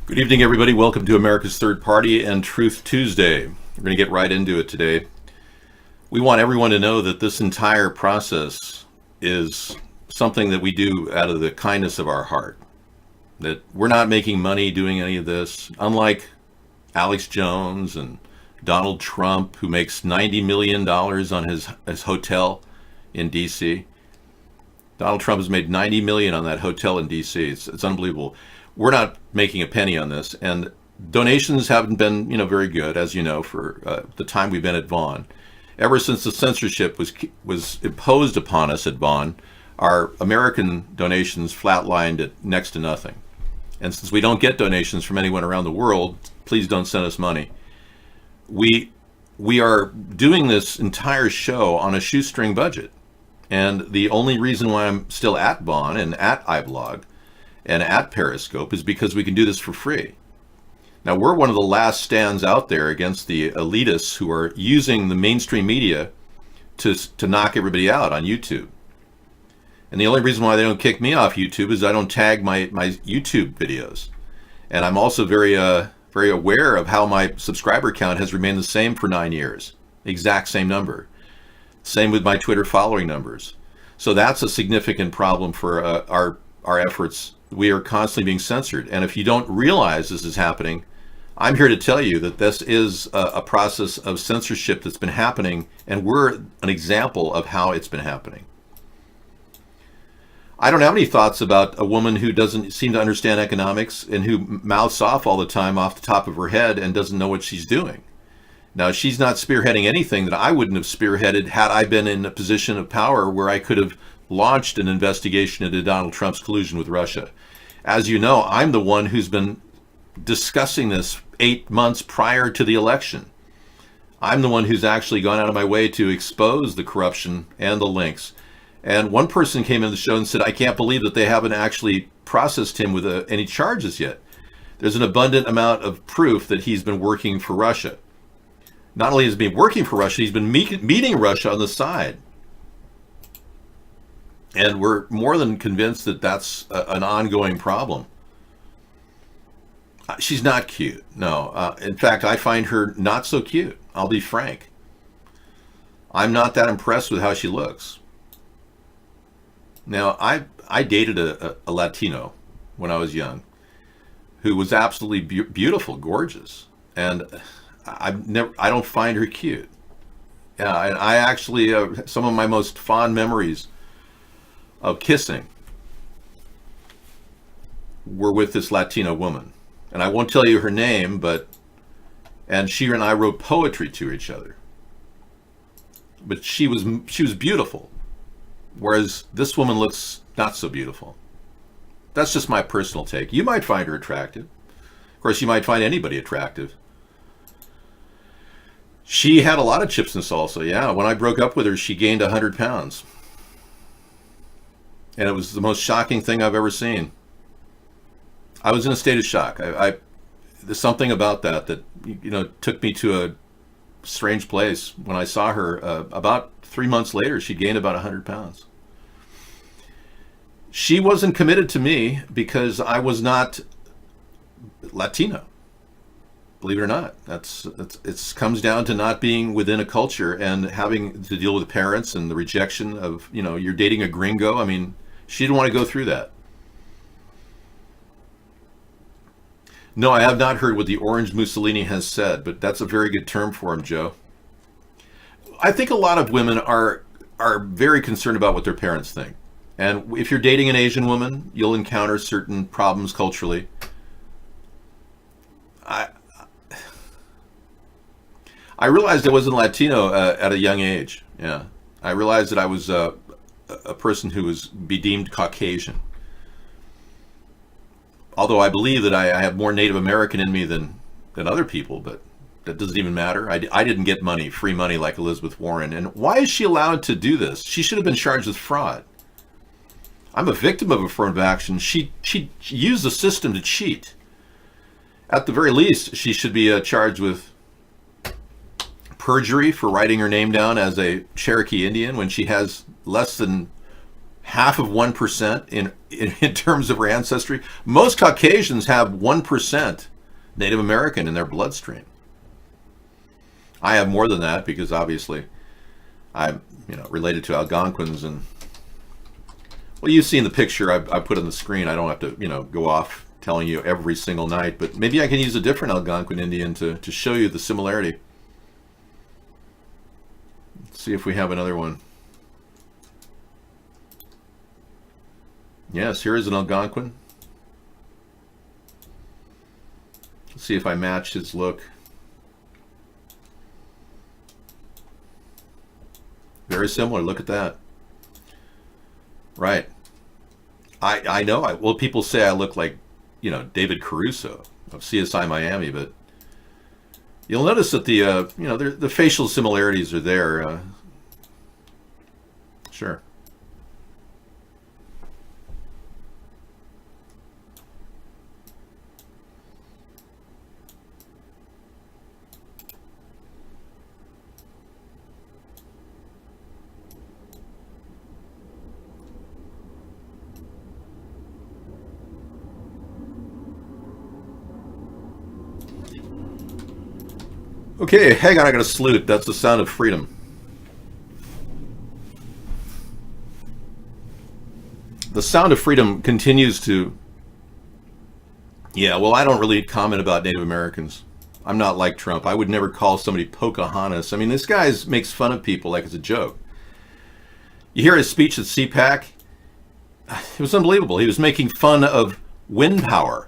Good evening, everybody. Welcome to America's Third Party and Truth Tuesday. We're going to get right into it today. We want everyone to know that this entire process is something that we do out of the kindness of our heart. That we're not making money doing any of this. Unlike Alex Jones and Donald Trump, who makes $90 million on his hotel in D.C. Donald Trump has made $90 million on that hotel in D.C. It's unbelievable. We're not making a penny on this, and donations haven't been, very good, as you know, for the time we've been at Vaughn. Ever since the censorship was imposed upon us at Vaughn, our American donations flatlined at next to nothing. And since we don't get donations from anyone around the world, please don't send us money. We are doing this entire show on a shoestring budget, and the only reason why I'm still at Vaughn and at iBlog and at Periscope is because we can do this for free. Now, we're one of the last stands out there against the elitists who are using the mainstream media to knock everybody out on YouTube. And the only reason why they don't kick me off YouTube is I don't tag my YouTube videos. And I'm also very aware of how my subscriber count has remained the same for 9 years. Exact same number. Same with my Twitter following numbers. So that's a significant problem for our efforts. We are constantly being censored. And if you don't realize this is happening, I'm here to tell you that this is a process of censorship that's been happening, and we're an example of how it's been happening. I don't have any thoughts about a woman who doesn't seem to understand economics and who mouths off all the time off the top of her head and doesn't know what she's doing. Now, she's not spearheading anything that I wouldn't have spearheaded had I been in a position of power where I could have launched an investigation into Donald Trump's collusion with Russia. As you know, I'm the one who's been discussing this 8 months prior to the election. I'm the one who's actually gone out of my way to expose the corruption and the links. And one person came in the show and said, I can't believe that they haven't actually processed him with any charges yet. There's an abundant amount of proof that he's been working for Russia. Not only has he been working for Russia, he's been meeting Russia on the side. And we're more than convinced that that's an ongoing problem. She's not cute. No. In fact, I find her not so cute. I'll be frank. I'm not that impressed with how she looks. Now, I dated a Latino when I was young who was absolutely beautiful, gorgeous. And I don't find her cute. Yeah, and I actually, some of my most fond memories of kissing were with this Latino woman. And I won't tell you her name, and she and I wrote poetry to each other. But she was beautiful, whereas this woman looks not so beautiful. That's just my personal take. You might find her attractive. Of course, you might find anybody attractive. She had a lot of chips in salsa, yeah. When I broke up with her, she gained 100 pounds. And it was the most shocking thing I've ever seen. I was in a state of shock. There's something about that took me to a strange place. When I saw her, about 3 months later, she gained about 100 pounds. She wasn't committed to me because I was not Latino. Believe it or not, it comes down to not being within a culture and having to deal with parents and the rejection of, you're dating a gringo. I mean, she didn't want to go through that. No, I have not heard what the Orange Mussolini has said, but that's a very good term for him, Joe. I think a lot of women are very concerned about what their parents think. And if you're dating an Asian woman, you'll encounter certain problems culturally. I realized I wasn't Latino at a young age. Yeah, I realized that I was a person who was deemed Caucasian. Although I believe that I have more Native American in me than other people, but that doesn't even matter. I didn't get free money like Elizabeth Warren. And why is she allowed to do this? She should have been charged with fraud. I'm a victim of affirmative action. She used the system to cheat. At the very least, she should be charged with perjury for writing her name down as a Cherokee Indian when she has less than half of 1% in terms of our ancestry. Most Caucasians have 1% Native American in their bloodstream. I have more than that because obviously I'm related to Algonquins, and well, you've seen the picture I put on the screen. I don't have to go off telling you every single night, but maybe I can use a different Algonquin Indian to show you the similarity. Let's see if we have another one. Yes, here is an Algonquin. Let's see if I match his look. Very similar. Look at that. Right. I know. Well, people say I look like, David Caruso of CSI Miami, but you'll notice that the facial similarities are there. Sure. Okay, hang on, I got a salute. That's the sound of freedom. The sound of freedom continues to... Yeah, well, I don't really comment about Native Americans. I'm not like Trump. I would never call somebody Pocahontas. I mean, this guy makes fun of people like it's a joke. You hear his speech at CPAC? It was unbelievable. He was making fun of wind power.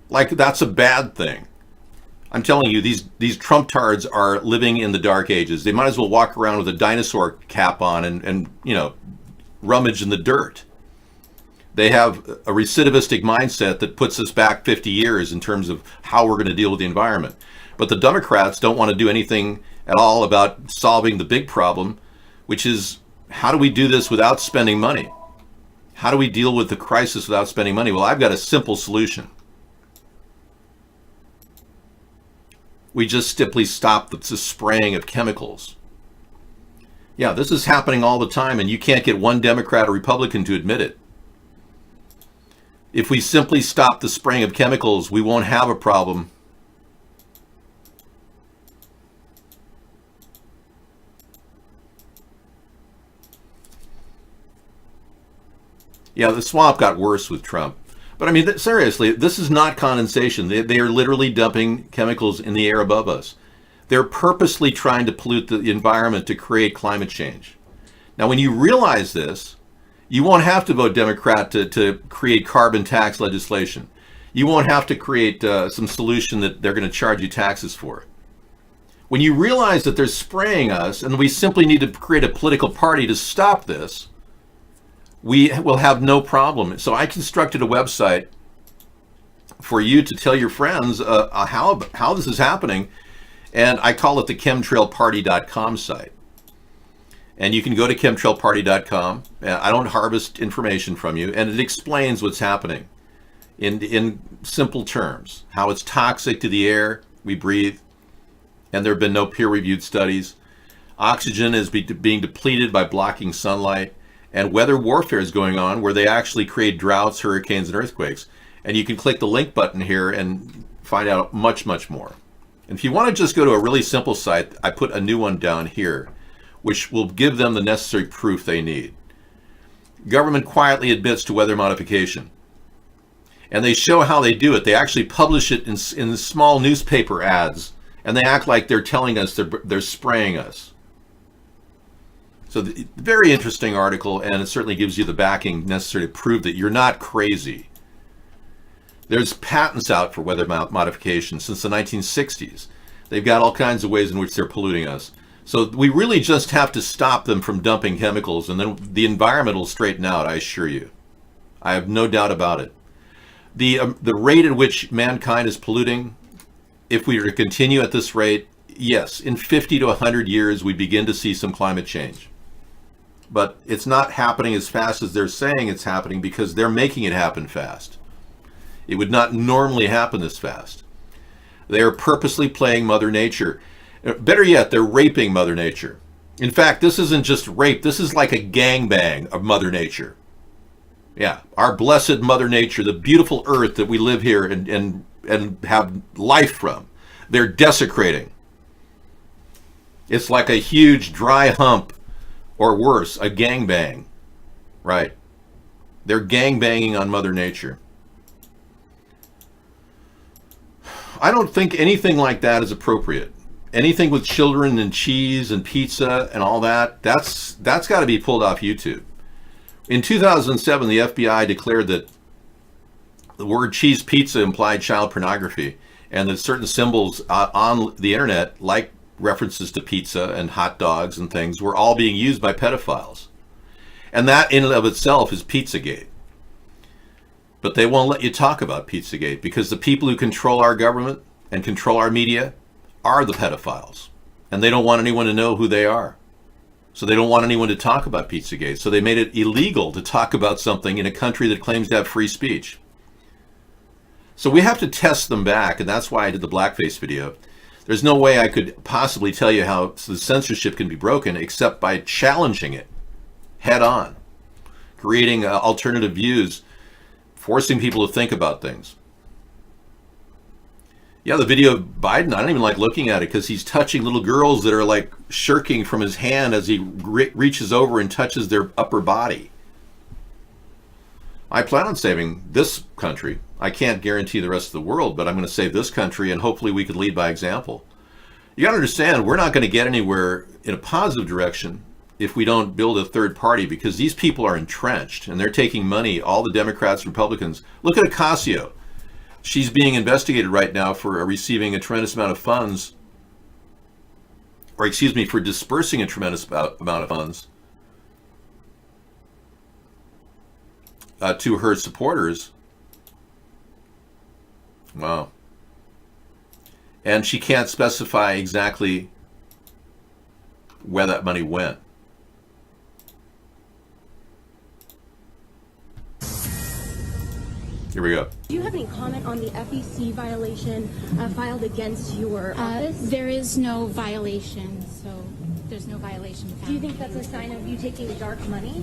Like that's a bad thing. I'm telling you, these Trump-tards are living in the dark ages. They might as well walk around with a dinosaur cap on and rummage in the dirt. They have a recidivistic mindset that puts us back 50 years in terms of how we're going to deal with the environment. But the Democrats don't want to do anything at all about solving the big problem, which is how do we do this without spending money? How do we deal with the crisis without spending money? Well, I've got a simple solution. We just simply stop the spraying of chemicals. Yeah, this is happening all the time, and you can't get one Democrat or Republican to admit it. If we simply stop the spraying of chemicals, we won't have a problem. Yeah, the swamp got worse with Trump. But I mean, seriously, this is not condensation. They are literally dumping chemicals in the air above us. They're purposely trying to pollute the environment to create climate change. Now, when you realize this, you won't have to vote Democrat to create carbon tax legislation. You won't have to create some solution that they're going to charge you taxes for. When you realize that they're spraying us and we simply need to create a political party to stop this, we will have no problem. So I constructed a website for you to tell your friends how this is happening, and I call it the chemtrailparty.com site. And you can go to chemtrailparty.com. I don't harvest information from you, and it explains what's happening in simple terms, how it's toxic to the air we breathe, and there have been no peer-reviewed studies. Oxygen is being depleted by blocking sunlight. And weather warfare is going on where they actually create droughts, hurricanes, and earthquakes. And you can click the link button here and find out much, much more. And if you want to just go to a really simple site, I put a new one down here, which will give them the necessary proof they need. Government quietly admits to weather modification. And they show how they do it. They actually publish it in small newspaper ads, and they act like they're telling us they're spraying us. So very interesting article, and it certainly gives you the backing necessary to prove that you're not crazy. There's patents out for weather modification since the 1960s. They've got all kinds of ways in which they're polluting us. So we really just have to stop them from dumping chemicals, and then the environment will straighten out, I assure you. I have no doubt about it. The rate at which mankind is polluting, if we were to continue at this rate, yes, in 50 to 100 years, we begin to see some climate change. But it's not happening as fast as they're saying it's happening because they're making it happen fast. It would not normally happen this fast. They are purposely playing Mother Nature. Better yet, they're raping Mother Nature. In fact, this isn't just rape. This is like a gangbang of Mother Nature. Yeah, our blessed Mother Nature, the beautiful earth that we live here and have life from, they're desecrating. It's like a huge dry hump, or worse, a gangbang. Right. They're gangbanging on Mother Nature. I don't think anything like that is appropriate. Anything with children and cheese and pizza and all that, that's got to be pulled off YouTube. In 2007, the FBI declared that the word cheese pizza implied child pornography, and that certain symbols on the internet, like references to pizza and hot dogs and things, were all being used by pedophiles. And that in and of itself is Pizzagate. But they won't let you talk about Pizzagate because the people who control our government and control our media are the pedophiles. And they don't want anyone to know who they are. So they don't want anyone to talk about Pizzagate. So they made it illegal to talk about something in a country that claims to have free speech. So we have to test them back, and that's why I did the blackface video. There's no way I could possibly tell you how the censorship can be broken except by challenging it head on, creating alternative views, forcing people to think about things. Yeah, the video of Biden, I don't even like looking at it because he's touching little girls that are like shirking from his hand as he reaches over and touches their upper body. I plan on saving this country. I can't guarantee the rest of the world, but I'm going to save this country, and hopefully we could lead by example. You got to understand, we're not going to get anywhere in a positive direction if we don't build a third party, because these people are entrenched and they're taking money, all the Democrats, Republicans. Look at Ocasio. She's being investigated right now for receiving a tremendous amount of funds, or excuse me, for dispersing a tremendous amount of funds to her supporters. Wow. And she can't specify exactly where that money went. Here we go. Do you have any comment on the FEC violation filed against your office? There is no violation, so there's no violation found. Do you think that's a sign of you taking dark money?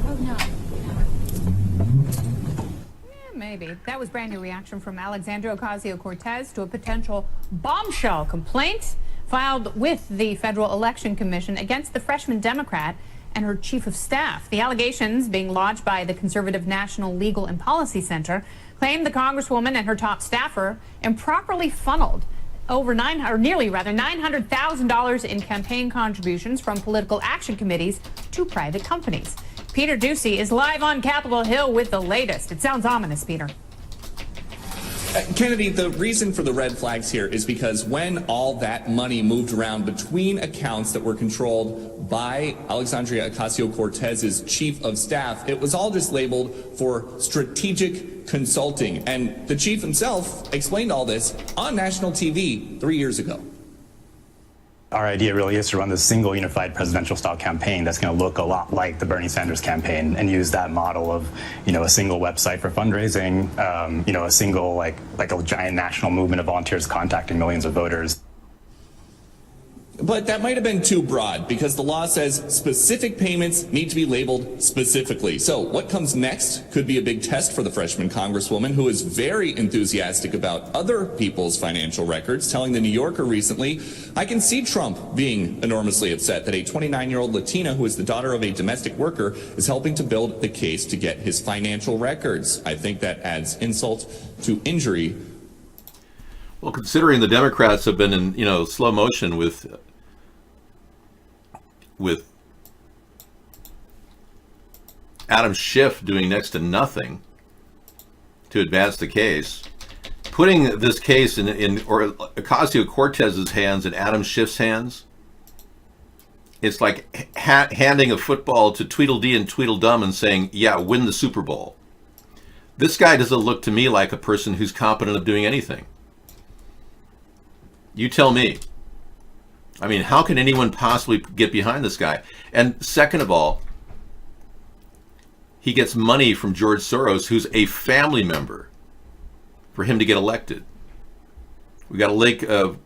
Oh, no. Maybe. That was brand new reaction from Alexandria Ocasio-Cortez to a potential bombshell complaint filed with the Federal Election Commission against the freshman Democrat and her chief of staff. The allegations, being lodged by the conservative National Legal and Policy Center, claim the congresswoman and her top staffer improperly funneled nearly $900,000 in campaign contributions from political action committees to private companies. Peter Doocy is live on Capitol Hill with the latest. It sounds ominous, Peter. Kennedy, the reason for the red flags here is because when all that money moved around between accounts that were controlled by Alexandria Ocasio-Cortez's chief of staff, it was all just labeled for strategic consulting. And the chief himself explained all this on national TV 3 years ago. Our idea really is to run this single unified presidential style campaign that's going to look a lot like the Bernie Sanders campaign and use that model of, a single website for fundraising, a single like a giant national movement of volunteers contacting millions of voters. But that might have been too broad because the law says specific payments need to be labeled specifically. So what comes next could be a big test for the freshman congresswoman, who is very enthusiastic about other people's financial records, telling the New Yorker recently, I can see Trump being enormously upset that a 29-year-old Latina who is the daughter of a domestic worker is helping to build the case to get his financial records. I think that adds insult to injury. Well, considering the Democrats have been in, slow motion with Adam Schiff doing next to nothing to advance the case, putting this case in Ocasio-Cortez's hands and Adam Schiff's hands, it's like handing a football to Tweedledee and Tweedledum and saying, yeah, win the Super Bowl. This guy doesn't look to me like a person who's competent of doing anything. You tell me. I mean, how can anyone possibly get behind this guy? And second of all, he gets money from George Soros, who's a family member, for him to get elected. We got a link of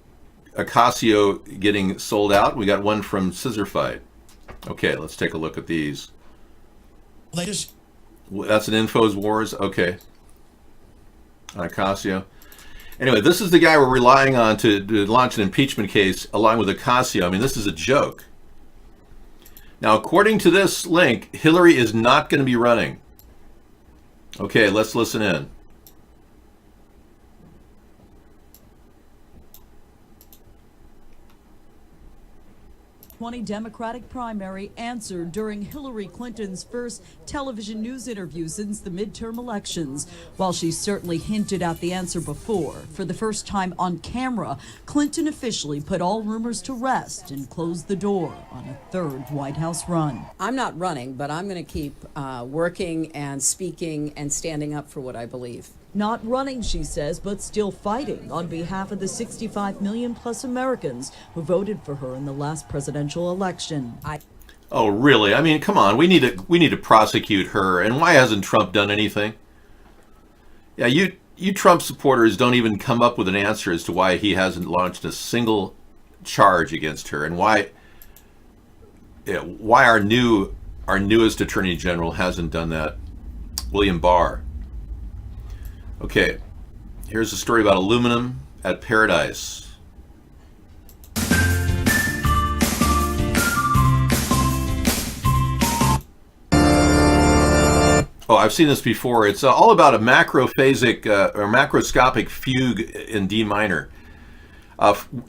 Ocasio getting sold out. We got one from Scissor Fight. Okay, let's take a look at these. That's an InfoWars. Okay. Ocasio. Anyway, this is the guy we're relying on to launch an impeachment case along with Ocasio. I mean, this is a joke. Now, according to this link, Hillary is not going to be running. Okay, let's listen in. 20 Democratic primary answered during Hillary Clinton's first television news interview since the midterm elections. While she certainly hinted at the answer before, for the first time on camera, Clinton officially put all rumors to rest and closed the door on a third White House run. I'm not running, but I'm going to keep working and speaking and standing up for what I believe. Not running, she says, but still fighting on behalf of the 65 million plus Americans who voted for her in the last presidential election. Oh, really? I mean, come on. We need to prosecute her. And why hasn't Trump done anything? Yeah, you Trump supporters don't even come up with an answer as to why he hasn't launched a single charge against her, and why our newest Attorney General hasn't done that, William Barr. Okay, here's a story about aluminum at Paradise. Oh, I've seen this before. It's all about a macrophasic or macroscopic fugue in D minor.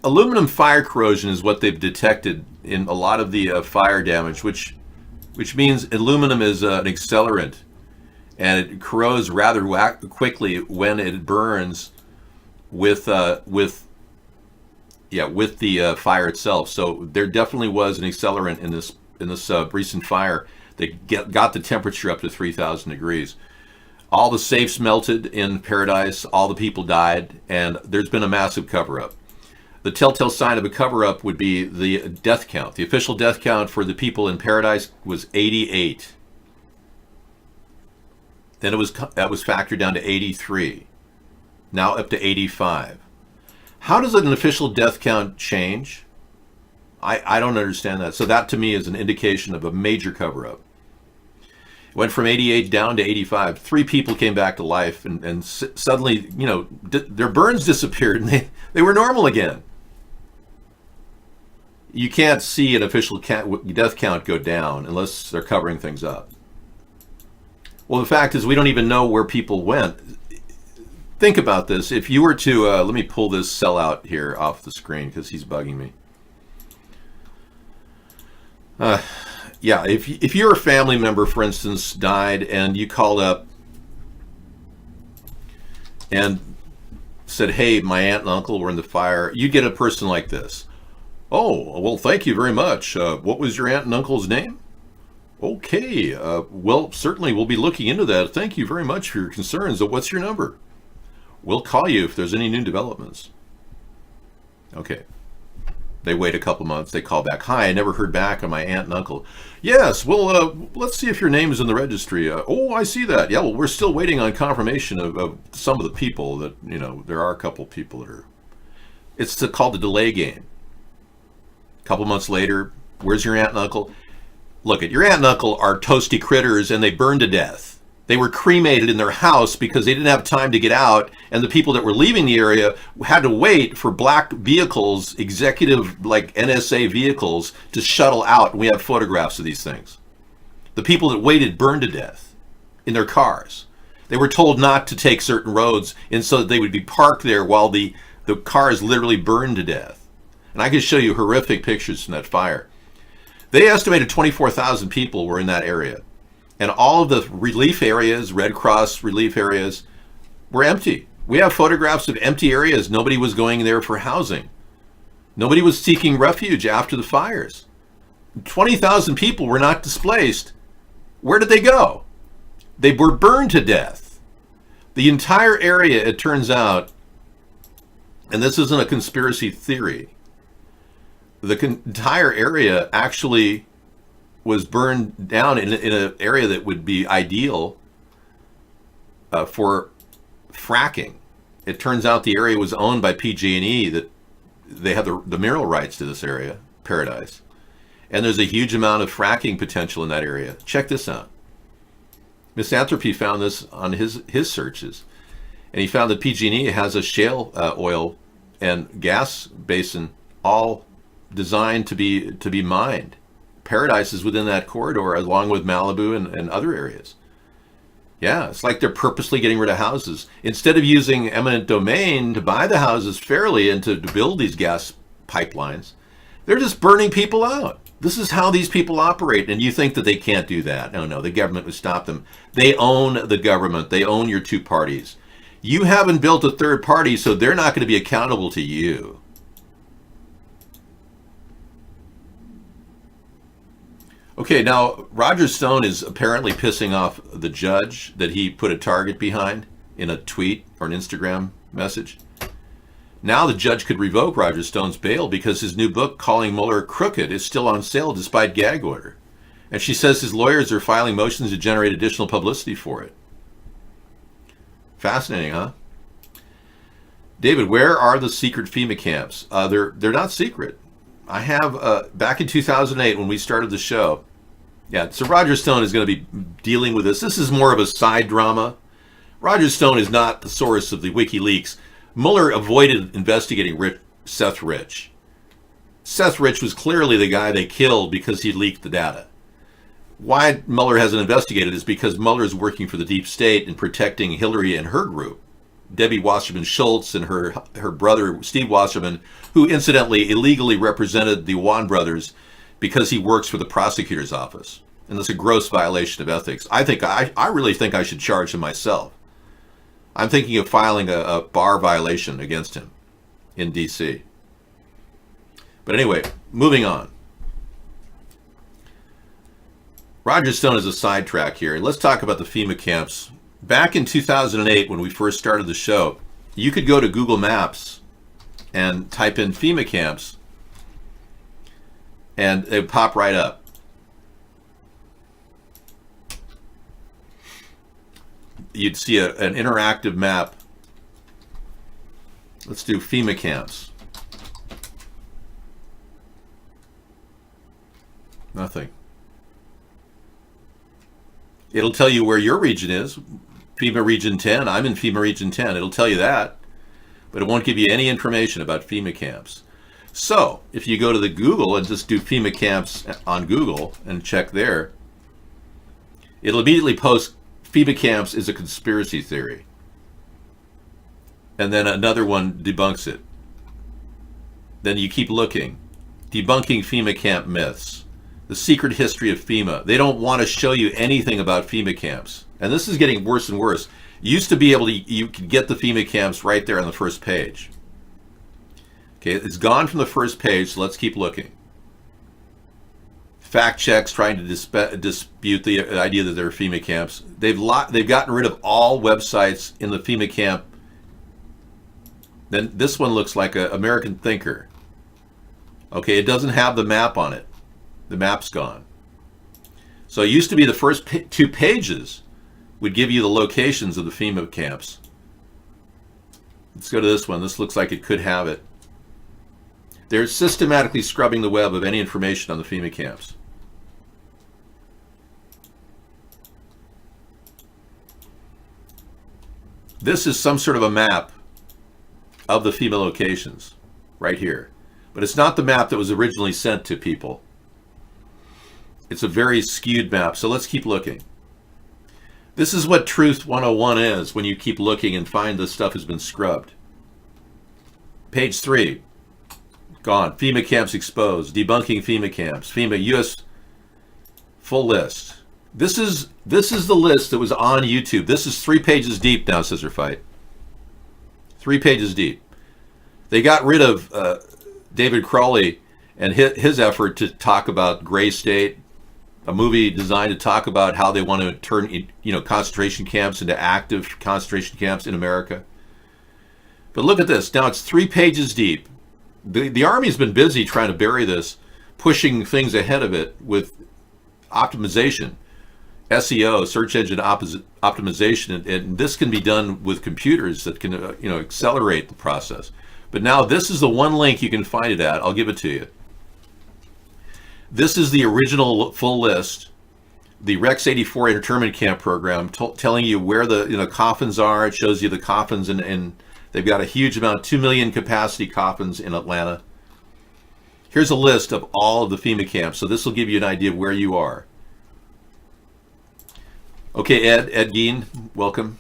Aluminum fire corrosion is what they've detected in a lot of the fire damage, which means aluminum is an accelerant, and it corrodes rather quickly when it burns with the fire itself. So there definitely was an accelerant in this recent fire that got the temperature up to 3,000 degrees. All the safes melted in Paradise, all the people died, and there's been a massive cover-up. The telltale sign of a cover-up would be the death count. The official death count for the people in Paradise was 88. Then that was factored down to 83. Now up to 85. How does an official death count change? I don't understand that. So that to me is an indication of a major cover-up. It went from 88 down to 85. 3 people came back to life, and suddenly, their burns disappeared and they were normal again. You can't see an official death count go down unless they're covering things up. Well, the fact is we don't even know where people went. Think about this. If you were to, let me pull this sellout here off the screen because he's bugging me. Yeah, if your family member, for instance, died and you called up and said, hey, my aunt and uncle were in the fire, you'd get a person like this. Oh, well, thank you very much. What was your aunt and uncle's name? Okay, well, certainly we'll be looking into that. Thank you very much for your concerns. What's your number? We'll call you if there's any new developments. Okay. They wait a couple months. They call back. Hi, I never heard back on my aunt and uncle. Yes, well, let's see if your name is in the registry. Oh, I see that. Yeah, well, we're still waiting on confirmation of some of the people that, there are a couple people that are. It's called the delay game. A couple months later, where's your aunt and uncle? Look, your aunt and uncle are toasty critters and they burned to death. They were cremated in their house because they didn't have time to get out, and the people that were leaving the area had to wait for black vehicles, executive like NSA vehicles, to shuttle out. And we have photographs of these things. The people that waited burned to death in their cars. They were told not to take certain roads, and so that they would be parked there while the cars literally burned to death. And I can show you horrific pictures from that fire. They estimated 24,000 people were in that area. And all of the relief areas, Red Cross relief areas, were empty. We have photographs of empty areas. Nobody was going there for housing. Nobody was seeking refuge after the fires. 20,000 people were not displaced. Where did they go? They were burned to death. The entire area, it turns out, and this isn't a conspiracy theory, the entire area actually was burned down in an area that would be ideal for fracking. It turns out the area was owned by PG&E, that they have the mineral rights to this area, Paradise. And there's a huge amount of fracking potential in that area. Check this out. Misanthropy found this on his searches, and he found that PG&E has a shale oil and gas basin all designed to be mined. Paradise is within that corridor, along with Malibu and other areas. Yeah, it's like they're purposely getting rid of houses. Instead of using eminent domain to buy the houses fairly and to build these gas pipelines, they're just burning people out. This is how these people operate, and you think that they can't do that. No, the government would stop them. They own the government. They own your two parties. You haven't built a third party, so they're not going to be accountable to you. Okay, now Roger Stone is apparently pissing off the judge that he put a target behind in a tweet or an Instagram message. Now the judge could revoke Roger Stone's bail because his new book, Calling Mueller Crooked, is still on sale despite gag order. And she says his lawyers are filing motions to generate additional publicity for it. Fascinating, huh? David, where are the secret FEMA camps? They're not secret. I have, back in 2008 when we started the show, yeah, so Roger Stone is going to be dealing with this. This is more of a side drama. Roger Stone is not the source of the WikiLeaks. Mueller avoided investigating Seth Rich. Seth Rich was clearly the guy they killed because he leaked the data. Why Mueller hasn't investigated is because Mueller is working for the deep state and protecting Hillary and her group, Debbie Wasserman Schultz and her brother Steve Wasserman, who incidentally illegally represented the Wan brothers because he works for the prosecutor's office. And that's a gross violation of ethics. I really think I should charge him myself. I'm thinking of filing a bar violation against him in DC. But anyway, moving on. Roger Stone is a sidetrack here. Let's talk about the FEMA camps. Back in 2008, when we first started the show, you could go to Google Maps and type in FEMA camps, and it would pop right up. You'd see an interactive map. Let's do FEMA camps. Nothing. It'll tell you where your region is. FEMA Region 10. I'm in FEMA Region 10. It'll tell you that, but it won't give you any information about FEMA camps. So if you go to the Google and just do FEMA camps on Google and check there, it'll immediately post FEMA camps is a conspiracy theory. And then another one debunks it. Then you keep looking. Debunking FEMA camp myths. The secret history of FEMA. They don't want to show you anything about FEMA camps. And this is getting worse and worse. You used to be able to, you could get the FEMA camps right there on the first page. Okay, it's gone from the first page, so let's keep looking. Fact checks trying to dispute the idea that there are FEMA camps. They've gotten rid of all websites in the FEMA camp. Then this one looks like an American Thinker. Okay, it doesn't have the map on it. The map's gone. So it used to be the first two pages would give you the locations of the FEMA camps. Let's go to this one. This looks like it could have it. They're systematically scrubbing the web of any information on the FEMA camps. This is some sort of a map of the FEMA locations right here. But it's not the map that was originally sent to people. It's a very skewed map, so let's keep looking. This is what Truth 101 is when you keep looking and find this stuff has been scrubbed. Page 3. Gone. FEMA camps exposed. Debunking FEMA camps. FEMA U.S. full list. This is the list that was on YouTube. This is 3 pages deep now, Scissor Fight. 3 pages deep. They got rid of David Crowley and his effort to talk about Gray State, a movie designed to talk about how they want to turn concentration camps into active concentration camps in America. But look at this. Now it's 3 pages deep. The Army's been busy trying to bury this, pushing things ahead of it with optimization, SEO, search engine optimization, and this can be done with computers that can accelerate the process. But now this is the one link you can find it at. I'll give it to you. This is the original full list the Rex 84 internment camp program, telling you where the coffins are. It shows you the coffins, and they've got a huge amount, 2 million capacity coffins in Atlanta. Here's a list of all of the FEMA camps, so this will give you an idea of where you are. Okay, Ed Gein, welcome.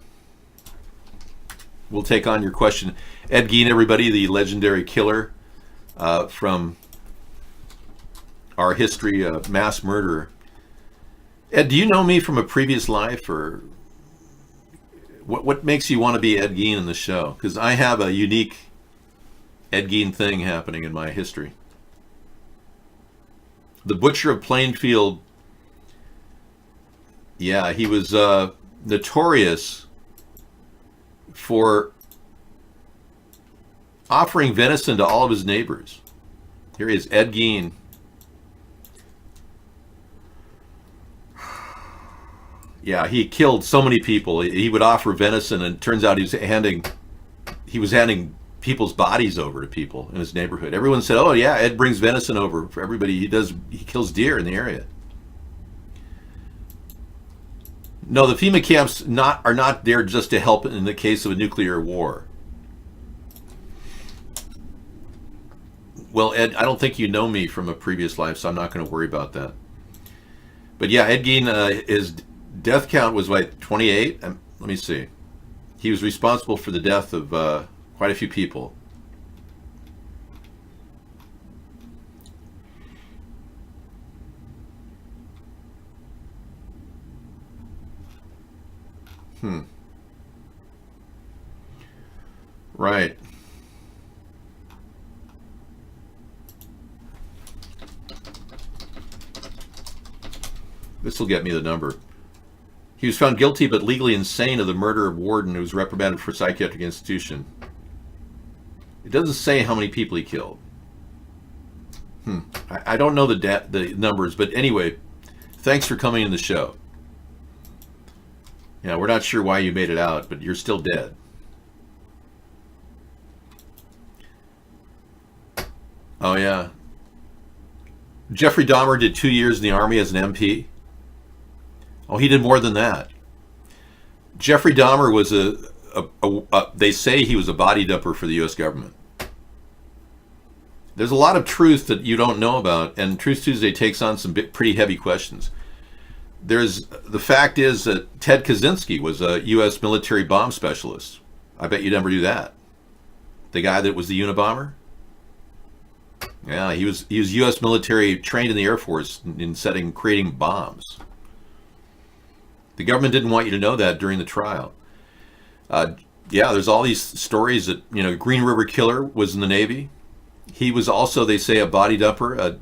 We'll take on your question. Ed Gein, everybody, the legendary killer from our history, mass murderer. Ed, do you know me from a previous life, or what makes you want to be Ed Gein in the show? Because I have a unique Ed Gein thing happening in my history. The Butcher of Plainfield, yeah, he was notorious for offering venison to all of his neighbors. Here he is, Ed Gein. Yeah, he killed so many people. He would offer venison, and it turns out he was handing people's bodies over to people in his neighborhood. Everyone said, "Oh yeah, Ed brings venison over for everybody. He kills deer in the area." No, the FEMA camps are not there just to help in the case of a nuclear war. Well, Ed, I don't think you know me from a previous life, so I'm not going to worry about that. But yeah, Ed Gein, his death count was like 28. Let me see. He was responsible for the death of quite a few people. Right. This will get me the number. He was found guilty but legally insane of the murder of Warden, who was reprimanded for psychiatric institution. It doesn't say how many people he killed. I don't know the numbers, but anyway, thanks for coming in the show. Yeah, we're not sure why you made it out, but you're still dead. Oh yeah. Jeffrey Dahmer did 2 years in the Army as an MP. Oh, he did more than that. Jeffrey Dahmer was they say he was a body dumper for the U.S. government. There's a lot of truth that you don't know about, and Truth Tuesday takes on some pretty heavy questions. The fact is that Ted Kaczynski was a U.S. military bomb specialist. I bet you never knew that. The guy that was the Unabomber? Yeah, he was U.S. military, trained in the Air Force in creating bombs. The government didn't want you to know that during the trial. Yeah, there's all these stories that, Green River Killer was in the Navy. He was also, they say, a body dumper,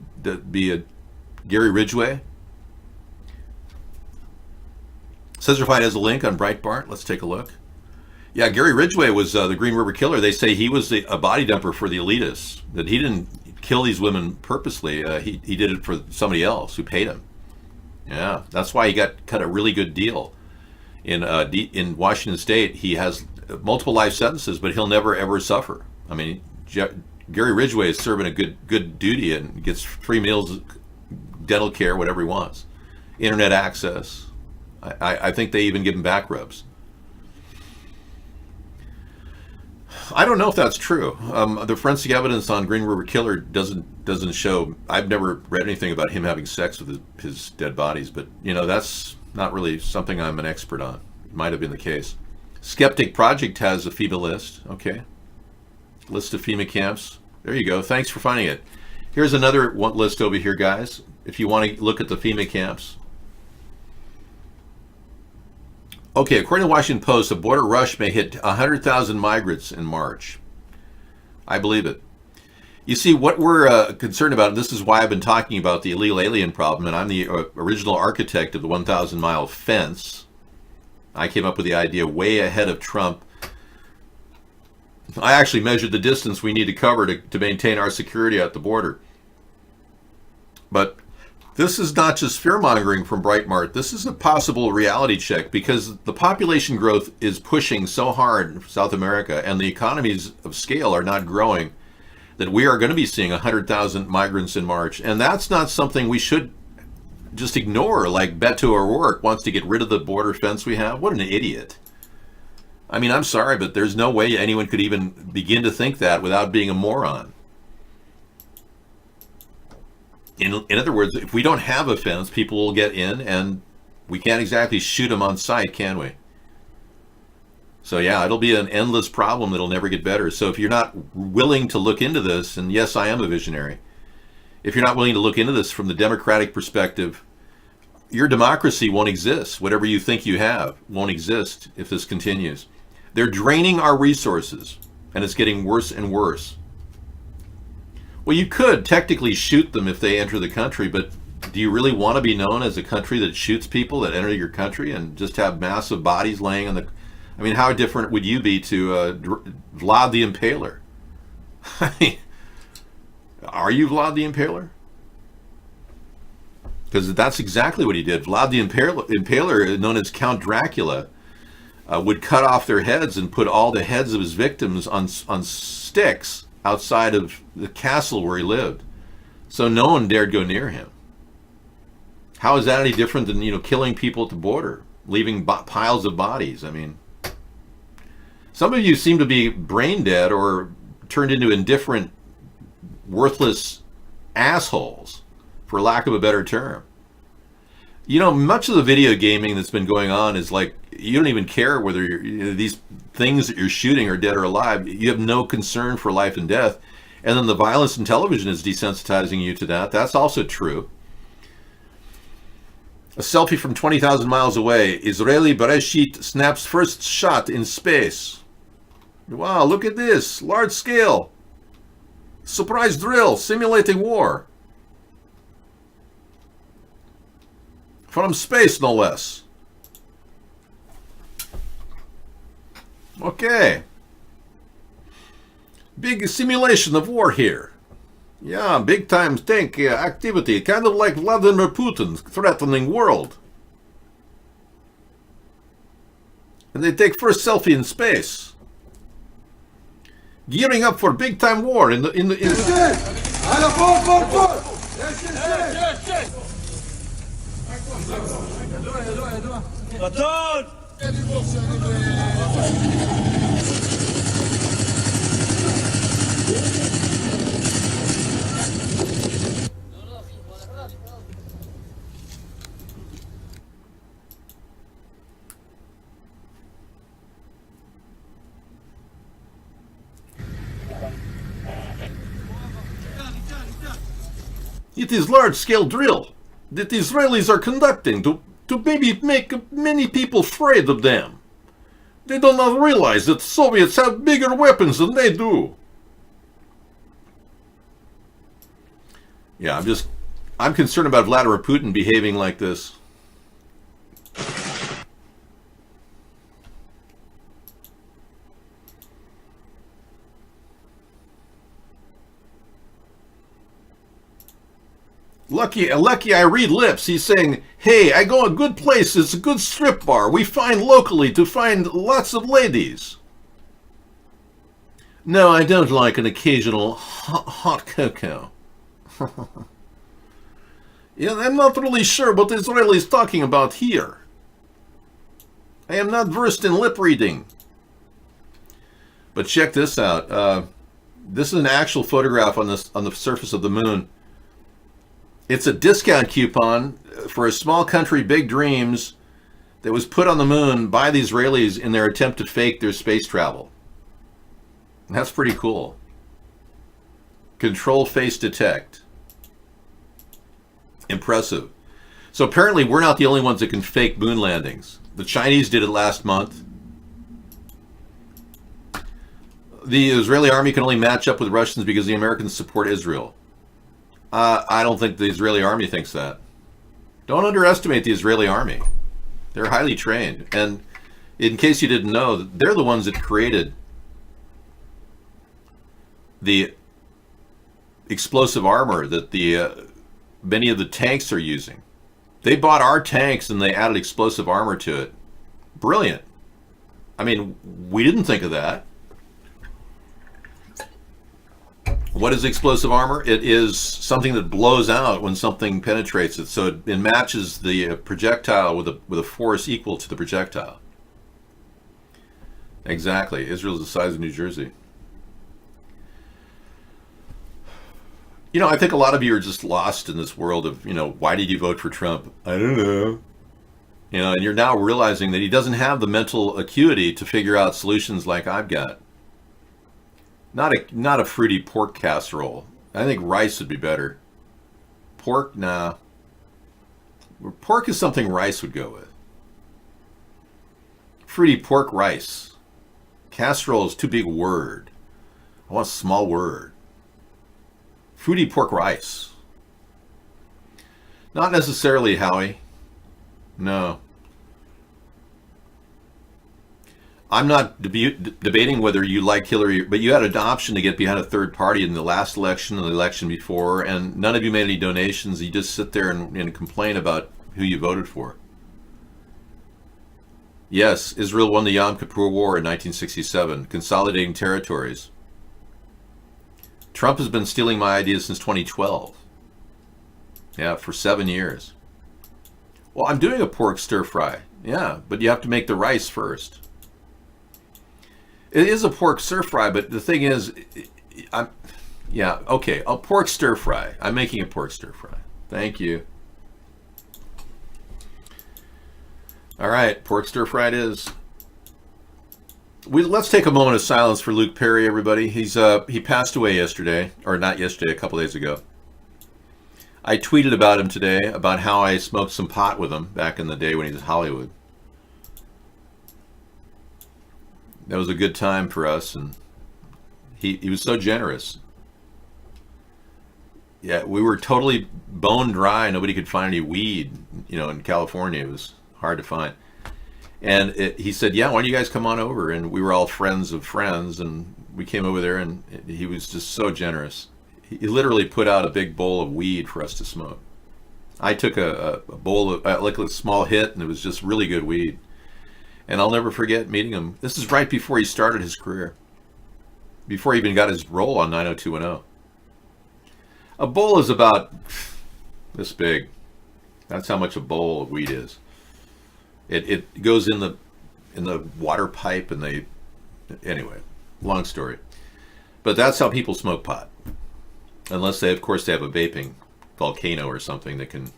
Gary Ridgway. Cesarified has a link on Breitbart. Let's take a look. Yeah, Gary Ridgway was the Green River Killer. They say he was a body dumper for the elitists, that he didn't kill these women purposely. He did it for somebody else who paid him. Yeah, that's why he got a really good deal in Washington State. He has multiple life sentences, but he'll never ever suffer. I mean, Gary Ridgway is serving a good duty and gets free meals, dental care, whatever he wants, internet access. I think they even give him back rubs. I don't know if that's true. The forensic evidence on Green River Killer doesn't show. I've never read anything about him having sex with his dead bodies, but that's not really something I'm an expert on. It might have been the case. Skeptic Project has a FEMA list. Okay, list of FEMA camps. There you go. Thanks for finding it. Here's another list over here, guys. If you want to look at the FEMA camps. Okay, according to the Washington Post, a border rush may hit 100,000 migrants in March. I believe it. You see, what we're concerned about, and this is why I've been talking about the illegal alien problem, and I'm the original architect of the 1,000-mile fence. I came up with the idea way ahead of Trump. I actually measured the distance we need to cover to maintain our security at the border. But this is not just fear-mongering from Breitbart. This is a possible reality check, because the population growth is pushing so hard in South America, and the economies of scale are not growing, that we are going to be seeing 100,000 migrants in March. And that's not something we should just ignore, like Beto O'Rourke wants to get rid of the border fence we have. What an idiot. I mean, I'm sorry, but there's no way anyone could even begin to think that without being a moron. In other words, if we don't have a fence, people will get in, and we can't exactly shoot them on sight, can we? So yeah, it'll be an endless problem that'll never get better. So if you're not willing to look into this, and yes, I am a visionary, if you're not willing to look into this from the democratic perspective, your democracy won't exist. Whatever you think you have won't exist if this continues. They're draining our resources, and it's getting worse and worse. Well, you could technically shoot them if they enter the country, but do you really want to be known as a country that shoots people that enter your country and just have massive bodies laying on the... I mean, how different would you be to Vlad the Impaler? I mean, are you Vlad the Impaler? Because that's exactly what he did. Vlad the Impaler, known as Count Dracula, would cut off their heads and put all the heads of his victims on sticks outside of the castle where he lived. So no one dared go near him. How is that any different than, killing people at the border, leaving piles of bodies? I mean, some of you seem to be brain dead or turned into indifferent, worthless assholes, for lack of a better term. Much of the video gaming that's been going on is like, you don't even care whether these things that you're shooting are dead or alive. You have no concern for life and death. And then the violence in television is desensitizing you to that. That's also true. A selfie from 20,000 miles away. Israeli Bereshit snaps first shot in space. Wow, look at this. Large scale. Surprise drill simulating war. From space, no less. Okay. Big simulation of war here. Yeah, big time tank activity. Kind of like Vladimir Putin threatening world. And they take first selfie in space. Gearing up for big time war in the It is large-scale drill that the Israelis are conducting to maybe make many people afraid of them. They do not realize that Soviets have bigger weapons than they do. Yeah, I'm concerned about Vladimir Putin behaving like this. Lucky I read lips. He's saying, hey, I go a good place. It's a good strip bar. We find locally to find lots of ladies. No, I don't like an occasional hot cocoa. Yeah, I'm not really sure what Israel is talking about here. I am not versed in lip reading. But check this out. This is an actual photograph on the surface of the moon. It's a discount coupon for a small country, big dreams, that was put on the moon by the Israelis in their attempt to fake their space travel. That's pretty cool. Control face detect. Impressive. So apparently we're not the only ones that can fake moon landings. The Chinese did it last month. The Israeli army can only match up with Russians because the Americans support Israel. I don't think the Israeli army thinks that. Don't underestimate the Israeli army. They're highly trained. And in case you didn't know, they're the ones that created the explosive armor that many of the tanks are using. They bought our tanks and they added explosive armor to it. Brilliant. I mean, we didn't think of that. What is explosive armor? It is something that blows out when something penetrates it. So it matches the projectile with a force equal to the projectile. Exactly. Israel's the size of New Jersey. You know, I think a lot of you are just lost in this world of, why did you vote for Trump? I don't know. And you're now realizing that he doesn't have the mental acuity to figure out solutions like I've got. Not a fruity pork casserole. I think rice would be better. Pork, nah. Pork is something rice would go with. Fruity pork rice. Casserole is too big a word. I want a small word. Fruity pork rice. Not necessarily, Howie. No. I'm not debating whether you like Hillary, but you had an option to get behind a third party in the last election and the election before, and none of you made any donations. You just sit there and complain about who you voted for. Yes, Israel won the Yom Kippur War in 1967, consolidating territories. Trump has been stealing my ideas since 2012. Yeah, for 7 years. Well, I'm doing a pork stir fry. Yeah, but you have to make the rice first. It is a pork stir fry, but the thing is, a pork stir fry. I'm making a pork stir fry. Thank you. All right, pork stir fry it is. Let's take a moment of silence for Luke Perry, everybody. He passed away yesterday, or not yesterday, a couple days ago. I tweeted about him today, about how I smoked some pot with him back in the day when he was in Hollywood. That was a good time for us, and he was so generous. Yeah, we were totally bone dry. Nobody could find any weed, in California. It was hard to find. And he said, yeah, why don't you guys come on over? And we were all friends of friends, and we came over there, and he was just so generous. He literally put out a big bowl of weed for us to smoke. I took a bowl of, like a small hit, and it was just really good weed. And I'll never forget meeting him. This is right before he started his career. Before he even got his role on 90210. A bowl is about this big. That's how much a bowl of weed is. It goes in the water pipe, and anyway, long story. But that's how people smoke pot. Unless they have a vaping volcano or something that can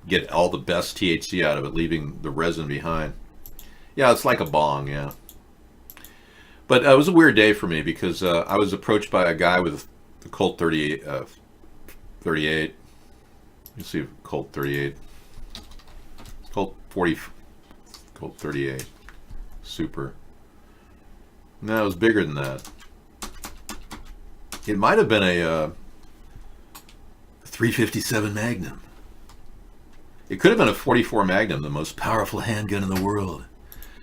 get all the best THC out of it, leaving the resin behind. Yeah, it's like a bong, yeah. But it was a weird day for me because I was approached by a guy with a Colt 38. You see, Colt 38. Colt 40. Colt 38. Super. No, it was bigger than that. It might have been a 357 Magnum. It could have been a 44 Magnum, the most powerful handgun in the world.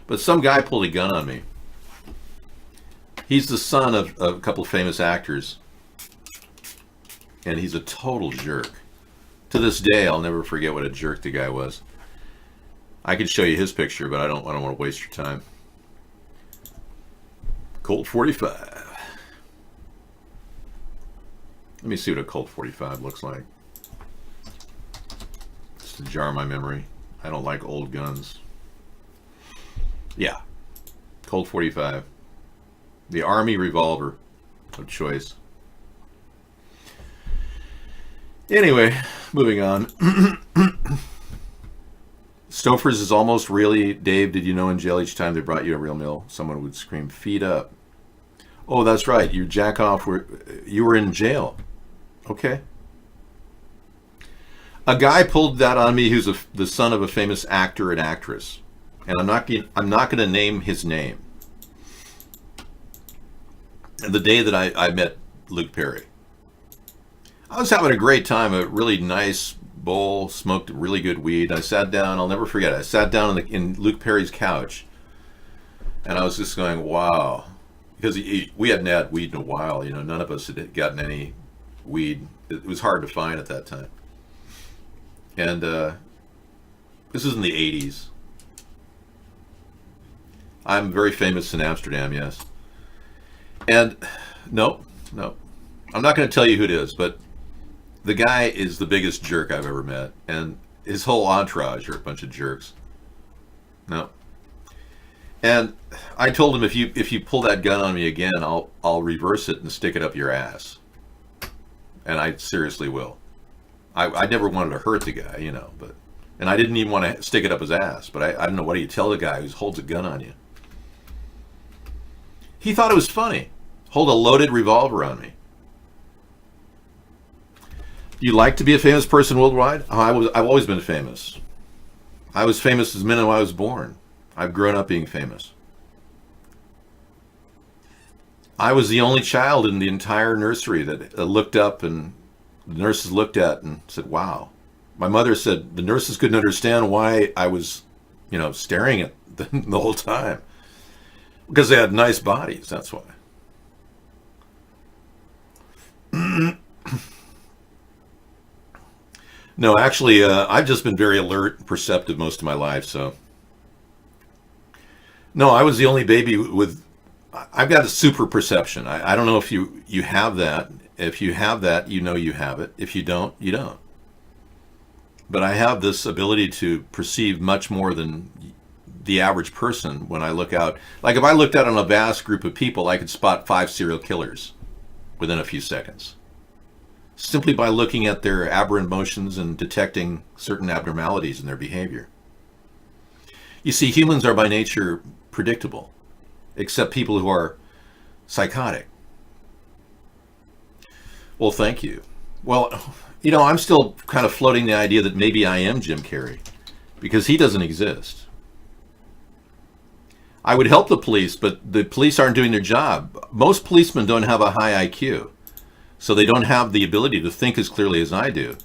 But some guy pulled a gun on me. He's the son of a couple of famous actors. And he's a total jerk. To this day, I'll never forget what a jerk the guy was. I could show you his picture, but I don't want to waste your time. Colt 45. Let me see what a Colt 45 looks like. Just to jar my memory. I don't like old guns. Yeah. Colt 45. The Army revolver of choice. Anyway, moving on. Stouffer's is almost really, Dave, did you know in jail each time they brought you a real meal, someone would scream, "Feed up." Oh, that's right. You jack off. You were in jail. Okay. A guy pulled that on me who's the son of a famous actor and actress. And I'm not going to name his name. The day that I met Luke Perry. I was having a great time, a really nice bowl, smoked really good weed. I sat down, I'll never forget it. I sat down in Luke Perry's couch, and I was just going, wow. Because we hadn't had weed in a while, none of us had gotten any weed. It was hard to find at that time. And this is in the 80s. I'm very famous in Amsterdam, yes. And no. I'm not going to tell you who it is, but the guy is the biggest jerk I've ever met, and his whole entourage are a bunch of jerks. No. And I told him, if you pull that gun on me again, I'll reverse it and stick it up your ass. And I seriously will. I never wanted to hurt the guy, you know, and I didn't even want to stick it up his ass. But I don't know, what do you tell the guy who holds a gun on you? He thought it was funny. Hold a loaded revolver on me. Do you like to be a famous person worldwide? Oh, I've always been famous. I was famous as the minute I was born. I've grown up being famous. I was the only child in the entire nursery that looked up, and the nurses looked at and said, wow. My mother said the nurses couldn't understand why I was, staring at them the whole time. Because they had nice bodies, that's why. No, actually, I've just been very alert and perceptive most of my life, so. No, I was the only baby with, I've got a super perception. I don't know if you have that. If you have that, you know you have it. If you don't, you don't. But I have this ability to perceive much more than the average person when I look out. Like if I looked out on a vast group of people, I could spot 5 serial killers within a few seconds. Simply by looking at their aberrant motions and detecting certain abnormalities in their behavior. You see, humans are by nature predictable, except people who are psychotic. Well, thank you. Well, I'm still kind of floating the idea that maybe I am Jim Carrey, because he doesn't exist. I would help the police, but the police aren't doing their job. Most policemen don't have a high IQ, so they don't have the ability to think as clearly as I do.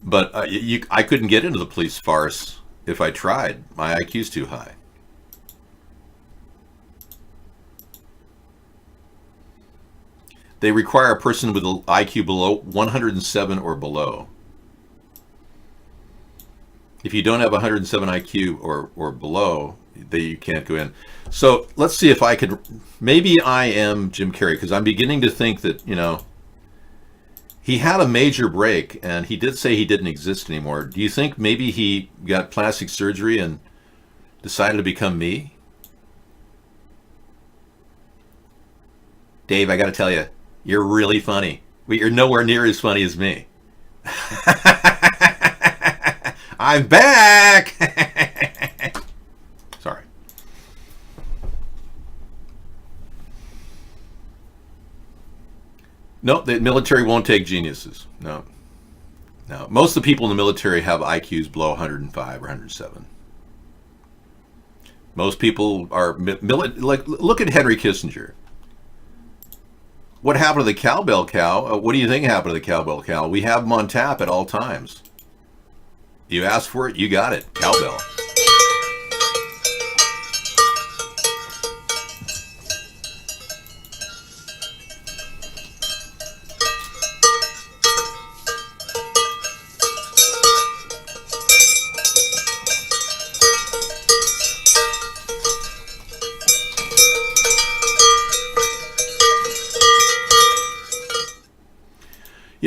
But I couldn't get into the police farce if I tried. My IQ's too high. They require a person with an IQ below 107 or below. If you don't have 107 IQ or below, you can't go in. So let's see if I could. Maybe I am Jim Carrey, because I'm beginning to think that, he had a major break, and he did say he didn't exist anymore. Do you think maybe he got plastic surgery and decided to become me? Dave, I got to tell you, you're really funny. But you're nowhere near as funny as me. I'm back! Sorry. No, the military won't take geniuses. No. Most of the people in the military have IQs below 105 or 107. Most people are like, look at Henry Kissinger. What happened to the cowbell cow? What do you think happened to the cowbell cow? We have them on tap at all times. You asked for it, you got it. Cowbell.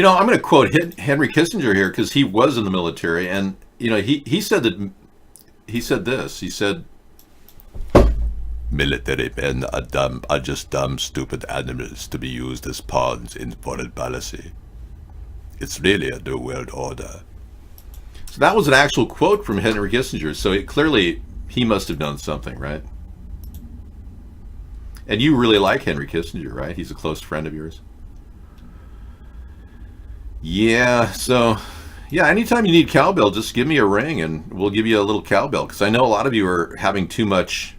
I'm going to quote Henry Kissinger here, because he was in the military, and he said that he said this. He said, "Military men are just dumb, stupid animals to be used as pawns in foreign policy. It's really a new world order." So that was an actual quote from Henry Kissinger. So clearly he must have done something, right? And you really like Henry Kissinger, right? He's a close friend of yours. Yeah, so, anytime you need cowbell, just give me a ring and we'll give you a little cowbell, because I know a lot of you are having too much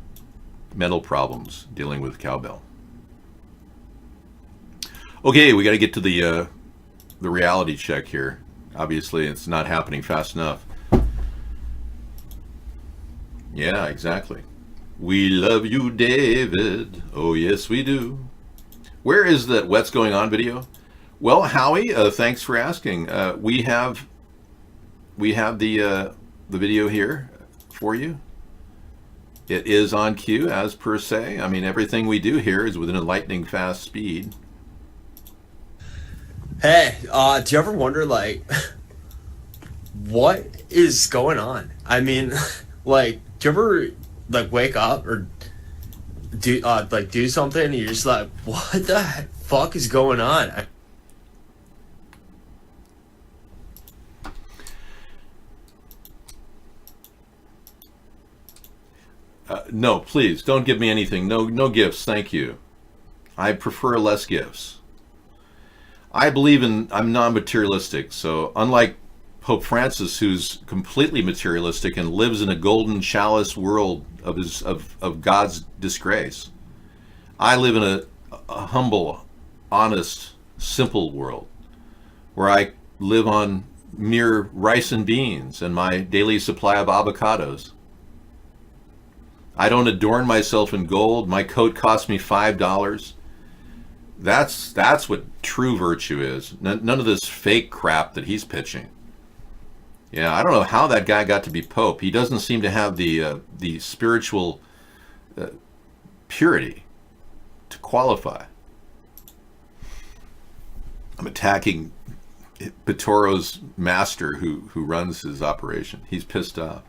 mental problems dealing with cowbell. Okay, we got to get to the reality check here. Obviously, it's not happening fast enough. Yeah, exactly. We love you, David. Oh, yes, we do. Where is that What's Going On video? Well, Howie, thanks for asking. We have the video here for you. It is on cue, as per se. I mean, everything we do here is within a lightning fast speed. Hey, do you ever wonder, like, what is going on? I mean, like, do you ever, like, wake up or do something and you're just like, what the fuck is going on? No, please, don't give me anything. No gifts, thank you. I prefer less gifts. I'm non-materialistic, so unlike Pope Francis, who's completely materialistic and lives in a golden chalice world of God's disgrace, I live in a humble, honest, simple world where I live on mere rice and beans and my daily supply of avocados. I don't adorn myself in gold. My coat cost me $5. That's what true virtue is. None of this fake crap that he's pitching. Yeah, I don't know how that guy got to be Pope. He doesn't seem to have the spiritual purity to qualify. I'm attacking Pitoro's master who runs his operation. He's pissed off.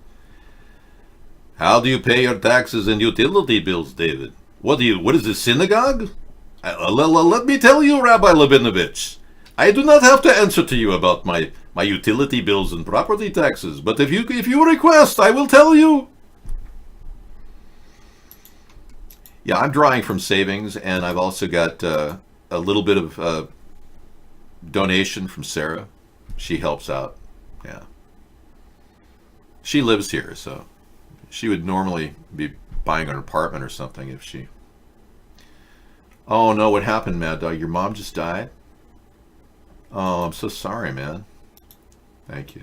How do you pay your taxes and utility bills, David? What is this, synagogue? Let me tell you, Rabbi Lebinovich, I do not have to answer to you about my utility bills and property taxes, but if you request, I will tell you. Yeah, I'm drawing from savings, and I've also got a little bit of donation from Sarah. She helps out. Yeah. She lives here, so she would normally be buying an apartment or something if she... Oh no, what happened, Mad Dog? Your mom just died? Oh, I'm so sorry, man. Thank you.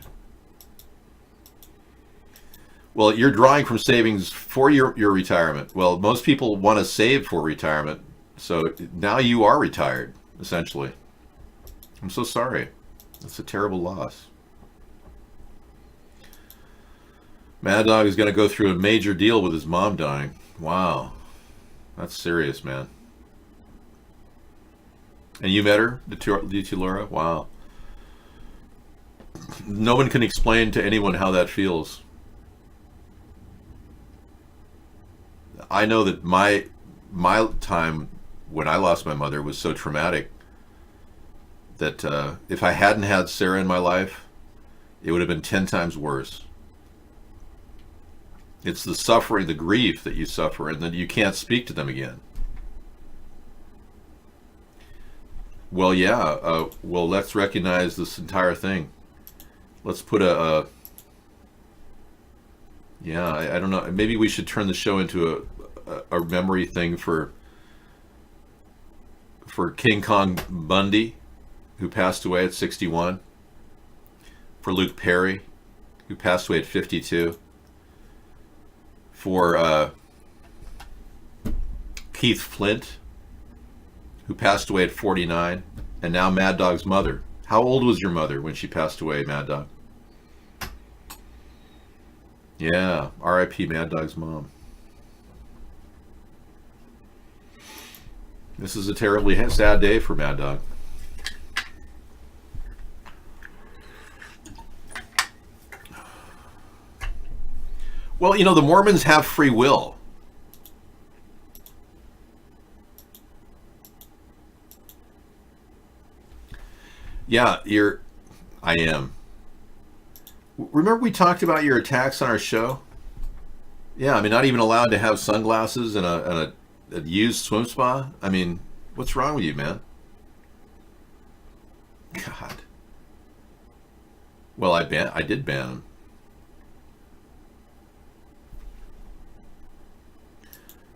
Well, you're drawing from savings for your retirement. Well, most people want to save for retirement, so now you are retired, essentially. I'm so sorry. That's a terrible loss. Mad Dog is going to go through a major deal with his mom dying. Wow. That's serious, man. And you met her, DT Laura? Wow. No one can explain to anyone how that feels. I know that my time when I lost my mother was so traumatic that if I hadn't had Sarah in my life, it would have been 10 times worse. It's the suffering, the grief that you suffer, and then you can't speak to them again. Well, yeah. Well, let's recognize this entire thing. Let's put yeah, I don't know. Maybe we should turn the show into a memory thing for King Kong Bundy, who passed away at 61. For Luke Perry, who passed away at 52. For Keith Flint, who passed away at 49, and now Mad Dog's mother. How old was your mother when she passed away, Mad Dog? Yeah, R.I.P. Mad Dog's mom. This is a terribly sad day for Mad Dog. Well, you know, the Mormons have free will. Yeah, I am. Remember we talked about your attacks on our show? Yeah, I mean, not even allowed to have sunglasses and a used swim spa. I mean, what's wrong with you, man? God. Well, I did ban them.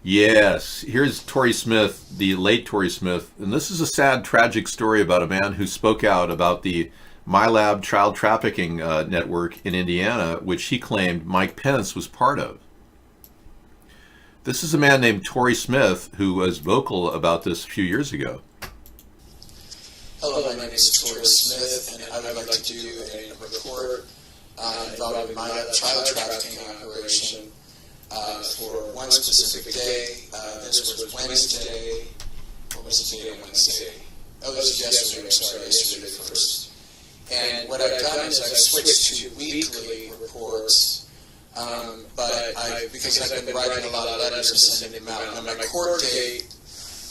Yes, here's Tory Smith, the late Tory Smith, and this is a sad, tragic story about a man who spoke out about the MyLab child trafficking network in Indiana, which he claimed Mike Pence was part of. This is a man named Tory Smith who was vocal about this a few years ago. Hello, my name is Tory Smith, and I would like to do a report involving my child trafficking operation. for one specific day. This was Wednesday. What was the date on Wednesday? Oh, this was yesterday. I'm sorry, yesterday 1st. And what I've done is I've switched to weekly reports, because I've been writing a lot of letters and sending them out. Now, my court date,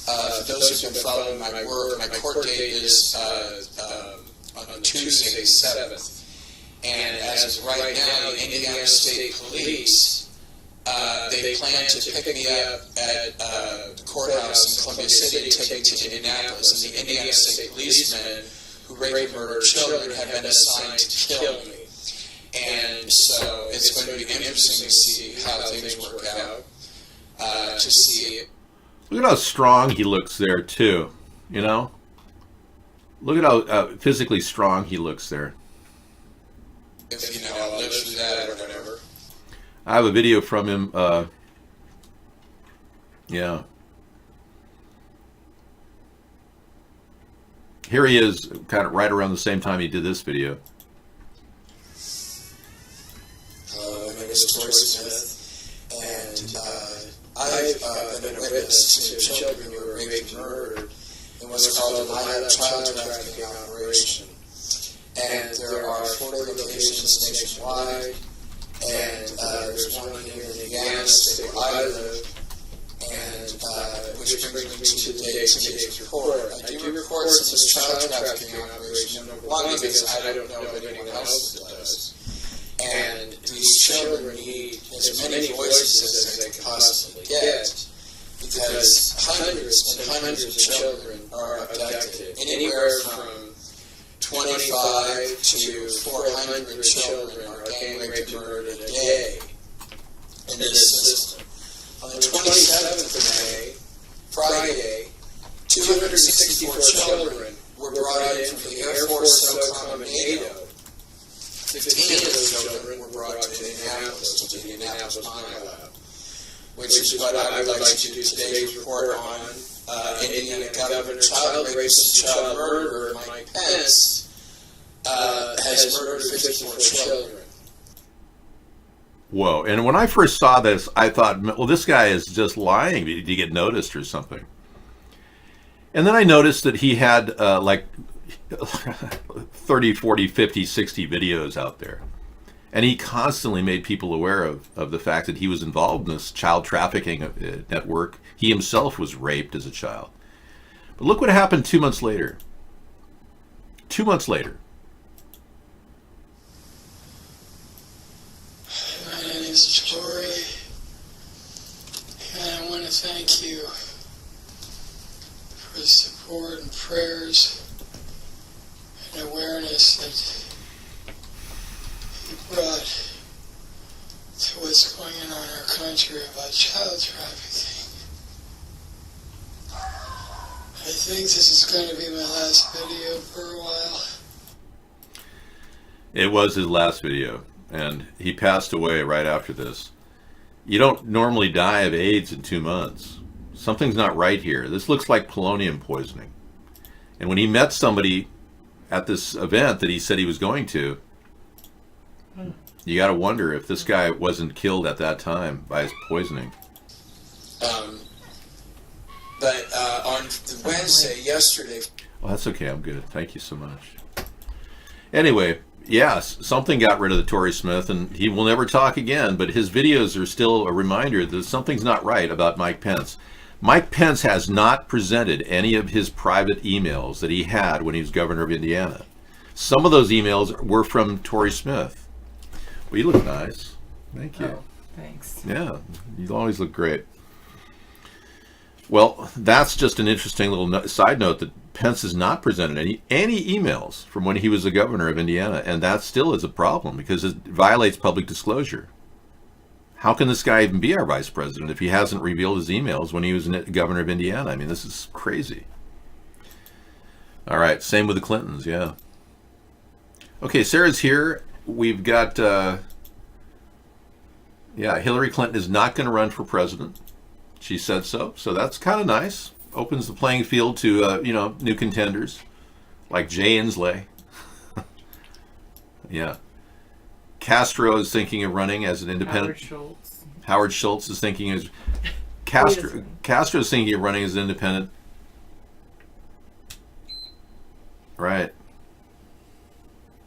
for those who've been following my work, my court date is on Tuesday, the 7th. And as of right now, the Indiana State Police, they plan to pick me up at the courthouse in Columbia City and take me to Indianapolis. And the Indiana State policemen who raped and murdered children have been assigned to kill me. And so it's going to be interesting to see how things work out, to see. Look at how strong he looks there, too. You know? Look at how physically strong he looks there. If, I'll live through that or whatever. I have a video from him. Yeah. Here he is, kind of right around the same time he did this video. Hello, my name is Tori Smith, and I've been a witness to children who were raped and murdered in what's called a violent child trafficking operation. And there are 40 locations nationwide, and there's one here in Indiana State where I live, and which brings me to today's report. I do reports on this child trafficking operation, number one, because I don't know if anyone else does. And these children need as many voices as they can possibly get, because hundreds and hundreds of children are abducted, anywhere from 25 to 400 children are gang raped and murdered a day in this system. On the 27th of May, Friday, 264 children were brought in from the Air Force SOCOM in NATO. 15 of those children were brought to Indianapolis, to the Indianapolis Mine Lab, which is what I would like to do today's report on. Indiana Governor, child rapist, and child murderer Mike Pence has murdered 54 children. Whoa. And when I first saw this, I thought, well, this guy is just lying. Did he get noticed or something? And then I noticed that he had like 30, 40, 50, 60 videos out there. And he constantly made people aware of the fact that he was involved in this child trafficking network. He himself was raped as a child. But look what happened 2 months later. 2 months later. My name is Tori, and I want to thank you for the support and prayers and awareness that you brought to what's going on in our country about child trafficking. I think this is going to be my last video for a while. It was his last video, and he passed away right after this. You don't normally die of AIDS in 2 months. Something's not right here. This looks like polonium poisoning. And when he met somebody at this event that he said he was going to, you got to wonder if this guy wasn't killed at that time by his poisoning. But on Wednesday, yesterday... Well, that's okay. I'm good. Thank you so much. Anyway, yes, something got rid of the Tory Smith, and he will never talk again, but his videos are still a reminder that something's not right about Mike Pence. Mike Pence has not presented any of his private emails that he had when he was governor of Indiana. Some of those emails were from Tory Smith. Well, you look nice. Thank you. Oh, thanks. Yeah, you always look great. Well, that's just an interesting little side note that Pence has not presented any emails from when he was the governor of Indiana, and that still is a problem because it violates public disclosure. How can this guy even be our vice president if he hasn't revealed his emails when he was governor of Indiana? I mean, this is crazy. All right, same with the Clintons, yeah. Okay, Sarah's here. We've got, Hillary Clinton is not going to run for president. She said so, so that's kind of nice. Opens the playing field to, new contenders like Jay Inslee. Yeah. Castro is thinking of running as an independent. Howard Schultz is thinking as Castro's thinking of running as an independent. Right.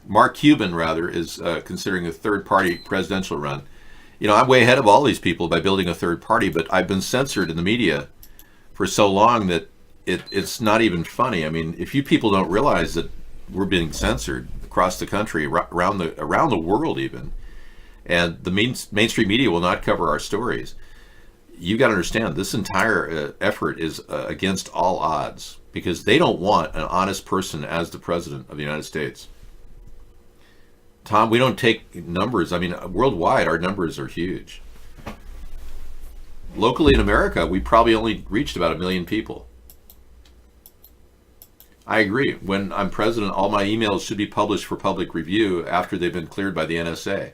Mark Cuban, rather, is considering a third-party presidential run. You know, I'm way ahead of all these people by building a third party, but I've been censored in the media for so long that it's not even funny. I mean, if you people don't realize that we're being censored across the country, around the world even, and the mainstream media will not cover our stories, you got to understand this entire effort is against all odds, because they don't want an honest person as the president of the United States. Tom, we don't take numbers. I mean, worldwide, our numbers are huge. Locally in America, we probably only reached about 1 million people. I agree. When I'm president, all my emails should be published for public review after they've been cleared by the NSA.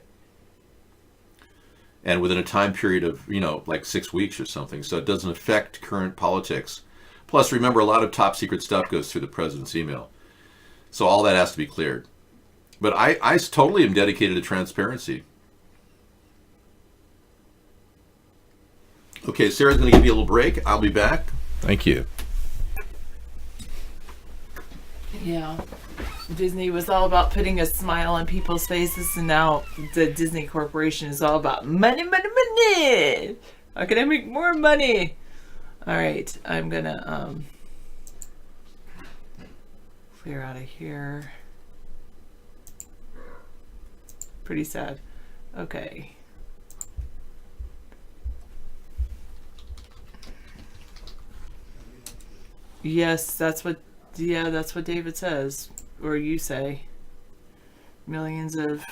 And within a time period of, like 6 weeks or something, so it doesn't affect current politics. Plus, remember, a lot of top secret stuff goes through the president's email. So all that has to be cleared. But I totally am dedicated to transparency. Okay, Sarah's going to give you a little break. I'll be back. Thank you. Yeah. Disney was all about putting a smile on people's faces, and now the Disney Corporation is all about money, money, money. How can I make more money? All right, I'm gonna clear out of here. Pretty sad. Okay. Yes, that's what David says, or you say. Millions of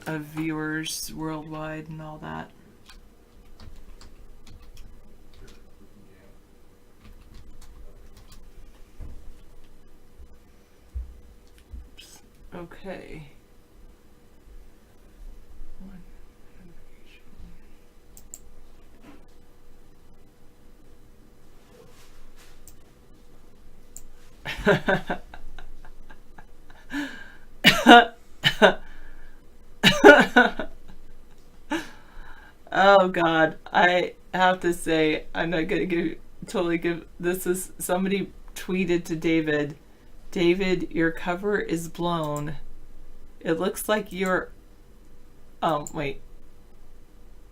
viewers worldwide and all that. Oops. Okay. Oh God, I have to say, I'm not gonna give this is somebody tweeted to David, your cover is blown. It looks like you're wait.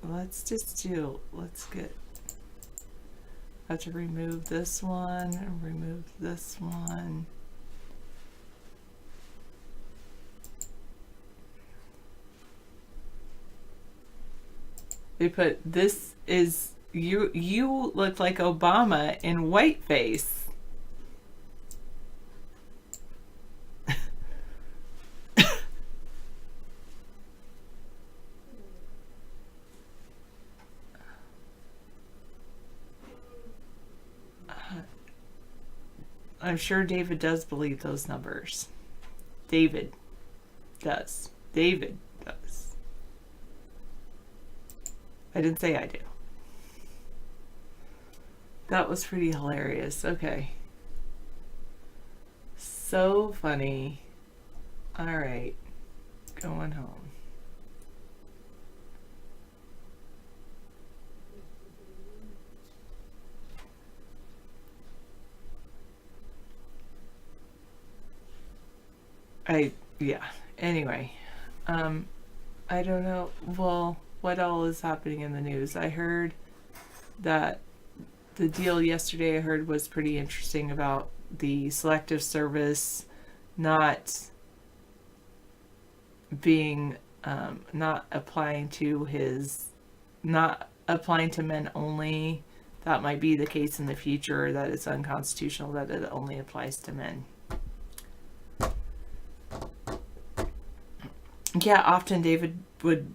Let's get I have to remove this one and remove this one. They put, this is, you look like Obama in whiteface. I'm sure David does believe those numbers. David does. David does. I didn't say I do. That was pretty hilarious. Okay. So funny. All right. Going home. Yeah. Anyway, I don't know. Well, what all is happening in the news? I heard that the deal yesterday I heard was pretty interesting about the Selective Service not being, not applying to men only. That might be the case in the future, that it's unconstitutional, that it only applies to men. Yeah, often David would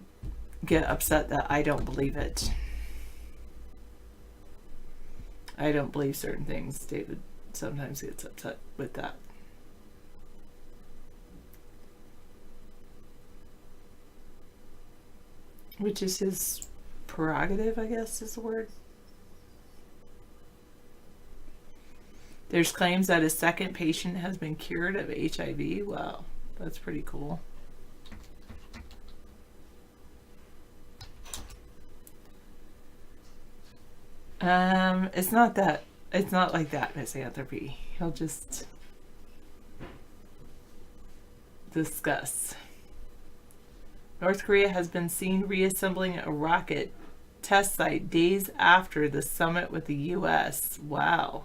get upset that I don't believe it. I don't believe certain things. David sometimes gets upset with that. Which is his prerogative, I guess is the word. There's claims that a second patient has been cured of HIV. Wow, that's pretty cool. It's not that. It's not like that, Misanthropy. He'll just discuss. North Korea has been seen reassembling a rocket test site days after the summit with the U.S. Wow.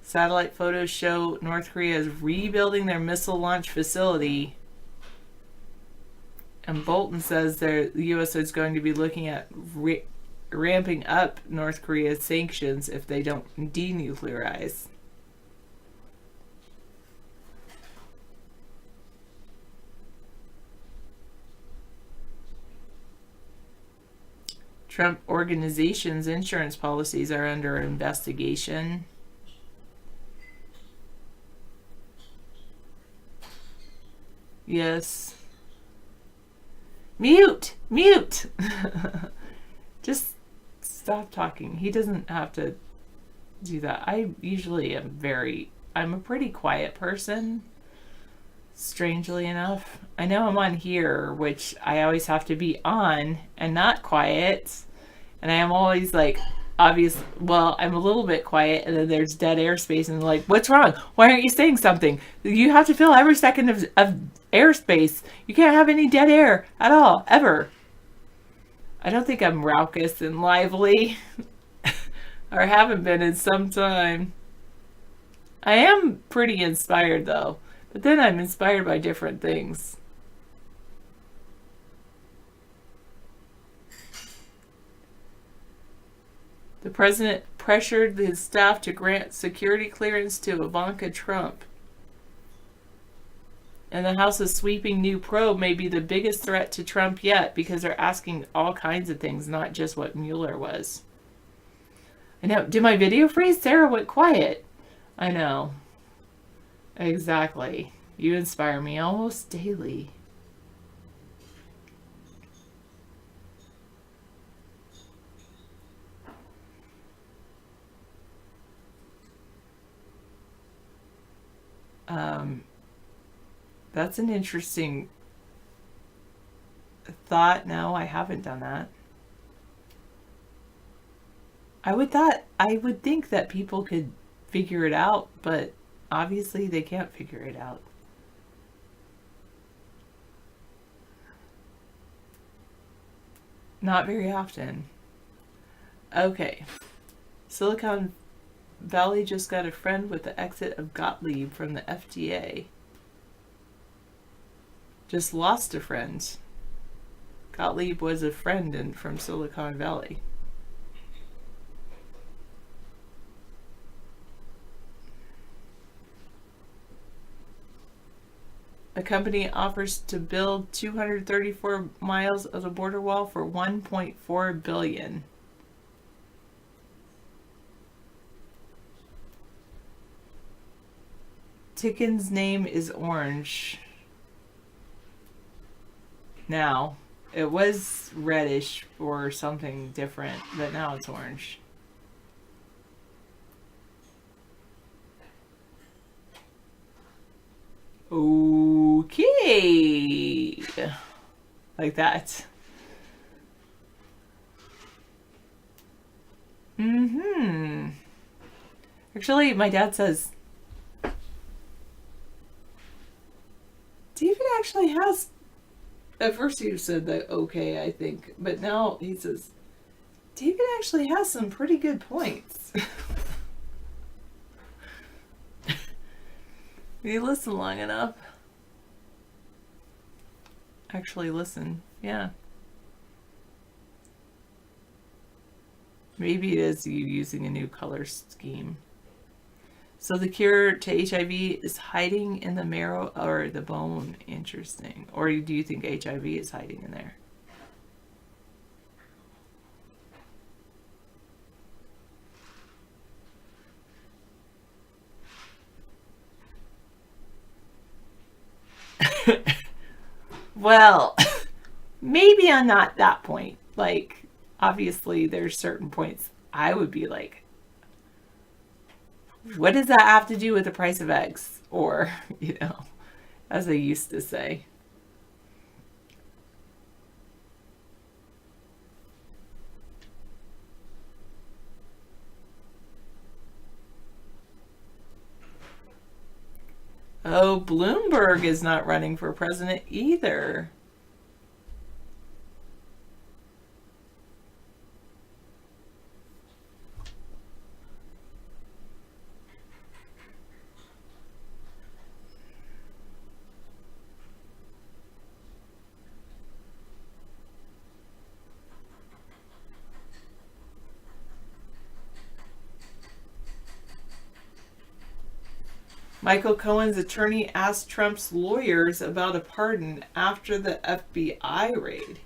Satellite photos show North Korea is rebuilding their missile launch facility. And Bolton says the U.S. is going to be looking at ramping up North Korea's sanctions if they don't denuclearize. Trump Organization's insurance policies are under investigation. Yes. Mute! Mute! Just stop talking. He doesn't have to do that. I usually I'm a pretty quiet person. Strangely enough. I know I'm on here, which I always have to be on and not quiet. And I am always like, I'm a little bit quiet, and then there's dead airspace, and like, what's wrong? Why aren't you saying something? You have to fill every second of airspace. You can't have any dead air at all, ever. I don't think I'm raucous and lively, or haven't been in some time. I am pretty inspired, though. But then I'm inspired by different things. The president pressured his staff to grant security clearance to Ivanka Trump. And the House's sweeping new probe may be the biggest threat to Trump yet, because they're asking all kinds of things, not just what Mueller was. I know. Did my video freeze? Sarah went quiet. I know. Exactly. You inspire me almost daily. That's an interesting thought. No, I haven't done that. I would think that people could figure it out, but obviously they can't figure it out. Not very often. Okay. Silicon Valley just got a friend with the exit of Gottlieb from the FDA. Just lost a friend. Gottlieb was a friend from Silicon Valley. A company offers to build 234 miles of the border wall for $1.4 billion. Ticken's name is Orange. Now, it was reddish or something different, but now it's orange. Okay. Like that. Actually, my dad says David actually has, at first he said that okay, I think, but now he says David actually has some pretty good points. You listen long enough. Actually listen, yeah. Maybe it is you using a new color scheme. So the cure to HIV is hiding in the marrow or the bone. Interesting. Or do you think HIV is hiding in there? Well, maybe I'm not that point. Like, obviously there's certain points I would be like, what does that have to do with the price of eggs? Or, you know, as they used to say. Oh, Bloomberg is not running for president either. Michael Cohen's attorney asked Trump's lawyers about a pardon after the FBI raid.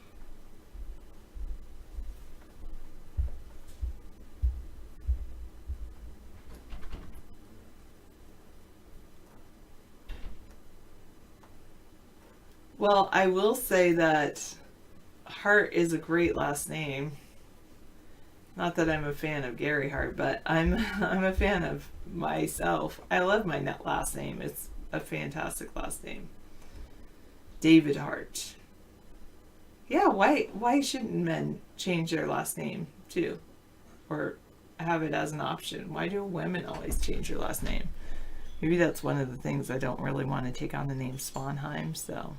Well, I will say that Hart is a great last name. Not that I'm a fan of Gary Hart, but I'm a fan of myself. I love my last name. It's a fantastic last name. David Hart. Yeah, why shouldn't men change their last name too? Or have it as an option? Why do women always change their last name? Maybe that's one of the things I don't really want to take on the name Sponheim, so.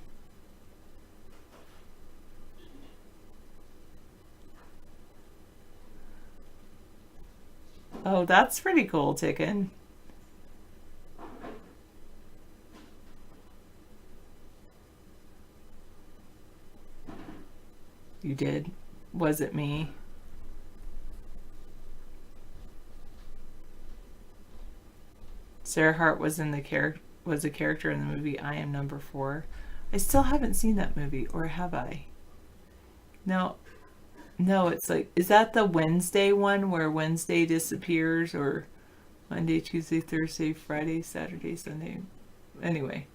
Oh, that's pretty cool, Ticken. You did? Was it me? Sarah Hart was a character in the movie I Am Number 4. I still haven't seen that movie, or have I? No, it's like, is that the Wednesday one where Wednesday disappears, or Monday, Tuesday, Thursday, Friday, Saturday, Sunday? Anyway.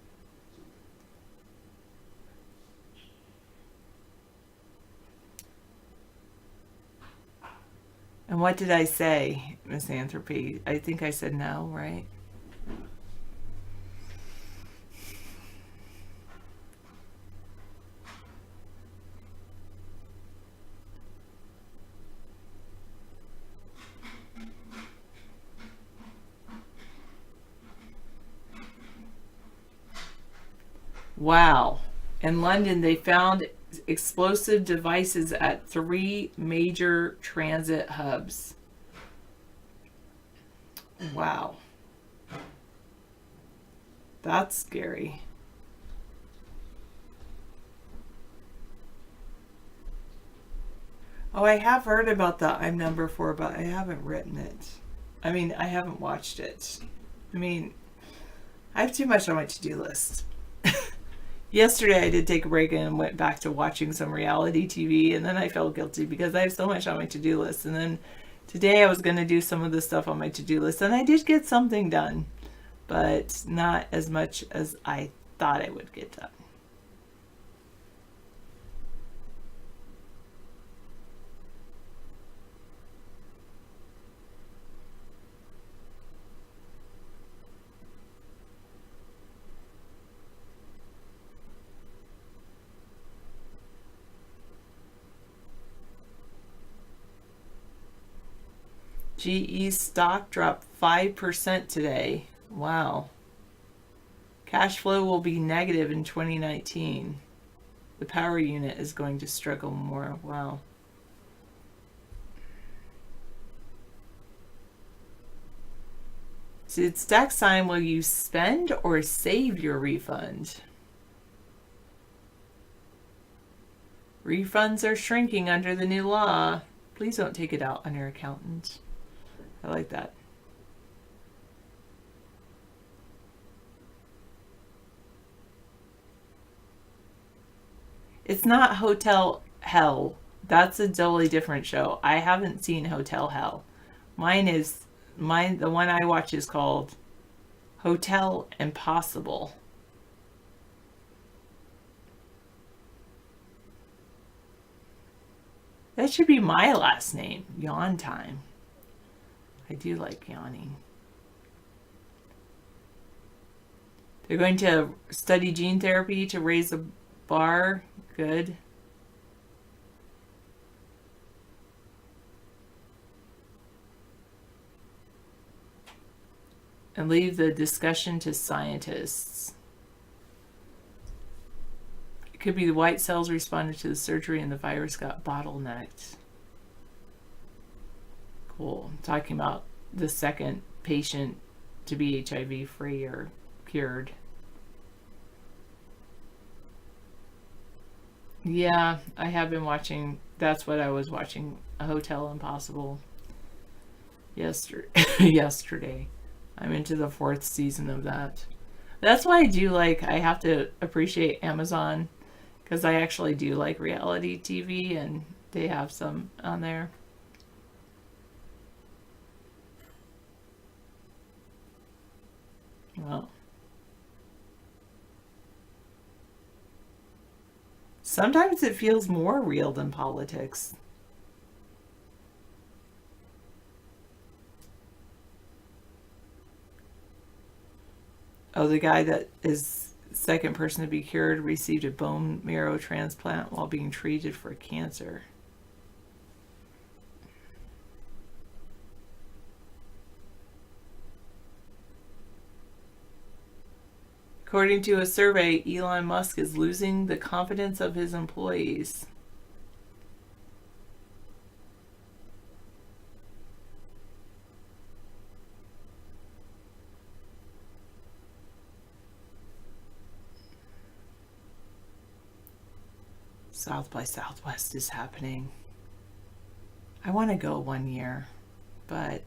And what did I say, Misanthropy? I think I said no, right? Wow. In London, they found explosive devices at 3 major transit hubs. Wow. That's scary. Oh, I have heard about the I'm Number 4, but I haven't written it. I mean, I haven't watched it. I mean, I have too much on my to-do list. Yesterday I did take a break and went back to watching some reality TV, and then I felt guilty because I have so much on my to-do list. And then today I was going to do some of the stuff on my to-do list, and I did get something done, but not as much as I thought I would get done. GE stock dropped 5% today. Wow. Cash flow will be negative in 2019. The power unit is going to struggle more. Wow. So it's stack sign, will you spend or save your refund? Refunds are shrinking under the new law. Please don't take it out on your accountant. I like that. It's not Hotel Hell. That's a totally different show. I haven't seen Hotel Hell. The one I watch is called Hotel Impossible. That should be my last name, Yawn Time. I do like yawning. They're going to study gene therapy to raise the bar. Good. and leave the discussion to scientists. It could be the white cells responded to the surgery and the virus got bottlenecked. Cool. Talking about the second patient to be HIV free or cured. Yeah, I have been watching. That's what I was watching, A Hotel Impossible yesterday. I'm into the 4th season of that. That's why I have to appreciate Amazon, because I actually do like reality TV, and they have some on there. Well, sometimes it feels more real than politics. Oh, the guy that is second person to be cured received a bone marrow transplant while being treated for cancer. According to a survey, Elon Musk is losing the confidence of his employees. South by Southwest is happening. I want to go one year, but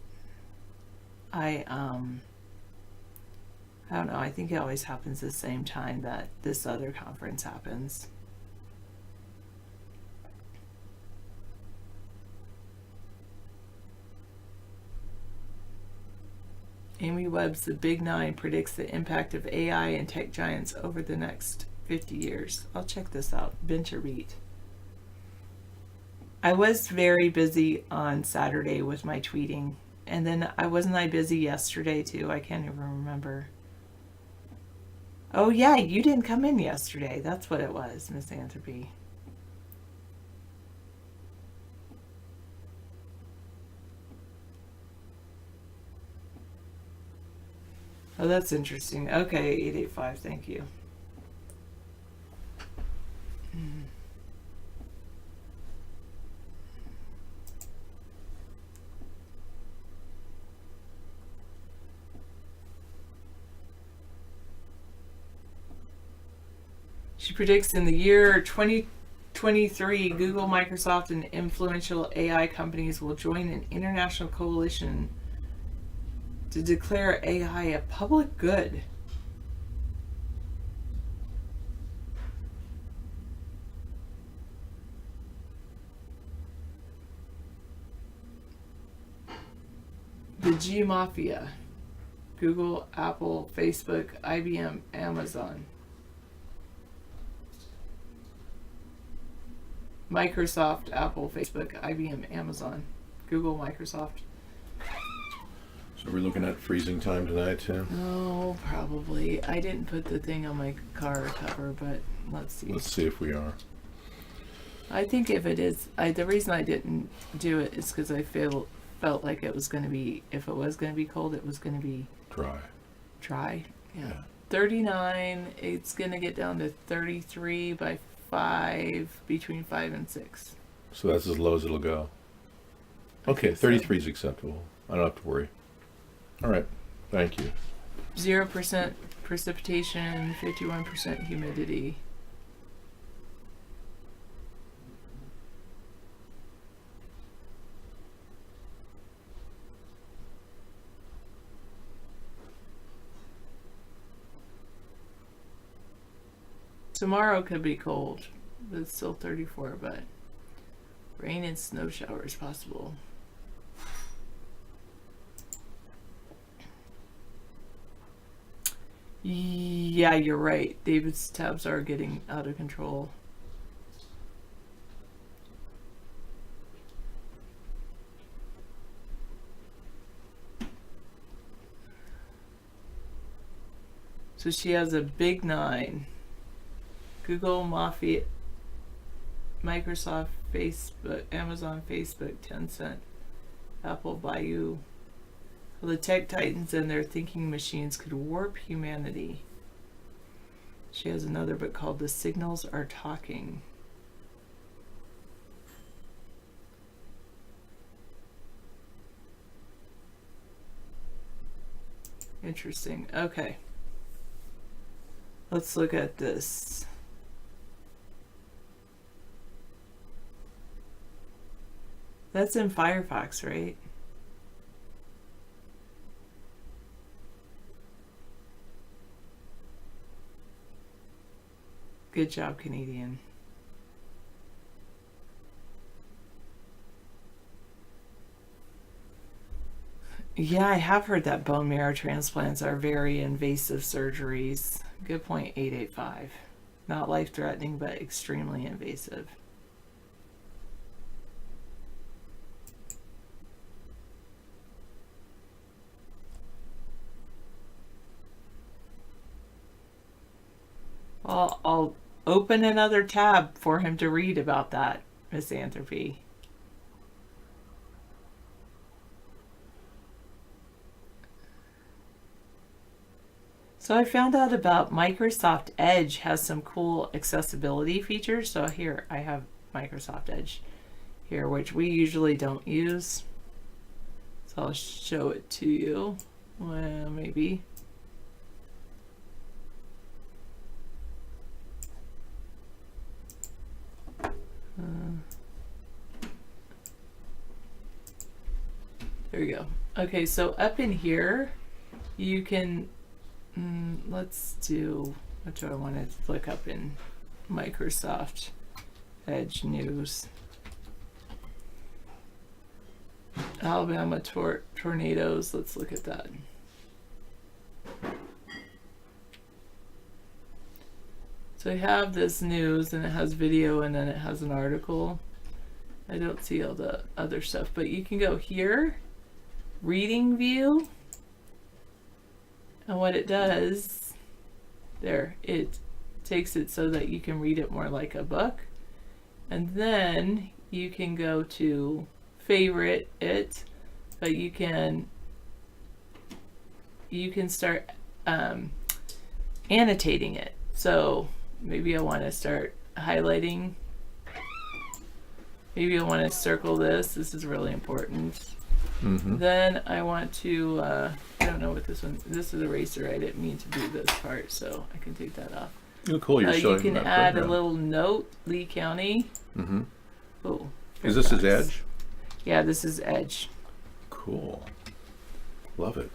I don't know. I think it always happens the same time that this other conference happens. Amy Webb's The Big Nine predicts the impact of AI and tech giants over the next 50 years. I'll check this out. Binge or read. I was very busy on Saturday with my tweeting, and then wasn't I busy yesterday too? I can't even remember. Oh yeah, you didn't come in yesterday. That's what it was, Misanthropy. Oh, that's interesting. Okay, 885, thank you. She predicts in the year 2023, Google, Microsoft, and influential AI companies will join an international coalition to declare AI a public good. The G Mafia. Google, Apple, Facebook, IBM, Amazon. Microsoft, Apple, Facebook, IBM, Amazon, Google, Microsoft. So we're looking at freezing time tonight, too? Oh, probably. I didn't put the thing on my car cover, but let's see. Let's see if we are. I think if it is, the reason I didn't do it is because I felt like it was going to be, if it was going to be cold, it was going to be dry. Yeah. 39, it's going to get down to 33 by 5, between 5 and 6. So that's as low as it'll go. Okay, 33 is acceptable. I don't have to worry. All right, thank you. 0% precipitation, 51% humidity. Tomorrow could be cold, but it's still 34, but rain and snow showers possible. Yeah, you're right. David's tabs are getting out of control. So she has a big 9. Google, Mafia, Microsoft, Facebook, Amazon, Facebook, Tencent, Apple, Baidu. The tech titans and their thinking machines could warp humanity. She has another book called The Signals Are Talking. Interesting. Okay. Let's look at this. That's in Firefox, right? Good job, Canadian. Yeah, I have heard that bone marrow transplants are very invasive surgeries. Good point, 885. Not life-threatening, but extremely invasive. Well, I'll open another tab for him to read about that, misanthropy. So I found out about Microsoft Edge has some cool accessibility features. So here I have Microsoft Edge here, which we usually don't use. So I'll show it to you. Well, maybe. There we go. Okay, so up in here, you can, let's do, what do I want to look up in Microsoft Edge News? Alabama tornadoes, let's look at that. So I have this news and it has video and then it has an article. I don't see all the other stuff, but you can go here, reading view, and what it does, there, it takes it so that you can read it more like a book. And then you can go to favorite it, but you can start annotating it. So maybe I want to start highlighting. Maybe I want to circle this. This is really important. Mm-hmm. Then I want to, I don't know what this one, this is eraser. I didn't mean to do this part, so I can take that off. Oh, cool. You're showing you can that add program. a little note, Lee County. Mm-hmm. Oh, Is this his Fairfax. Edge? Yeah, this is Edge. Cool. Love it.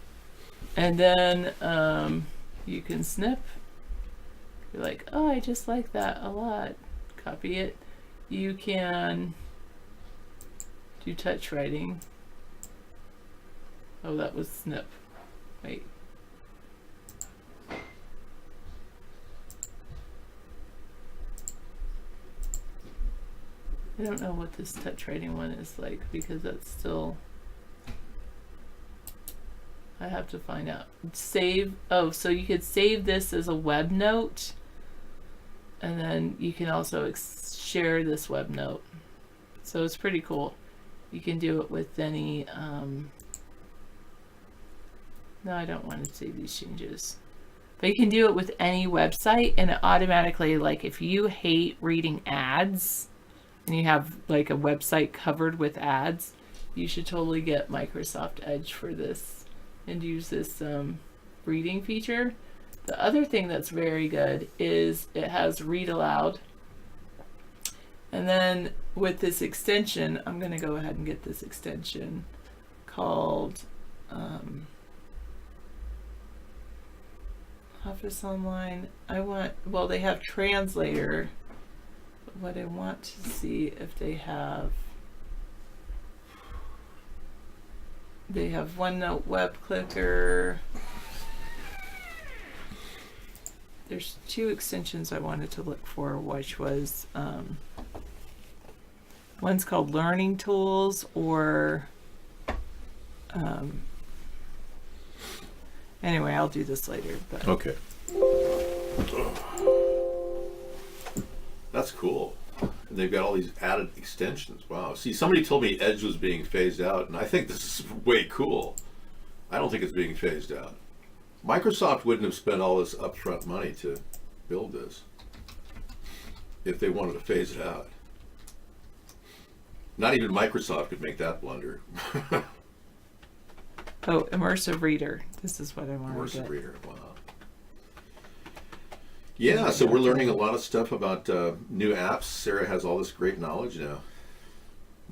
And then you can snip. You're like, oh, I just like that a lot. Copy it. You can do touch writing. Oh, that was snip. Wait. I don't know what this touch writing one is like because that's still, I have to find out. Save, oh, so you could save this as a web note and then you can also share this web note. So it's pretty cool. You can do it with any, no, I don't want to save these changes. But you can do it with any website and it automatically, like if you hate reading ads and you have like a website covered with ads, you should totally get Microsoft Edge for this and use this reading feature. The other thing that's very good is it has read aloud. And then with this extension, I'm going to go ahead and get this extension called Office Online. I want, well, they have Translator. But what I want to see if they have OneNote Web Clicker. There's two extensions I wanted to look for, which was one's called Learning Tools, or anyway, I'll do this later. But Okay. That's cool. They've got all these added extensions. Wow. See, somebody told me Edge was being phased out, and I think this is way cool. I don't think it's being phased out. Microsoft wouldn't have spent all this upfront money to build this if they wanted to phase it out. Not even Microsoft could make that blunder. Oh, immersive reader. This is what I want to Immersive get. reader, wow. Yeah, so we're learning a lot of stuff about new apps. Sarah has all this great knowledge now.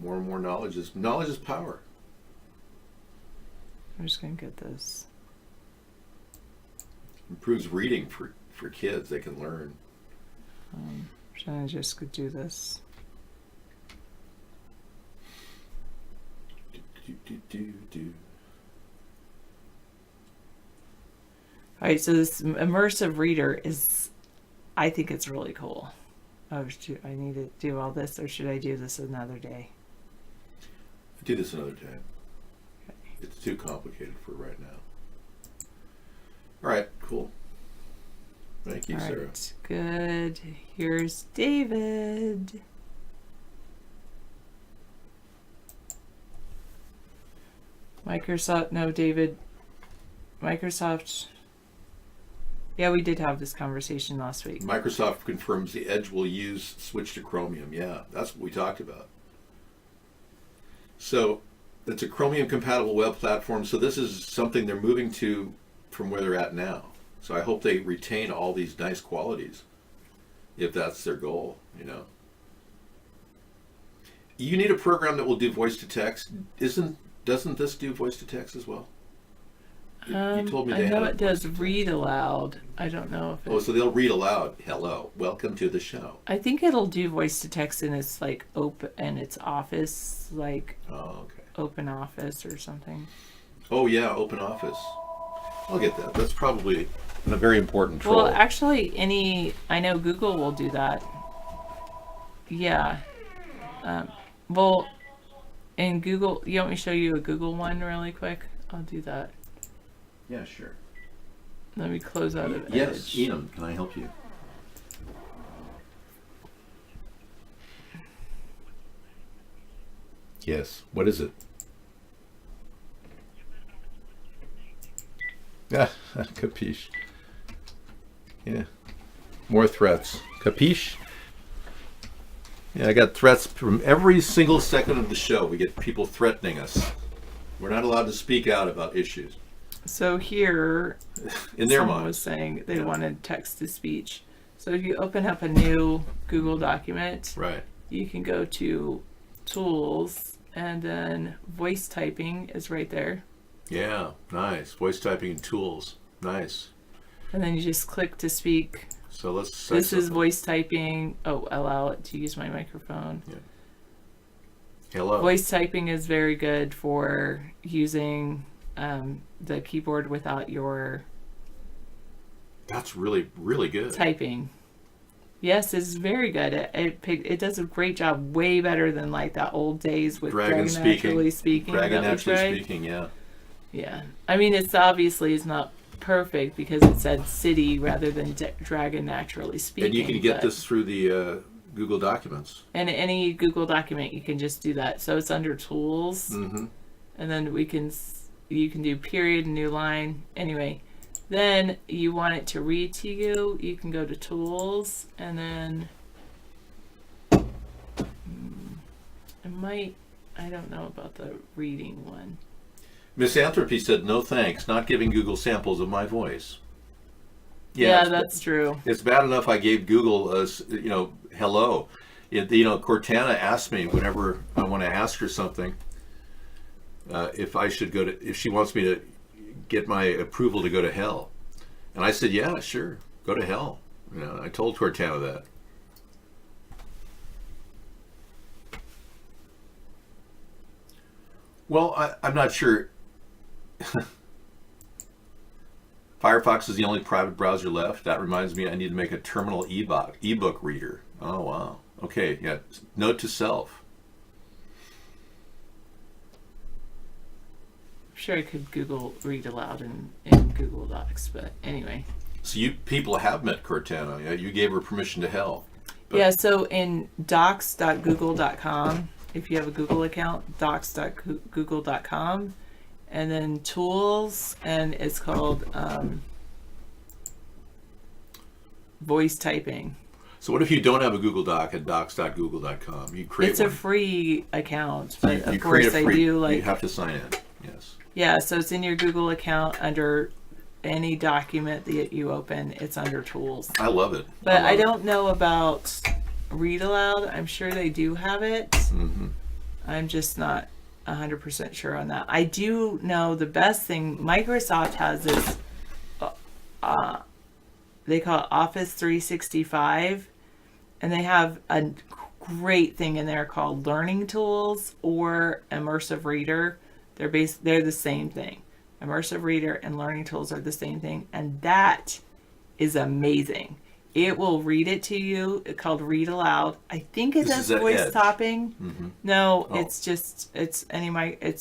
More and more knowledge is power. I'm just going to get this. Improves reading for kids. They can learn. Should I just go do this? Do. All right, so this immersive reader is, I think it's really cool. Oh, I need to do all this, or should I do this another day? Do this another day. It's too complicated for right now. All right, cool. Thank you, All Sarah. right, good. Here's David. Microsoft, no, David. Microsoft. Yeah, we did have this conversation last week. Microsoft confirms the Edge will switch to Chromium. Yeah, that's what we talked about. So it's a Chromium compatible web platform. So this is something they're moving to from where they're at now. So I hope they retain all these nice qualities if that's their goal, you know. You need a program that will do voice to text. Doesn't this do voice to text as well? You told me I they know had it does read aloud. I don't know if it... Oh, so they'll read aloud. Hello, welcome to the show. I think it'll do voice to text in its like open and its office, like Open Office or something. Oh yeah, Open Office. I'll get that. That's probably a very important tool. Well, actually, I know Google will do that. Yeah. Well, in Google, you want me to show you a Google one really quick? I'll do that. Yeah, sure. Let me close out of Yes, Edge. Enum, can I help you? Yes. What is it? Ah, capiche. Yeah. More threats. Capiche? Yeah, I got threats from every single second of the show. We get people threatening us. We're not allowed to speak out about issues. So here, in their someone mind, was saying they wanted text to speech. So if you open up a new Google document, right, you can go to Tools, and then voice typing is right there. Yeah, nice. Voice typing and tools. Nice. And then you just click to speak. So let's This is voice typing. Oh, allow it to use my microphone. Yeah. Hello. Voice typing is very good for using the keyboard without your That's really, really good. typing. Yes, it's very good. It does a great job, way better than like the old days with Dragon Naturally Speaking. Dragon that we Naturally tried. Speaking, yeah. Yeah. I mean, it's obviously is not perfect because it said city rather than Dragon Naturally Speaking. And you can get but- this through the Google Documents. And any Google document, you can just do that. So it's under Tools, Mm-hmm. and then you can do period, new line. Anyway, then you want it to read to you. You can go to Tools, and then I don't know about the reading one. Misanthropy said, no thanks, not giving Google samples of my voice. Yeah, that's true. It's bad enough I gave Google, hello. Cortana asked me whenever I want to ask her something, if she wants me to get my approval to go to hell. And I said, yeah, sure, go to hell. I told Cortana that. Well, I'm not sure. Firefox is the only private browser left. That reminds me, I need to make a terminal ebook reader. Oh, wow. Okay, yeah. Note to self. I'm sure I could Google read aloud in Google Docs, but anyway. So you people have met Cortana. Yeah, you gave her permission to hell. Yeah, so in docs.google.com, if you have a Google account, docs.google.com, and then tools, and it's called voice typing. So what if you don't have a Google Doc at docs.google.com? You create It's one. a free account, So but you of create course a I free, do like you have to sign in. Yes. yeah. So it's in your Google account under any document that you open. It's under tools. I love it. But I love it. don't know about Read Aloud. I'm sure they do have it. Mhm. I'm just not 100% sure on that. I do know the best thing Microsoft has this. They call it Office 365, and they have a great thing in there called Learning Tools or Immersive Reader. They're the same thing. Immersive Reader and Learning Tools are the same thing, and that is amazing. It will read it to you. It's called Read Aloud. I think it This does is at voice Edge. topping. Mhm. No, Oh. it's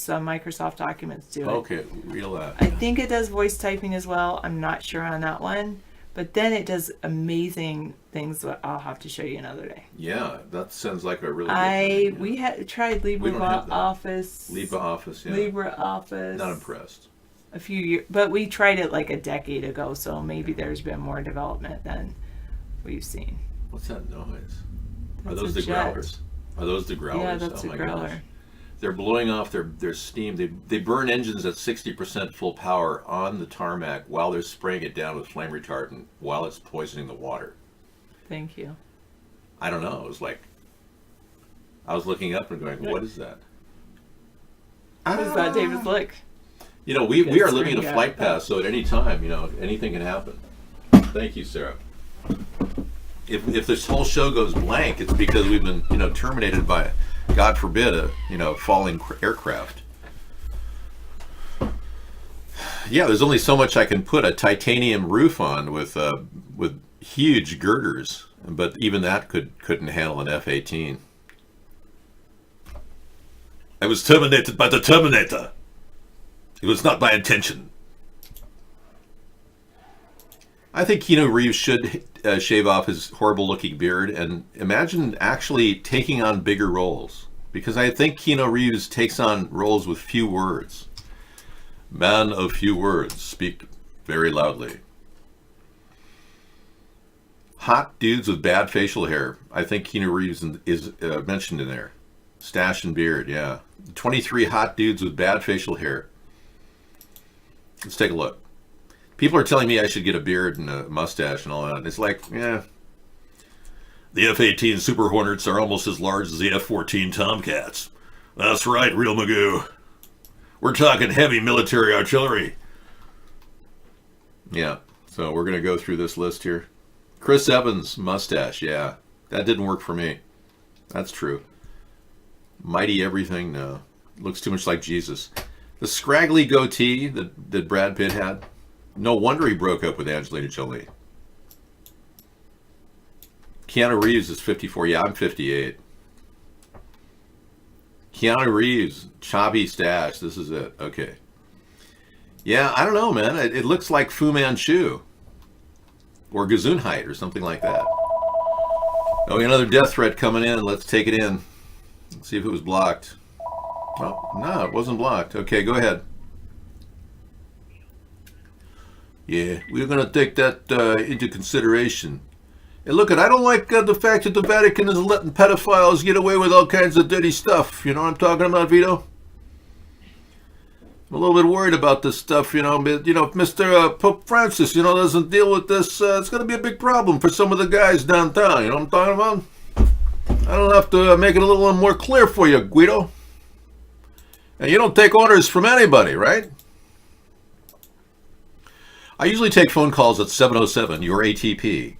Microsoft Documents do it. Okay, read aloud. I think it does voice typing as well. I'm not sure on that one, but then it does amazing things that I'll have to show you another day. Yeah, that sounds like a really good thing, yeah. We had tried We don't have that. LibreOffice. LibreOffice, yeah. LibreOffice. Not impressed. A few years, but we tried it like a decade ago, so maybe there's been more development than we've seen. What's that noise? Are That's those a the jet. growlers? Are those the growlers? Yeah, that's oh a my growler. gosh. They're blowing off their steam. They burn engines at 60% full power on the tarmac while they're spraying it down with flame retardant while it's poisoning the water. Thank you. I don't know. It was like, I was looking up and going, what is that? Is that David's look? You know, we are Good living in a screen flight grab. path, so at any time, you know, anything can happen. Thank you, Sarah. If this whole show goes blank, it's because we've been, you know, terminated by, God forbid, a, you know, falling aircraft. Yeah, there's only so much I can put a titanium roof on with huge girders, but even that couldn't handle an F-18. I was terminated by the Terminator. It was not my intention. I think Keanu Reeves should shave off his horrible-looking beard and imagine actually taking on bigger roles. Because I think Keanu Reeves takes on roles with few words. Man of few words, speak very loudly. Hot dudes with bad facial hair. I think Keanu Reeves is mentioned in there. Stash and beard, yeah. 23 hot dudes with bad facial hair. Let's take a look. People are telling me I should get a beard and a mustache and all that. It's like, yeah. The F-18 Super Hornets are almost as large as the F-14 Tomcats. That's right, Real Magoo. We're talking heavy military artillery. Yeah, so we're going to go through this list here. Chris Evans, mustache, yeah. That didn't work for me. That's true. Mighty everything, no. Looks too much like Jesus. The scraggly goatee that Brad Pitt had. No wonder he broke up with Angelina Jolie. Keanu Reeves is 54. Yeah, I'm 58. Keanu Reeves, choppy stash. This is it. Okay. Yeah, I don't know, man. It looks like Fu Manchu. Or Gesundheit or something like that. Oh, another death threat coming in. Let's take it in. Let's see if it was blocked. Oh, no, it wasn't blocked. Okay, go ahead. Yeah, we're going to take that into consideration. And look, I don't like the fact that the Vatican is letting pedophiles get away with all kinds of dirty stuff. You know what I'm talking about, Vito? I'm a little bit worried about this stuff, you know. But, you know, if Mr. Pope Francis, you know, doesn't deal with this, it's going to be a big problem for some of the guys downtown. You know what I'm talking about? I don't have to make it a little more clear for you, Guido. And you don't take orders from anybody, right? I usually take phone calls at 707, your ATP.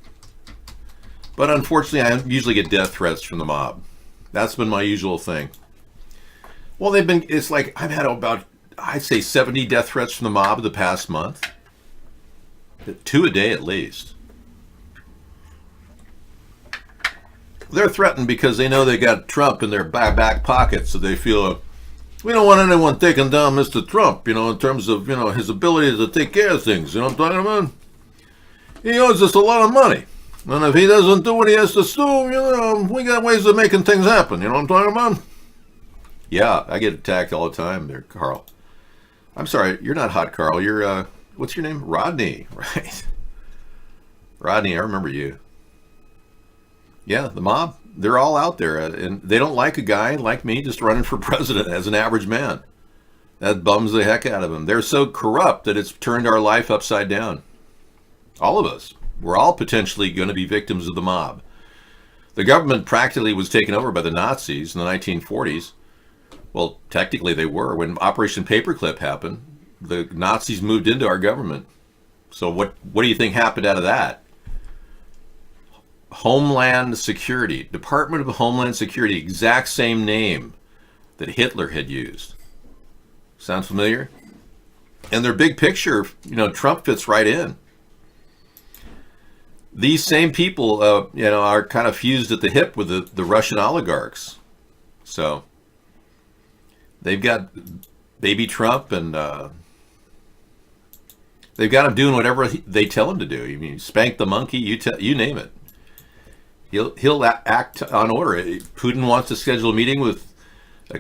But unfortunately, I usually get death threats from the mob. That's been my usual thing. Well, it's like I've had about, I'd say 70 death threats from the mob the past month. 2 a day at least. They're threatened because they know they got Trump in their back pocket, so they feel, we don't want anyone taking down Mr. Trump, you know, in terms of, you know, his ability to take care of things, you know what I'm talking about? He owes us a lot of money. And if he doesn't do what he has to do, you know, we got ways of making things happen, you know what I'm talking about? Yeah, I get attacked all the time there, Carl. I'm sorry, you're not Hot Carl. You're, what's your name? Rodney, right? Rodney, I remember you. Yeah, the mob, they're all out there, and they don't like a guy like me just running for president as an average man. That bums the heck out of them. They're so corrupt that it's turned our life upside down. All of us. We're all potentially going to be victims of the mob. The government practically was taken over by the Nazis in the 1940s. Well, technically they were. When Operation Paperclip happened, the Nazis moved into our government. So what do you think happened out of that? Homeland Security, Department of Homeland Security, exact same name that Hitler had used. Sound familiar? And their big picture, Trump fits right in. These same people, are kind of fused at the hip with the Russian oligarchs. So they've got baby Trump, and they've got him doing whatever they tell him to do. I mean, spank the monkey, you name it. He'll act on order. Putin wants to schedule a meeting with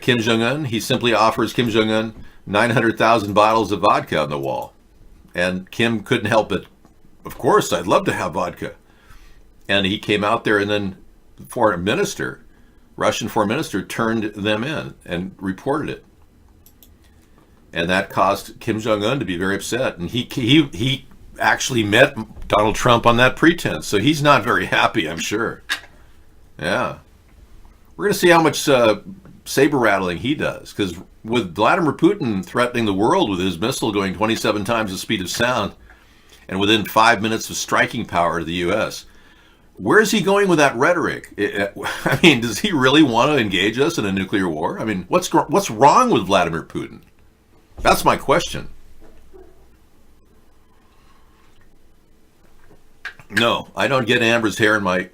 Kim Jong-un. He simply offers Kim Jong-un 900,000 bottles of vodka on the wall. And Kim couldn't help it. Of course, I'd love to have vodka. And he came out there, and then the Russian foreign minister, turned them in and reported it. And that caused Kim Jong-un to be very upset. And he actually met Donald Trump on that pretense. So he's not very happy, I'm sure. Yeah. We're going to see how much saber rattling he does. Because with Vladimir Putin threatening the world with his missile going 27 times the speed of sound, and within 5 minutes of striking power to the U.S., where's he going with that rhetoric? I mean, does he really want to engage us in a nuclear war? I mean, what's wrong with Vladimir Putin? That's my question. No, I don't get Amber's hair in my...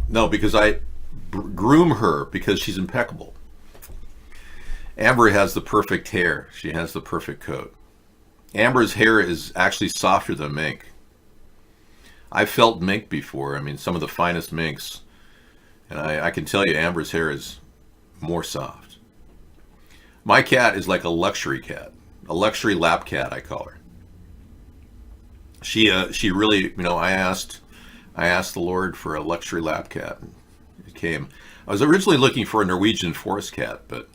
No, because I groom her because she's impeccable. Amber has the perfect hair. She has the perfect coat. Amber's hair is actually softer than mink. I've felt mink before. I mean, some of the finest minks. And I can tell you Amber's hair is more soft. My cat is like a luxury cat. A luxury lap cat, I call her. She really, I asked the Lord for a luxury lap cat. It came. I was originally looking for a Norwegian forest cat, but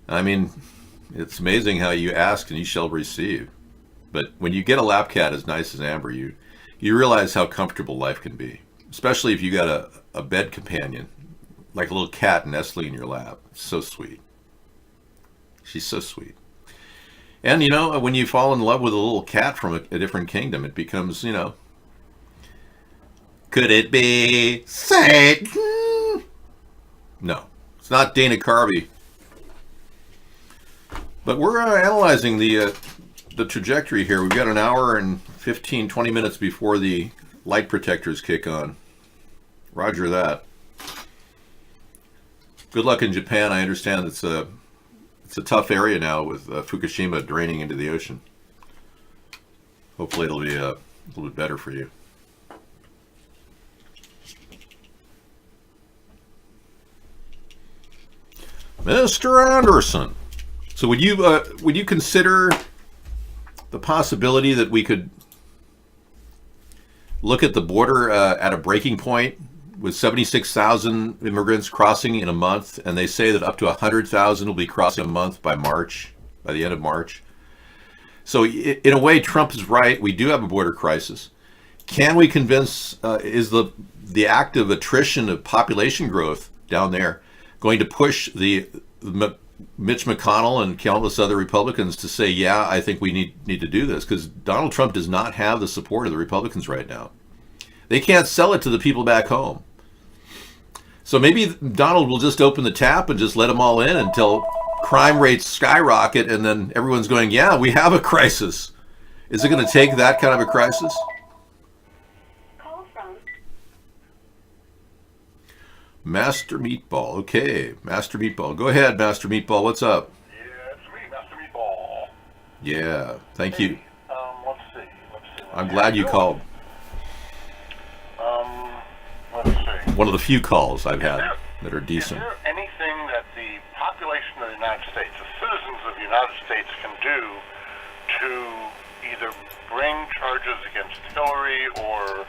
I mean, it's amazing how you ask and you shall receive. But when you get a lap cat as nice as Amber, you realize how comfortable life can be, especially if you got a bed companion, like a little cat nestling in your lap. It's so sweet. She's so sweet. And, when you fall in love with a little cat from a different kingdom, it becomes, could it be Satan? No, it's not Dana Carvey. But we're analyzing the trajectory here. We've got an hour and 15, 20 minutes before the light protectors kick on. Roger that. Good luck in Japan. I understand it's a tough area now with Fukushima draining into the ocean. Hopefully it'll be a little bit better for you. Mr. Anderson. So would you consider the possibility that we could look at the border at a breaking point with 76,000 immigrants crossing in a month, and they say that up to 100,000 will be crossing a month by the end of March. So in a way, Trump is right. We do have a border crisis. Can we convince, is the act of attrition of population growth down there going to push the Mitch McConnell and countless other Republicans to say, yeah, I think we need to do this? Because Donald Trump does not have the support of the Republicans right now. They can't sell it to the people back home. So maybe Donald will just open the tap and just let them all in until crime rates skyrocket, and then everyone's going, yeah, we have a crisis. Is it going to take that kind of a crisis? Call from Master Meatball. Okay, Master Meatball. Go ahead, Master Meatball. What's up? Yeah, it's me, Master Meatball. Yeah, thank you. Let's see. I'm glad you called. Let's see. One of the few calls I've had that are decent. Is there anything that the population of the United States, the citizens of the the United States can do to either bring charges against Hillary or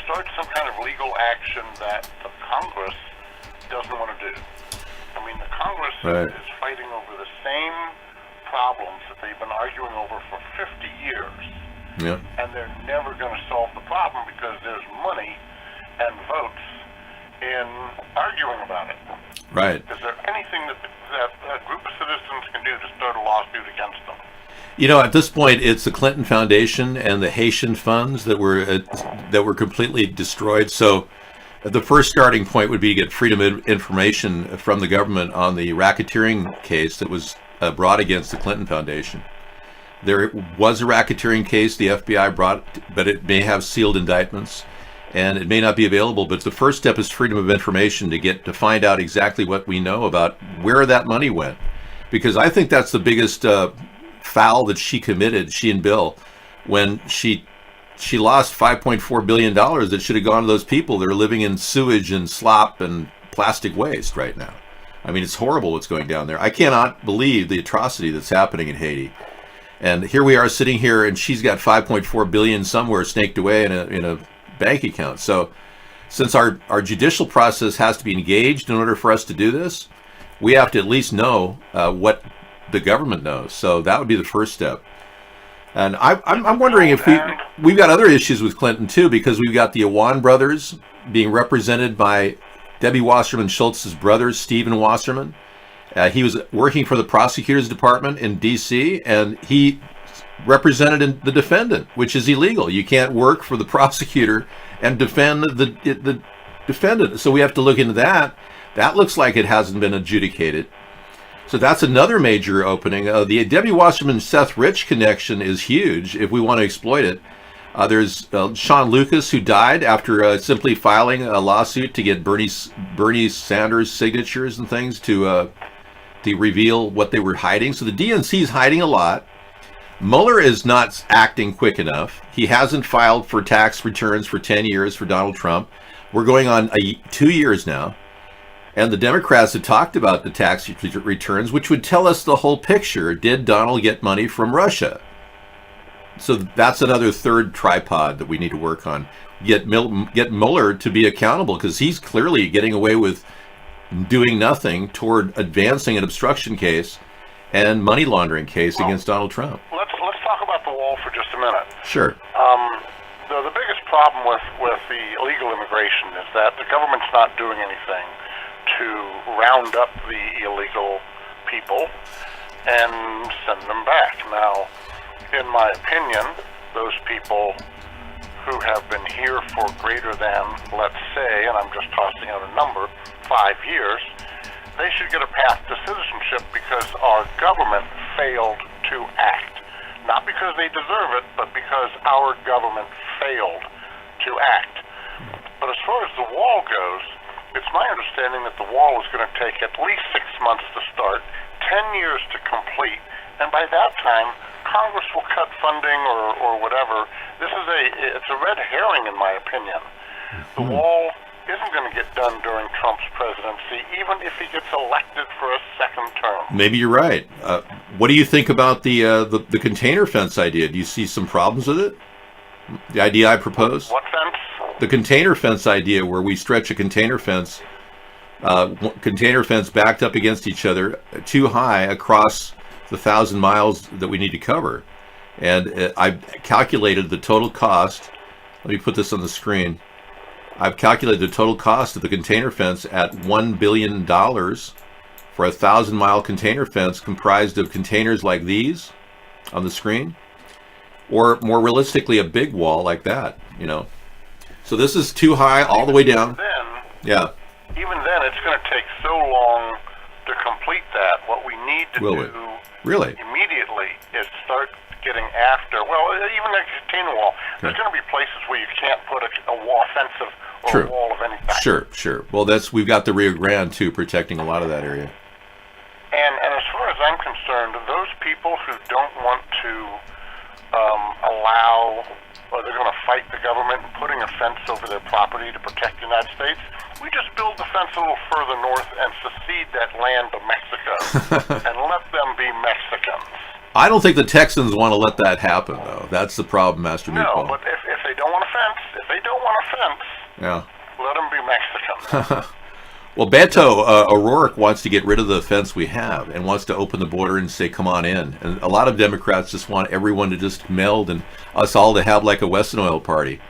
start some kind of legal action that the Congress doesn't want to do. I mean, the Congress is fighting over the same problems that they've been arguing over for 50 years. Yeah. And they're never going to solve the problem because there's money and votes in arguing about it. Right. Is there anything that a group of citizens can do to start a lawsuit against them? You know, at this point, it's the Clinton Foundation and the Haitian funds that were completely destroyed. So the first starting point would be to get freedom of information from the government on the racketeering case that was brought against the Clinton Foundation. There was a racketeering case the FBI brought, but it may have sealed indictments, and it may not be available. But the first step is freedom of information to find out exactly what we know about where that money went, because I think that's the biggest foul that she committed, she and Bill, when she lost $5.4 billion that should have gone to those people that are living in sewage and slop and plastic waste right now. I mean, it's horrible what's going down there. I cannot believe the atrocity that's happening in Haiti. And here we are sitting here, and she's got $5.4 billion somewhere snaked away in a bank account. So since our judicial process has to be engaged in order for us to do this, we have to at least know what the government knows. So that would be the first step. And I'm wondering if we've got other issues with Clinton too, because we've got the Awan brothers being represented by Debbie Wasserman Schultz's brother, Stephen Wasserman. He was working for the prosecutor's department in D.C., and he represented the defendant, which is illegal. You can't work for the prosecutor and defend the defendant. So we have to look into that. That looks like it hasn't been adjudicated. So that's another major opening. The Debbie Wasserman-Seth Rich connection is huge if we want to exploit it. There's Sean Lucas, who died after simply filing a lawsuit to get Bernie Sanders signatures and things to reveal what they were hiding. So the DNC is hiding a lot. Mueller is not acting quick enough. He hasn't filed for tax returns for 10 years for Donald Trump. We're going on 2 years now. And the Democrats have talked about the tax returns, which would tell us the whole picture. Did Donald get money from Russia? So that's another third tripod that we need to work on. Get Mueller to be accountable, because he's clearly getting away with doing nothing toward advancing an obstruction case and money laundering case against Donald Trump. Let's talk about the wall for just a minute. Sure. The biggest problem with the illegal immigration is that the government's not doing anything to round up the illegal people and send them back. Now, in my opinion, those people who have been here for greater than, let's say, and I'm just tossing out a number, 5 years, they should get a path to citizenship because our government failed to act. Not because they deserve it, but because our government failed to act. But as far as the wall goes, it's my understanding that the wall is going to take at least 6 months to start, 10 years to complete, and by that time, Congress will cut funding or whatever. It's a red herring, in my opinion. The wall isn't going to get done during Trump's presidency, even if he gets elected for a second term. Maybe you're right. What do you think about the container fence idea? Do you see some problems with it? The idea I proposed? What fence? The container fence idea, where we stretch a container fence backed up against each other too high across the 1,000 miles that we need to cover. And I calculated the total cost. Let me put this on the screen. I've calculated the total cost of the container fence at $1 billion for a 1,000-mile container fence comprised of containers like these on the screen, or more realistically, a big wall like that, you know. So this is too high all the way down. Even then, it's going to take so long to complete that. What we need to do immediately is start getting after, well, even a container wall. There's going to be places where you can't put a wall, offensive or a wall of any kind. Sure. Well, we've got the Rio Grande, too, protecting a lot of that area. And as far as I'm concerned, those people who don't want to allow, or they're going to fight the government putting a fence over their property to protect the United States, we just build the fence a little further north and secede that land to Mexico and let them be Mexicans. I don't think the Texans want to let that happen, though. That's the problem, Master No, Meatball. but if they don't want a fence, Yeah. let them be Mexican. Well, Beto O'Rourke wants to get rid of the fence we have and wants to open the border and say, come on in. And a lot of Democrats just want everyone to just meld and us all to have like a Western oil party,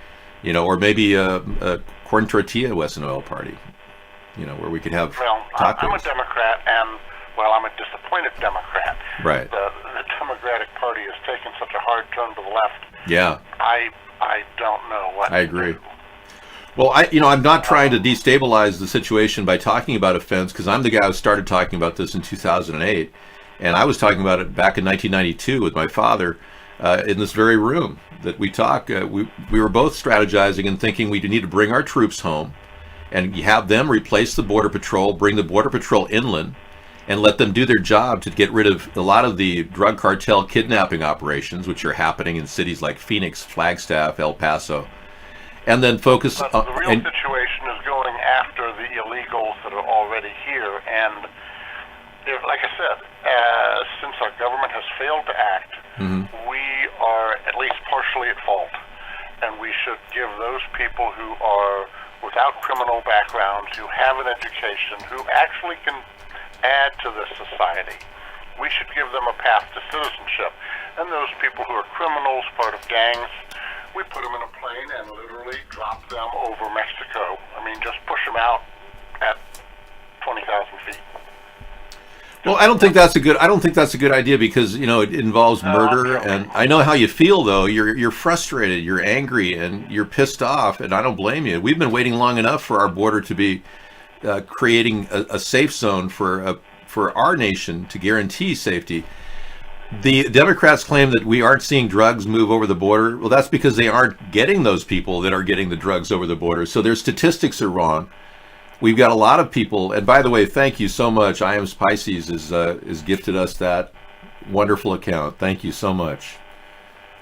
you know, or maybe a corn tortilla Western oil party, you know, where we could have Well, tacos. I'm a Democrat, and, well, I'm a disappointed Democrat. Right. The Democratic Party has taken such a hard turn to the left. Yeah, I don't know what I agree. Well, I'm not trying to destabilize the situation by talking about a fence, because I'm the guy who started talking about this in 2008, and I was talking about it back in 1992 with my father in this very room that we talk. We were both strategizing and thinking we need to bring our troops home and have them replace the Border Patrol, bring the Border Patrol inland, and let them do their job to get rid of a lot of the drug cartel kidnapping operations, which are happening in cities like Phoenix, Flagstaff, El Paso. And then focus But the real situation is going after the illegals that are already here. And like I said, since our government has failed to act, we are at least partially at fault. And we should give those people who are without criminal backgrounds, who have an education, who actually can add to this society, we should give them a path to citizenship. And those people who are criminals, part of gangs, we put them in a plane and literally drop them over Mexico. I mean, just push them out at 20,000 feet. Well, I don't think that's a good idea, because it involves murder, and I know how you feel though. You're frustrated, you're angry, and you're pissed off, and I don't blame you. We've been waiting long enough for our border to be creating a safe zone for our nation to guarantee safety. The Democrats claim that we aren't seeing drugs move over the border. Well, that's because they aren't getting those people that are getting the drugs over the border. So their statistics are wrong. We've got a lot of people, and by the way, thank you so much. I Am Pisces is gifted us that wonderful account. Thank you so much.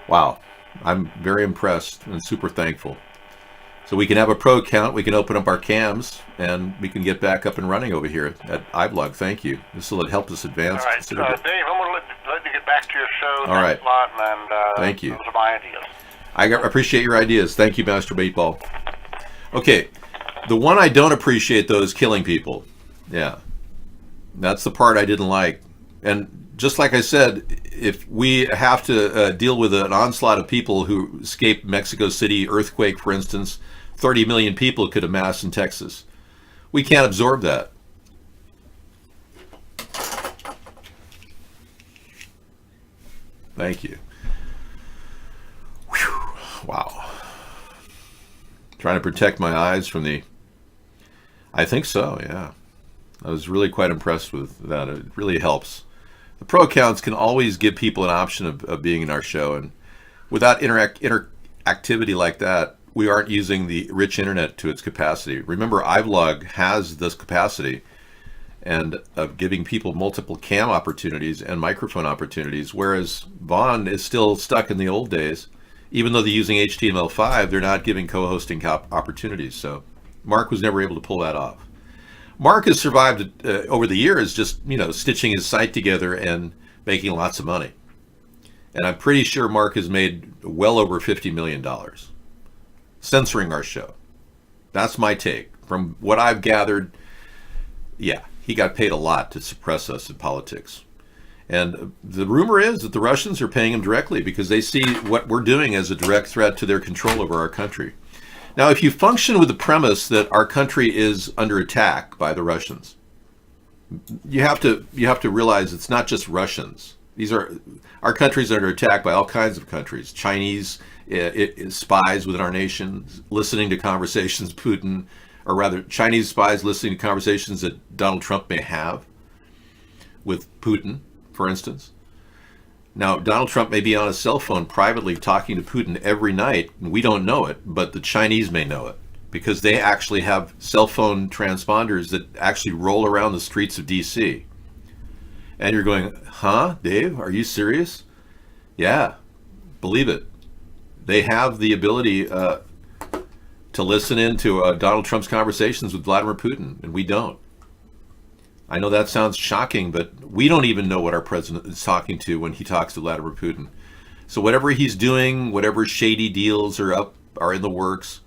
Wow, I'm very impressed and super thankful. So we can have a pro account, we can open up our cams, and we can get back up and running over here at iBlog. Thank you. This will help us advance. All right, Dave, I'm going to let you get back to your show. All right. Thanks a lot, and Thank you. Those are my ideas. I appreciate your ideas. Thank you, Master Meatball. Okay, the one I don't appreciate, though, is killing people. Yeah, that's the part I didn't like. And just like I said, if we have to deal with an onslaught of people who escaped Mexico City earthquake, for instance, 30 million people could amass in Texas. We can't absorb that. Thank you. Whew. Wow. Trying to protect my eyes from the... I think so, yeah. I was really quite impressed with that. It really helps. The pro accounts can always give people an option of being in our show, and without interactivity like that, we aren't using the rich internet to its capacity. Remember, iVlog has this capacity and of giving people multiple cam opportunities and microphone opportunities, whereas Vaughn is still stuck in the old days. Even though they're using HTML5, they're not giving co-hosting opportunities. So Mark was never able to pull that off. Mark has survived over the years, just stitching his site together and making lots of money. And I'm pretty sure Mark has made well over $50 million censoring our show. That's my take. From what I've gathered, yeah, he got paid a lot to suppress us in politics. And the rumor is that the Russians are paying him directly because they see what we're doing as a direct threat to their control over our country. Now, if you function with the premise that our country is under attack by the Russians, you have to realize it's not just Russians. Our country's under attack by all kinds of countries. Chinese spies within our nation listening to conversations Putin, or rather Chinese spies listening to conversations that Donald Trump may have with Putin, for instance. Now, Donald Trump may be on his cell phone privately talking to Putin every night, and we don't know it, but the Chinese may know it because they actually have cell phone transponders that actually roll around the streets of DC. And you're going, huh, Dave, are you serious? Yeah, believe it. They have the ability to to listen in to Donald Trump's conversations with Vladimir Putin, and we don't. I know that sounds shocking, but we don't even know what our president is talking to when he talks to Vladimir Putin. So whatever he's doing, whatever shady deals are in the works,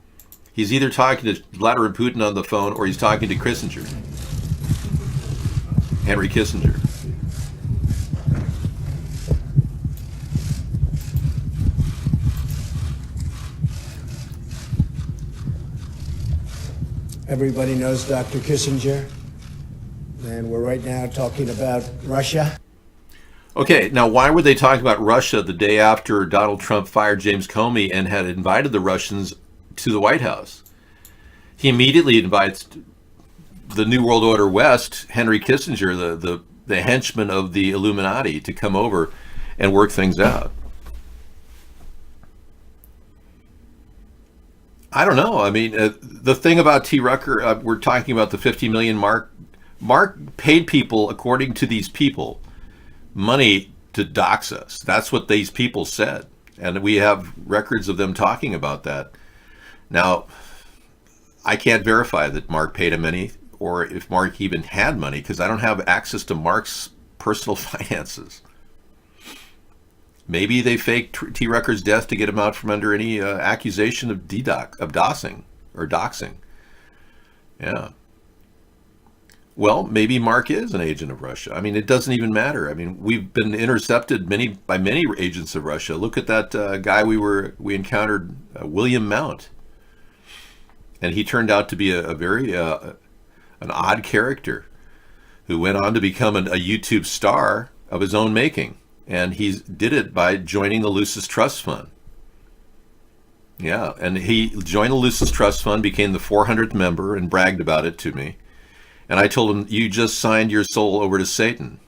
he's either talking to Vladimir Putin on the phone or he's talking to Kissinger, Henry Kissinger. Everybody knows Dr. Kissinger, and we're right now talking about Russia. Okay, now why were they talking about Russia the day after Donald Trump fired James Comey and had invited the Russians to the White House? He immediately invites the New World Order West, Henry Kissinger, the henchman of the Illuminati, to come over and work things out. I don't know. I mean, the thing about T. Rucker, we're talking about the 50 million mark. Mark paid people, according to these people, money to dox us. That's what these people said. And we have records of them talking about that. Now, I can't verify that Mark paid him any, or if Mark even had money, because I don't have access to Mark's personal finances. Maybe they faked T. Rucker's death to get him out from under any accusation of doxing or doxing. Yeah. Well, maybe Mark is an agent of Russia. I mean, it doesn't even matter. I mean, we've been intercepted by many agents of Russia. Look at that guy we encountered, William Mount, and he turned out to be a very an odd character who went on to become a YouTube star of his own making. And he did it by joining the Lucis Trust Fund. Yeah, and he joined the Lucis Trust Fund, became the 400th member, and bragged about it to me. And I told him, you just signed your soul over to Satan.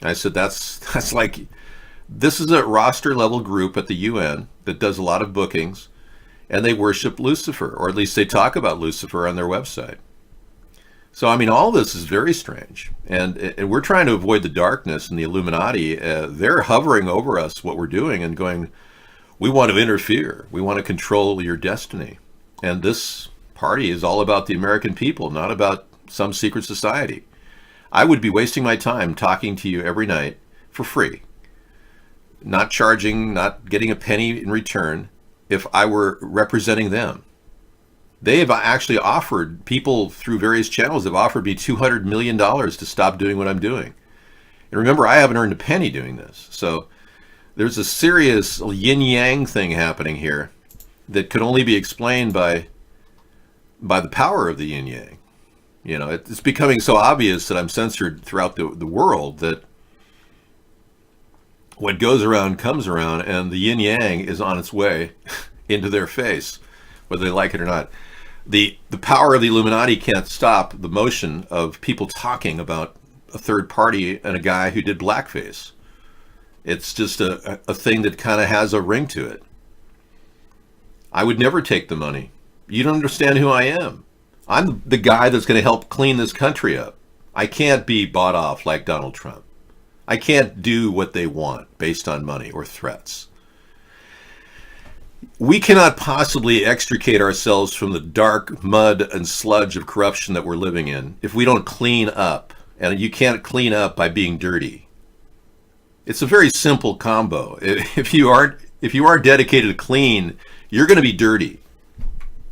I said, that's like, this is a roster level group at the UN that does a lot of bookings, and they worship Lucifer, or at least they talk about Lucifer on their website. So, I mean, all this is very strange. And we're trying to avoid the darkness and the Illuminati. They're hovering over us, what we're doing, and going, we want to interfere. We want to control your destiny. And this party is all about the American people, not about some secret society. I would be wasting my time talking to you every night for free, not charging, not getting a penny in return, if I were representing them. They have actually offered, people through various channels have offered me $200 million to stop doing what I'm doing. And remember, I haven't earned a penny doing this. So there's a serious yin-yang thing happening here that could only be explained by the power of the yin-yang. You know, it's becoming so obvious that I'm censored throughout the world that what goes around comes around, and the yin-yang is on its way into their face, whether they like it or not. The power of the Illuminati can't stop the motion of people talking about a third party and a guy who did blackface. It's just a thing that kind of has a ring to it. I would never take the money. You don't understand who I am. I'm the guy that's going to help clean this country up. I can't be bought off like Donald Trump. I can't do what they want based on money or threats. We cannot possibly extricate ourselves from the dark mud and sludge of corruption that we're living in if we don't clean up. And you can't clean up by being dirty. It's a very simple combo. If you aren't dedicated to clean, you're going to be dirty.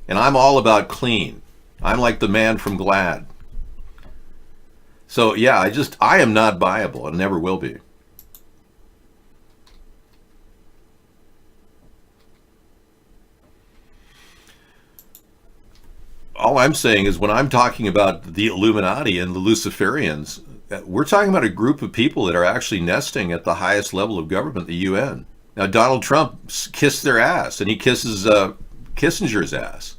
And I'm all about clean. I'm like the man from Glad. So yeah, I am not viable and never will be. All I'm saying is when I'm talking about the Illuminati and the Luciferians, we're talking about a group of people that are actually nesting at the highest level of government, the UN. Now, Donald Trump kissed their ass, and he kisses Kissinger's ass,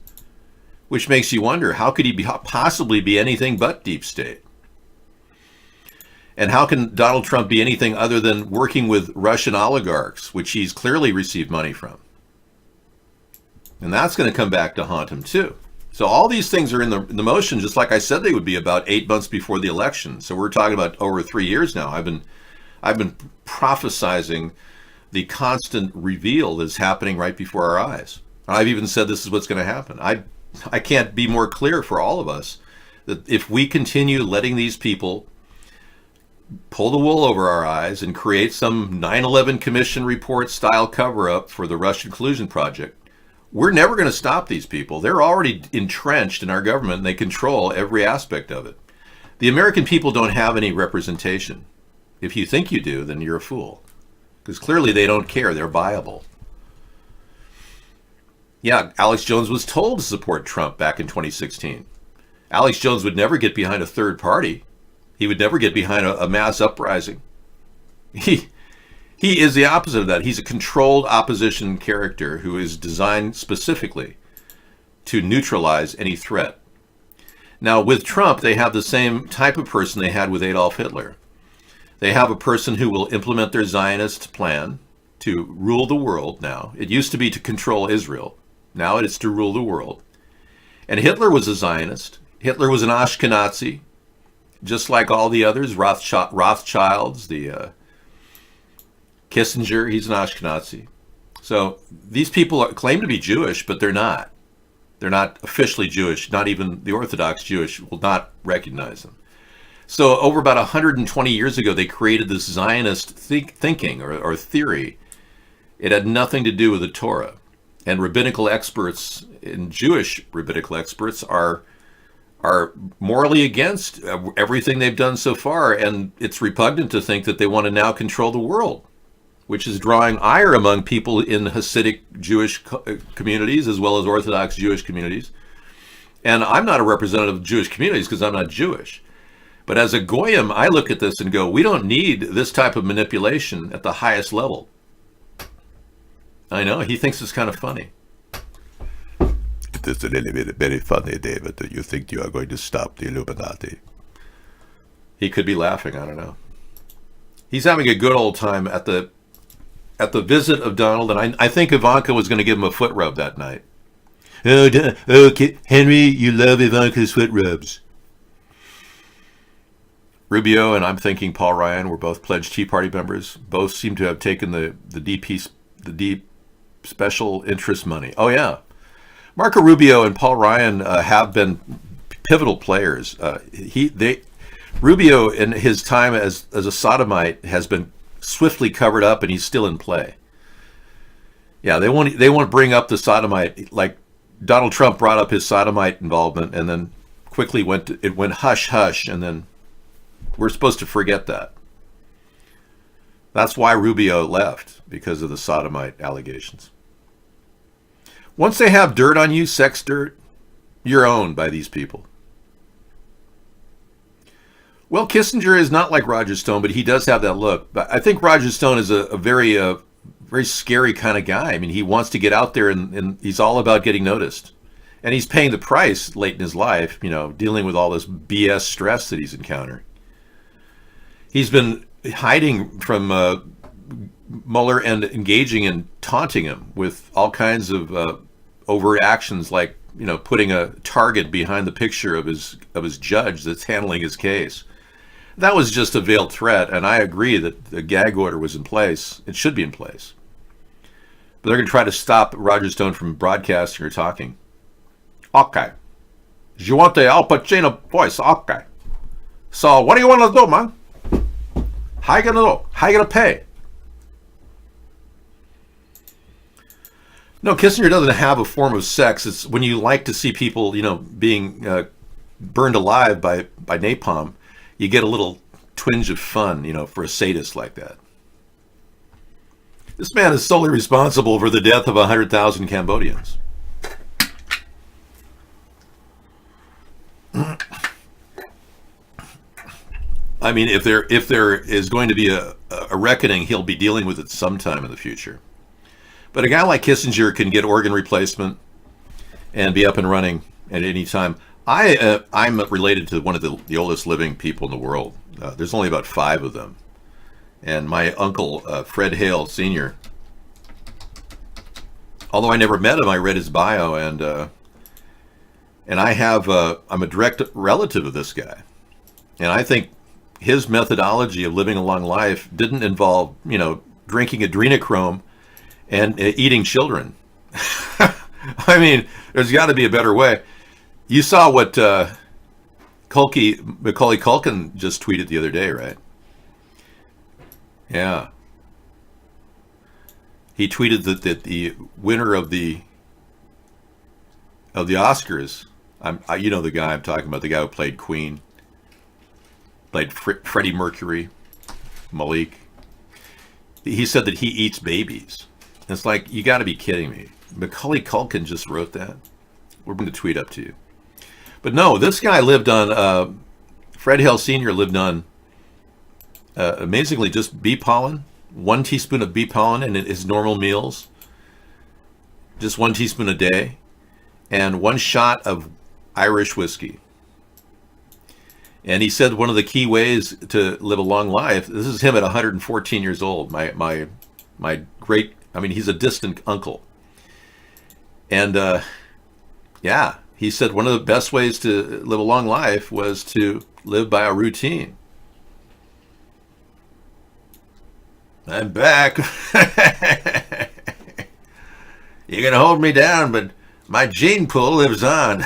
which makes you wonder, how could he possibly be anything but deep state? And how can Donald Trump be anything other than working with Russian oligarchs, which he's clearly received money from? And that's going to come back to haunt him too. So all these things are in the motion, just like I said they would be about 8 months before the election. So we're talking about over 3 years now. I've been prophesizing the constant reveal that's happening right before our eyes. I've even said this is what's going to happen. I can't be more clear for all of us that if we continue letting these people pull the wool over our eyes and create some 9/11 Commission report style cover-up for the Russian collusion project, we're never going to stop these people. They're already entrenched in our government and they control every aspect of it. The American people don't have any representation. If you think you do, then you're a fool. Because clearly they don't care. They're viable. Yeah, Alex Jones was told to support Trump back in 2016. Alex Jones would never get behind a third party. He would never get behind a mass uprising. He is the opposite of that. He's a controlled opposition character who is designed specifically to neutralize any threat. Now, with Trump, they have the same type of person they had with Adolf Hitler. They have a person who will implement their Zionist plan to rule the world now. It used to be to control Israel. Now it's to rule the world. And Hitler was a Zionist. Hitler was an Ashkenazi, just like all the others, Rothschilds, the Kissinger, he's an Ashkenazi. So these people claim to be Jewish, but they're not. They're not officially Jewish. Not even the Orthodox Jewish will not recognize them. So over about 120 years ago, they created this Zionist thinking or theory. It had nothing to do with the Torah. And rabbinical experts and Jewish rabbinical experts are morally against everything they've done so far. And it's repugnant to think that they want to now control the world, which is drawing ire among people in Hasidic Jewish communities as well as Orthodox Jewish communities. And I'm not a representative of Jewish communities because I'm not Jewish. But as a Goyim, I look at this and go, we don't need this type of manipulation at the highest level. I know, he thinks it's kind of funny. It is a little bit very funny, David, that you think you are going to stop the Illuminati. He could be laughing, I don't know. He's having a good old time at the visit of Donald, and I think Ivanka was going to give him a foot rub that night. Oh, okay. Henry, you love Ivanka's foot rubs. Rubio and I'm thinking Paul Ryan were both pledged Tea Party members. Both seem to have taken the deep special interest money. Oh yeah, Marco Rubio and Paul Ryan have been pivotal players. Rubio in his time as a sodomite has been swiftly covered up, and he's still in play. Yeah, they won't bring up the sodomite like Donald Trump brought up his sodomite involvement, and then quickly went hush hush, and then we're supposed to forget that. That's why Rubio left, because of the sodomite allegations. Once they have dirt on you, sex dirt, you're owned by these people. Well, Kissinger is not like Roger Stone, but he does have that look. But I think Roger Stone is a very scary kind of guy. I mean, he wants to get out there, and he's all about getting noticed. And he's paying the price late in his life, dealing with all this BS stress that he's encountering. He's been hiding from Mueller and engaging and taunting him with all kinds of overt actions, like putting a target behind the picture of his judge that's handling his case. That was just a veiled threat, and I agree that the gag order was in place. It should be in place. But they're going to try to stop Roger Stone from broadcasting or talking. Okay. You want the Al Pacino voice? Okay. So what do you want to do, man? How you going to do? How you going to pay? No, Kissinger doesn't have a form of sex. It's when you like to see people, being burned alive by napalm, you get a little twinge of fun, for a sadist like that. This man is solely responsible for the death of 100,000 Cambodians. I mean, if there is going to be a reckoning, he'll be dealing with it sometime in the future. But a guy like Kissinger can get organ replacement and be up and running at any time. I'm related to one of the oldest living people in the world. There's only about 5 of them. And my uncle, Fred Hale Sr., although I never met him, I read his bio, and I'm a direct relative of this guy. And I think his methodology of living a long life didn't involve, drinking adrenochrome and eating children. I mean, there's got to be a better way. You saw what Macaulay Culkin just tweeted the other day, right? Yeah. He tweeted that the winner of the Oscars, you know the guy I'm talking about, the guy who played Queen, played Freddie Mercury, Malik. He said that he eats babies. It's like, you got to be kidding me. Macaulay Culkin just wrote that. We're going to tweet up to you. But no, this guy lived on, Fred Hale Sr. lived on, amazingly, just bee pollen. 1 teaspoon of bee pollen in his normal meals. Just 1 teaspoon a day. And 1 shot of Irish whiskey. And he said one of the key ways to live a long life, this is him at 114 years old, my great, I mean, he's a distant uncle. And yeah, he said one of the best ways to live a long life was to live by a routine. I'm back. You're going to hold me down, but my gene pool lives on.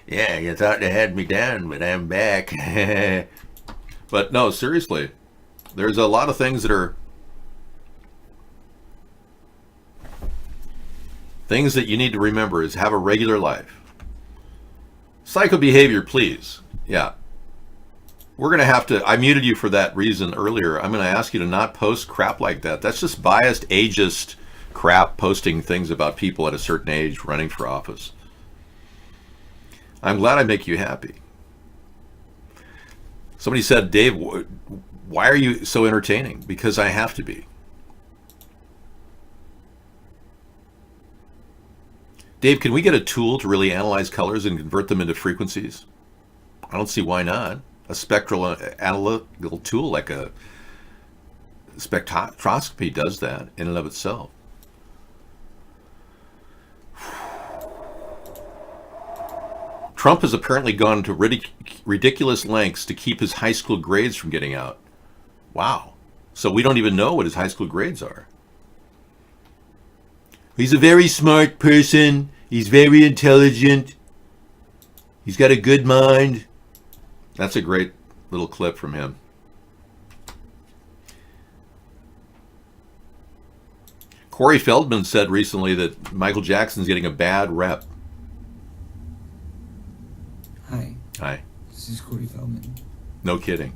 Yeah, you thought they had me down, but I'm back. But no, seriously, there's a lot of things that are things that you need to remember is have a regular life. Psychobehavior, please. Yeah. We're going to have to, I muted you for that reason earlier. I'm going to ask you to not post crap like that. That's just biased, ageist crap, posting things about people at a certain age running for office. I'm glad I make you happy. Somebody said, Dave, why are you so entertaining? Because I have to be. Dave, can we get a tool to really analyze colors and convert them into frequencies? I don't see why not. A spectral analytical tool like a spectroscopy does that in and of itself. Trump has apparently gone to ridiculous lengths to keep his high school grades from getting out. Wow. So we don't even know what his high school grades are. He's a very smart person. He's very intelligent. He's got a good mind. That's a great little clip from him. Corey Feldman said recently that Michael Jackson's getting a bad rep. Hi. Hi. This is Corey Feldman. No kidding.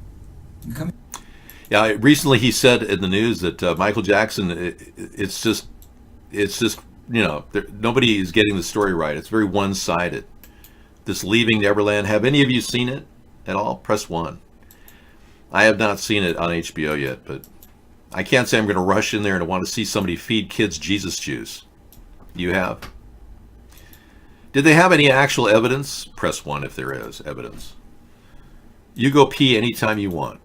Yeah, recently he said in the news that Michael Jackson, it's just, you know, nobody is getting the story right. It's very one-sided. This Leaving Neverland, have any of you seen it at all? Press 1. I have not seen it on HBO yet, but I can't say I'm going to rush in there and want to see somebody feed kids Jesus juice. You have? Did they have any actual evidence? Press 1 if there is evidence. You go pee anytime you want.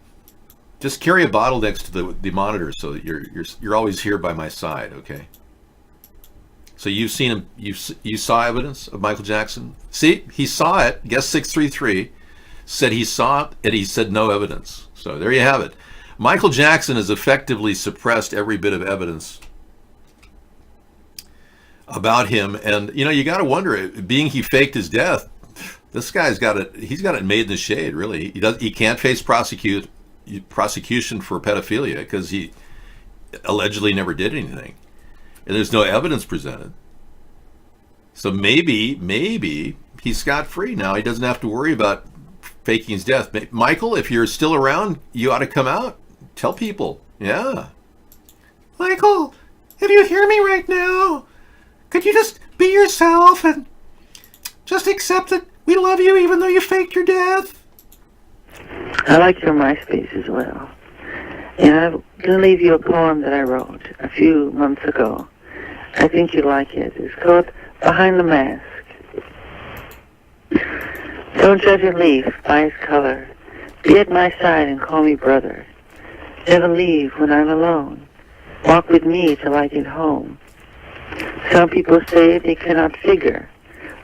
Just carry a bottle next to the monitor so that you're always here by my side, okay? So you've seen him, you saw evidence of Michael Jackson? See, he saw it. Guest 633 said he saw it, and he said no evidence. So there you have it. Michael Jackson has effectively suppressed every bit of evidence about him, and you know, you got to wonder, being he faked his death, this guy's got it. He's got it made in the shade. Really, he can't face prosecution for pedophilia because he allegedly never did anything, and there's no evidence presented. So maybe he's scot-free now. He doesn't have to worry about faking his death. Michael, if you're still around, you ought to come out, tell people. Yeah, Michael, if you hear me right now, could you just be yourself and just accept that we love you even though you faked your death? I like your MySpace as well. And I'm going to leave you a poem that I wrote a few months ago. I think you'd like it. It's called Behind the Mask. Don't judge a leaf by its color. Be at my side and call me brother. Never leave when I'm alone. Walk with me till I get home. Some people say they cannot figure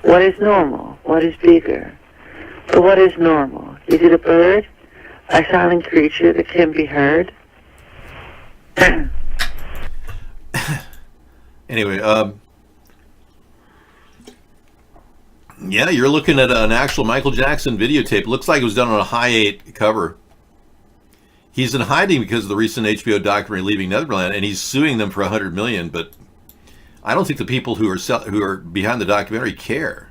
what is normal, what is bigger. But what is normal? Is it a bird? A silent creature that can be heard? And Anyway, yeah, you're looking at an actual Michael Jackson videotape. Looks like it was done on a Hi8 cover. He's in hiding because of the recent HBO documentary Leaving Neverland, and he's suing them for $100 million. But I don't think the people who are behind the documentary care.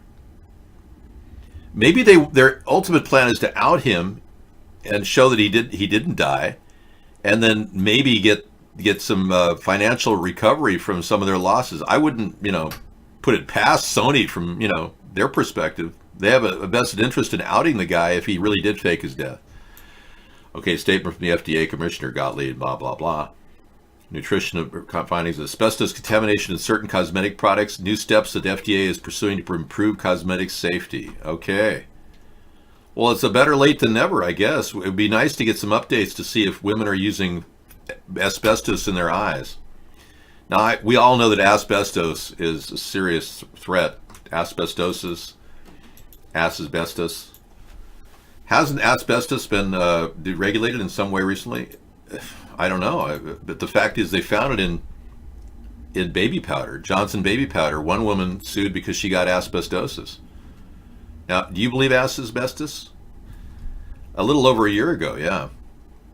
Maybe their ultimate plan is to out him and show that he didn't die, and then maybe get some financial recovery from some of their losses. I wouldn't, put it past Sony from, their perspective. They have a vested interest in outing the guy if he really did fake his death. Okay, statement from the FDA Commissioner Gottlieb, blah, blah, blah. Nutrition findings, asbestos contamination in certain cosmetic products, new steps that the FDA is pursuing to improve cosmetic safety. Okay. Well, it's a better late than never, I guess. It would be nice to get some updates to see if women are using asbestos in their eyes. Now, we all know that asbestos is a serious threat. Asbestosis, asbestos. Hasn't asbestos been deregulated in some way recently? I don't know. But the fact is they found it in baby powder, Johnson baby powder. One woman sued because she got asbestosis. Now, do you believe asbestos? A little over a year ago, yeah.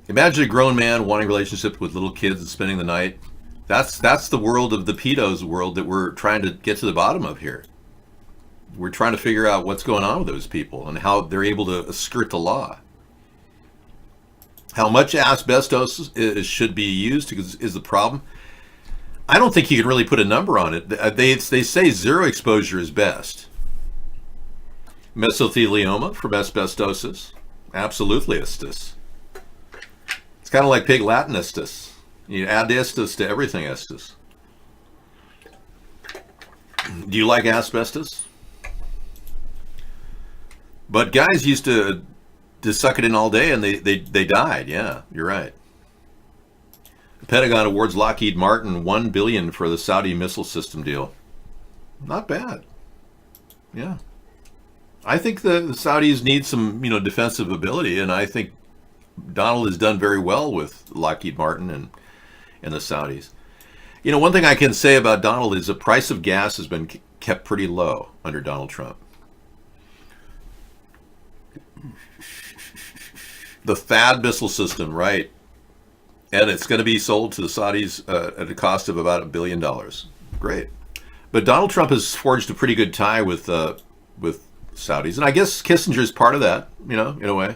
Imagine a grown man wanting a relationship with little kids and spending the night. That's the world of the pedos world that we're trying to get to the bottom of here. We're trying to figure out what's going on with those people and how they're able to skirt the law. How much asbestos should be used is the problem. I don't think you can really put a number on it. They say zero exposure is best. Mesothelioma from asbestosis, absolutely estis. It's kind of like pig Latin estis. You add estis to everything estis. Do you like asbestos? But guys used to suck it in all day, and they died. Yeah, you're right. The Pentagon awards Lockheed Martin $1 billion for the Saudi missile system deal. Not bad. Yeah. I think the Saudis need some, defensive ability, and I think Donald has done very well with Lockheed Martin and the Saudis. One thing I can say about Donald is the price of gas has been kept pretty low under Donald Trump. The THAAD missile system, right? And it's going to be sold to the Saudis at a cost of about $1 billion. Great. But Donald Trump has forged a pretty good tie with Saudis. And I guess Kissinger's part of that, in a way.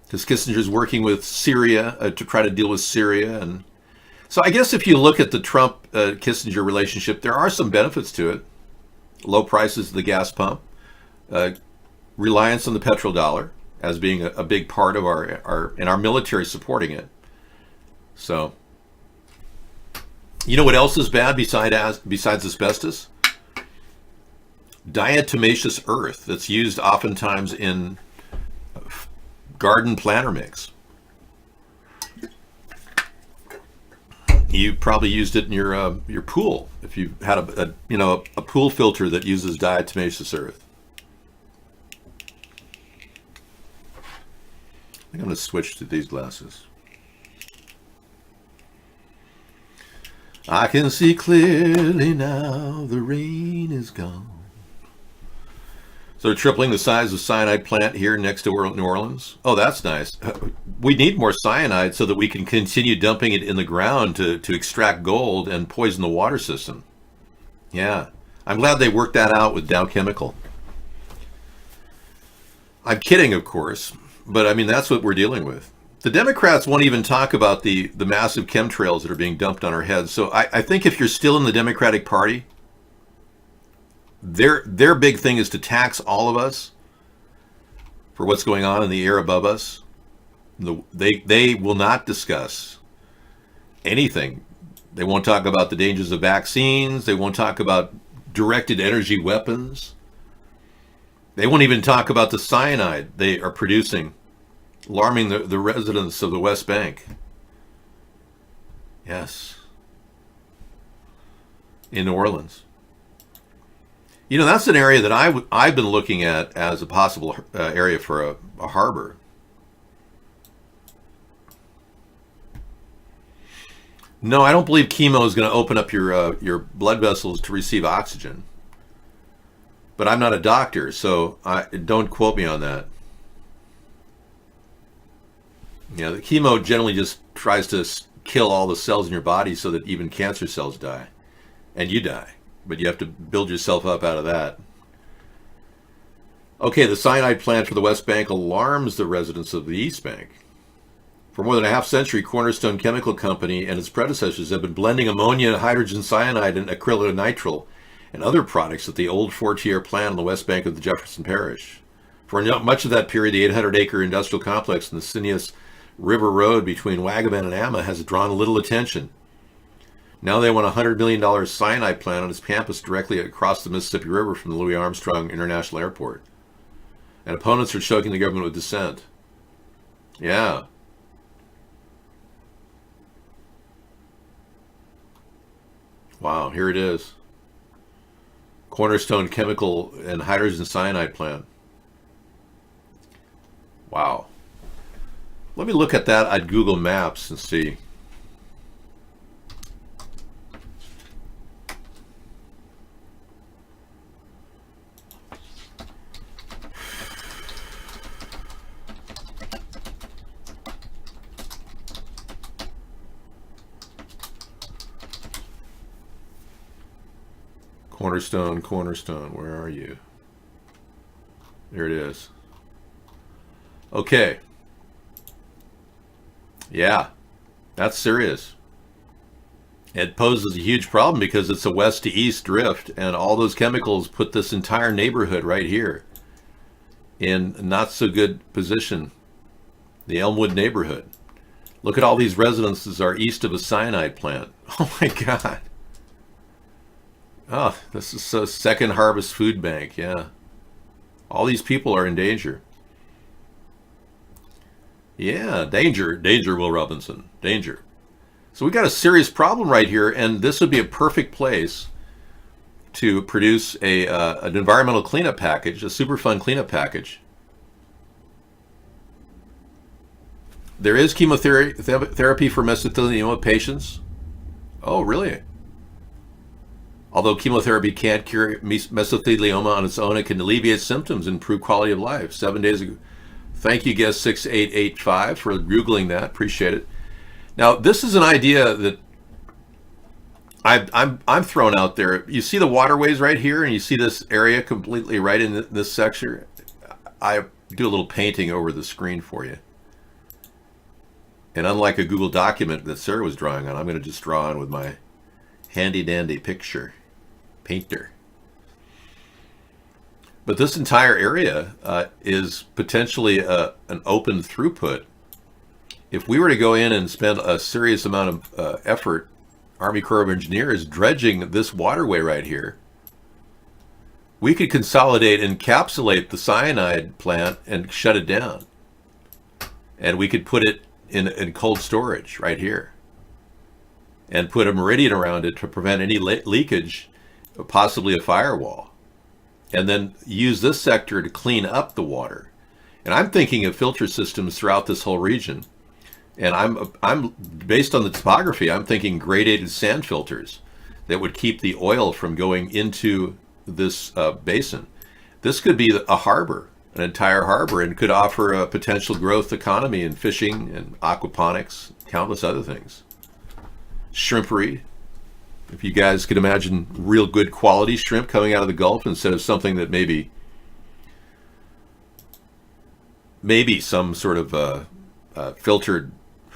Because Kissinger's working with Syria to try to deal with Syria. And so I guess if you look at the Trump-Kissinger relationship, there are some benefits to it. Low prices of the gas pump. Reliance on the petrodollar as being a big part of our military supporting it. So, what else is bad besides asbestos? Diatomaceous earth that's used oftentimes in garden planter mix. You probably used it in your pool if you had a pool filter that uses diatomaceous earth. I think I'm going to switch to these glasses. I can see clearly now, the rain is gone. So tripling the size of cyanide plant here next to New Orleans. Oh, that's nice. We need more cyanide so that we can continue dumping it in the ground to extract gold and poison the water system. Yeah, I'm glad they worked that out with Dow Chemical. I'm kidding, of course. But I mean, that's what we're dealing with. The Democrats won't even talk about the massive chemtrails that are being dumped on our heads. So I think if you're still in the Democratic Party, their big thing is to tax all of us for what's going on in the air above us. They will not discuss anything. They won't talk about the dangers of vaccines. They won't talk about directed energy weapons. They won't even talk about the cyanide they are producing, alarming the residents of the West Bank. Yes. In New Orleans. That's an area that I've been looking at as a possible area for a harbor. No, I don't believe chemo is going to open up your blood vessels to receive oxygen. But I'm not a doctor, so don't quote me on that. Yeah, the chemo generally just tries to kill all the cells in your body so that even cancer cells die. And you die. But you have to build yourself up out of that. Okay, the cyanide plant for the West Bank alarms the residents of the East Bank. For more than a half century, Cornerstone Chemical Company and its predecessors have been blending ammonia, hydrogen cyanide, and acrylonitrile and other products at the old Fortier plant on the West Bank of the Jefferson Parish. For much of that period, the 800-acre industrial complex in the Cineas River Road between Wagaman and Amma has drawn little attention. Now they want a $100 million cyanide plant on its campus directly across the Mississippi River from the Louis Armstrong International Airport. And opponents are choking the government with dissent. Yeah. Wow, here it is. Cornerstone Chemical and Hydrogen Cyanide Plant. Wow. Let me look at that at Google Maps and see. Cornerstone, where are you? There it is. Okay. Yeah, that's serious. It poses a huge problem because it's a west to east drift, and all those chemicals put this entire neighborhood right here in a not so good position. The Elmwood neighborhood. Look at all these residences are east of a cyanide plant. Oh my God. Oh, this is a Second Harvest Food Bank, yeah. All these people are in danger. Yeah, danger, Will Robinson, danger. So we got a serious problem right here, and this would be a perfect place to produce an environmental cleanup package, a Superfund cleanup package. There is chemotherapy for mesothelioma patients. Oh, really? Although chemotherapy can't cure mesothelioma on its own, it can alleviate symptoms and improve quality of life. 7 days ago. Thank you, guest 6885, for Googling that. Appreciate it. Now, this is an idea that I'm throwing out there. You see the waterways right here, and you see this area completely right in this section. I do a little painting over the screen for you. And unlike a Google document that Sarah was drawing on, I'm going to just draw on with my handy-dandy picture painter. But this entire area is potentially an open throughput. If we were to go in and spend a serious amount of effort, Army Corps of Engineers, dredging this waterway right here, we could consolidate, encapsulate the cyanide plant and shut it down. And we could put it in cold storage right here. And put a meridian around it to prevent any leakage, possibly a firewall. And then use this sector to clean up the water. And I'm thinking of filter systems throughout this whole region. And I'm based on the topography, I'm thinking gradated sand filters that would keep the oil from going into this basin. This could be a harbor, an entire harbor, and could offer a potential growth economy in fishing and aquaponics, countless other things. Shrimpery. If you guys could imagine real good quality shrimp coming out of the Gulf instead of something that maybe some sort of filtered.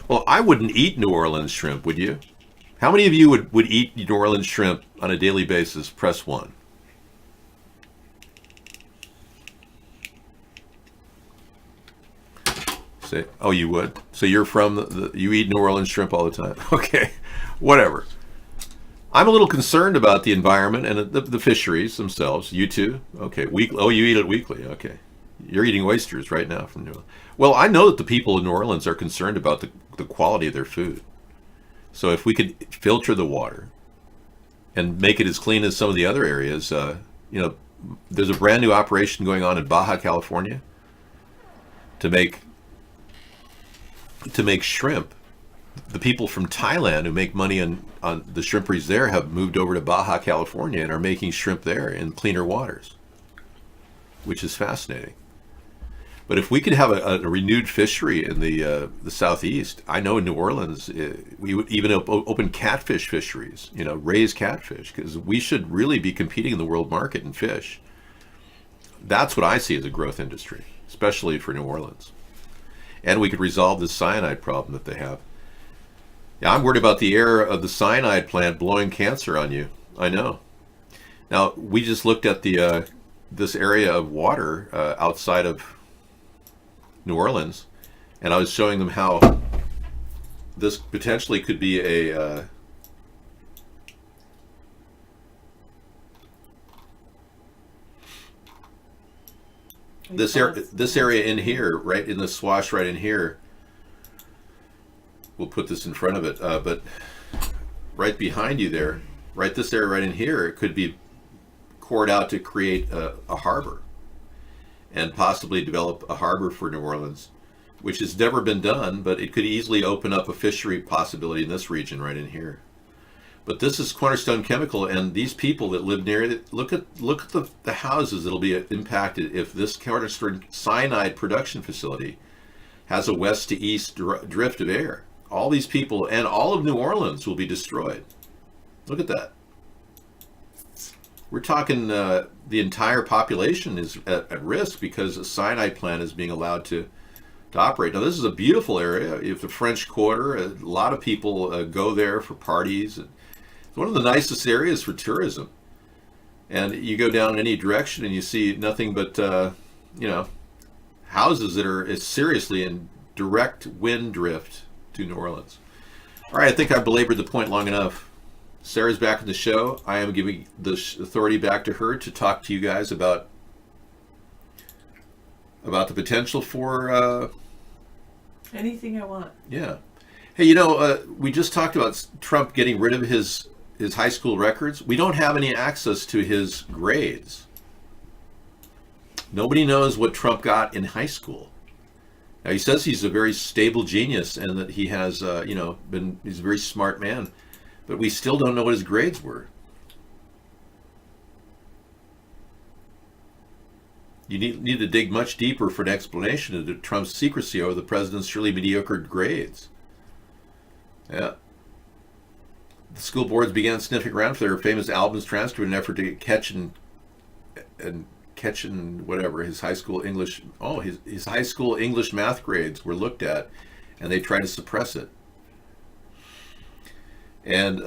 Well, I wouldn't eat New Orleans shrimp, would you? How many of you would eat New Orleans shrimp on a daily basis? Press 1. Say, oh, you would? So you're from you eat New Orleans shrimp all the time? Okay, whatever. I'm a little concerned about the environment and the fisheries themselves. You too? Okay. Oh, you eat it weekly. Okay. You're eating oysters right now from New Orleans. Well, I know that the people in New Orleans are concerned about the quality of their food. So if we could filter the water and make it as clean as some of the other areas, there's a brand new operation going on in Baja California to make shrimp the people from Thailand who make money on the shrimperies there have moved over to Baja California and are making shrimp there in cleaner waters, which is fascinating. But if we could have a renewed fishery in the southeast, I know in New Orleans we would even open catfish fisheries, raise catfish, because we should really be competing in the world market in fish. That's what I see as a growth industry, especially for New Orleans. And we could resolve this cyanide problem that they have. Yeah, I'm worried about the air of the cyanide plant blowing cancer on you. I know. Now, we just looked at the this area of water outside of New Orleans, and I was showing them how this potentially could be a this area in here, right in the swash right in here. We'll put this in front of it, but right behind you there, right this area right in here, it could be cored out to create a harbor and possibly develop a harbor for New Orleans, which has never been done, but it could easily open up a fishery possibility in this region right in here. But this is Cornerstone Chemical, and these people that live near it, look at the houses that'll be impacted if this Cornerstone cyanide production facility has a west to east drift of air. All these people and all of New Orleans will be destroyed. Look at that. We're talking the entire population is at risk because a cyanide plant is being allowed to operate. Now, this is a beautiful area. You have the French Quarter. A lot of people go there for parties. It's one of the nicest areas for tourism. And you go down any direction and you see nothing but, houses that are seriously in direct wind drift to New Orleans. All right, I think I belabored the point long enough. Sarah's back in the show. I am giving the authority back to her to talk to you guys about the potential for anything I want. Yeah. Hey, we just talked about Trump getting rid of his high school records. We don't have any access to his grades. Nobody knows what Trump got in high school. Now, he says he's a very stable genius and that he has, he's a very smart man. But we still don't know what his grades were. You need to dig much deeper for an explanation into Trump's secrecy over the president's surely mediocre grades. Yeah. The school boards began sniffing around for their famous albums transcript in an effort to catch whatever his high school English. Oh, his high school English math grades were looked at, and they tried to suppress it. And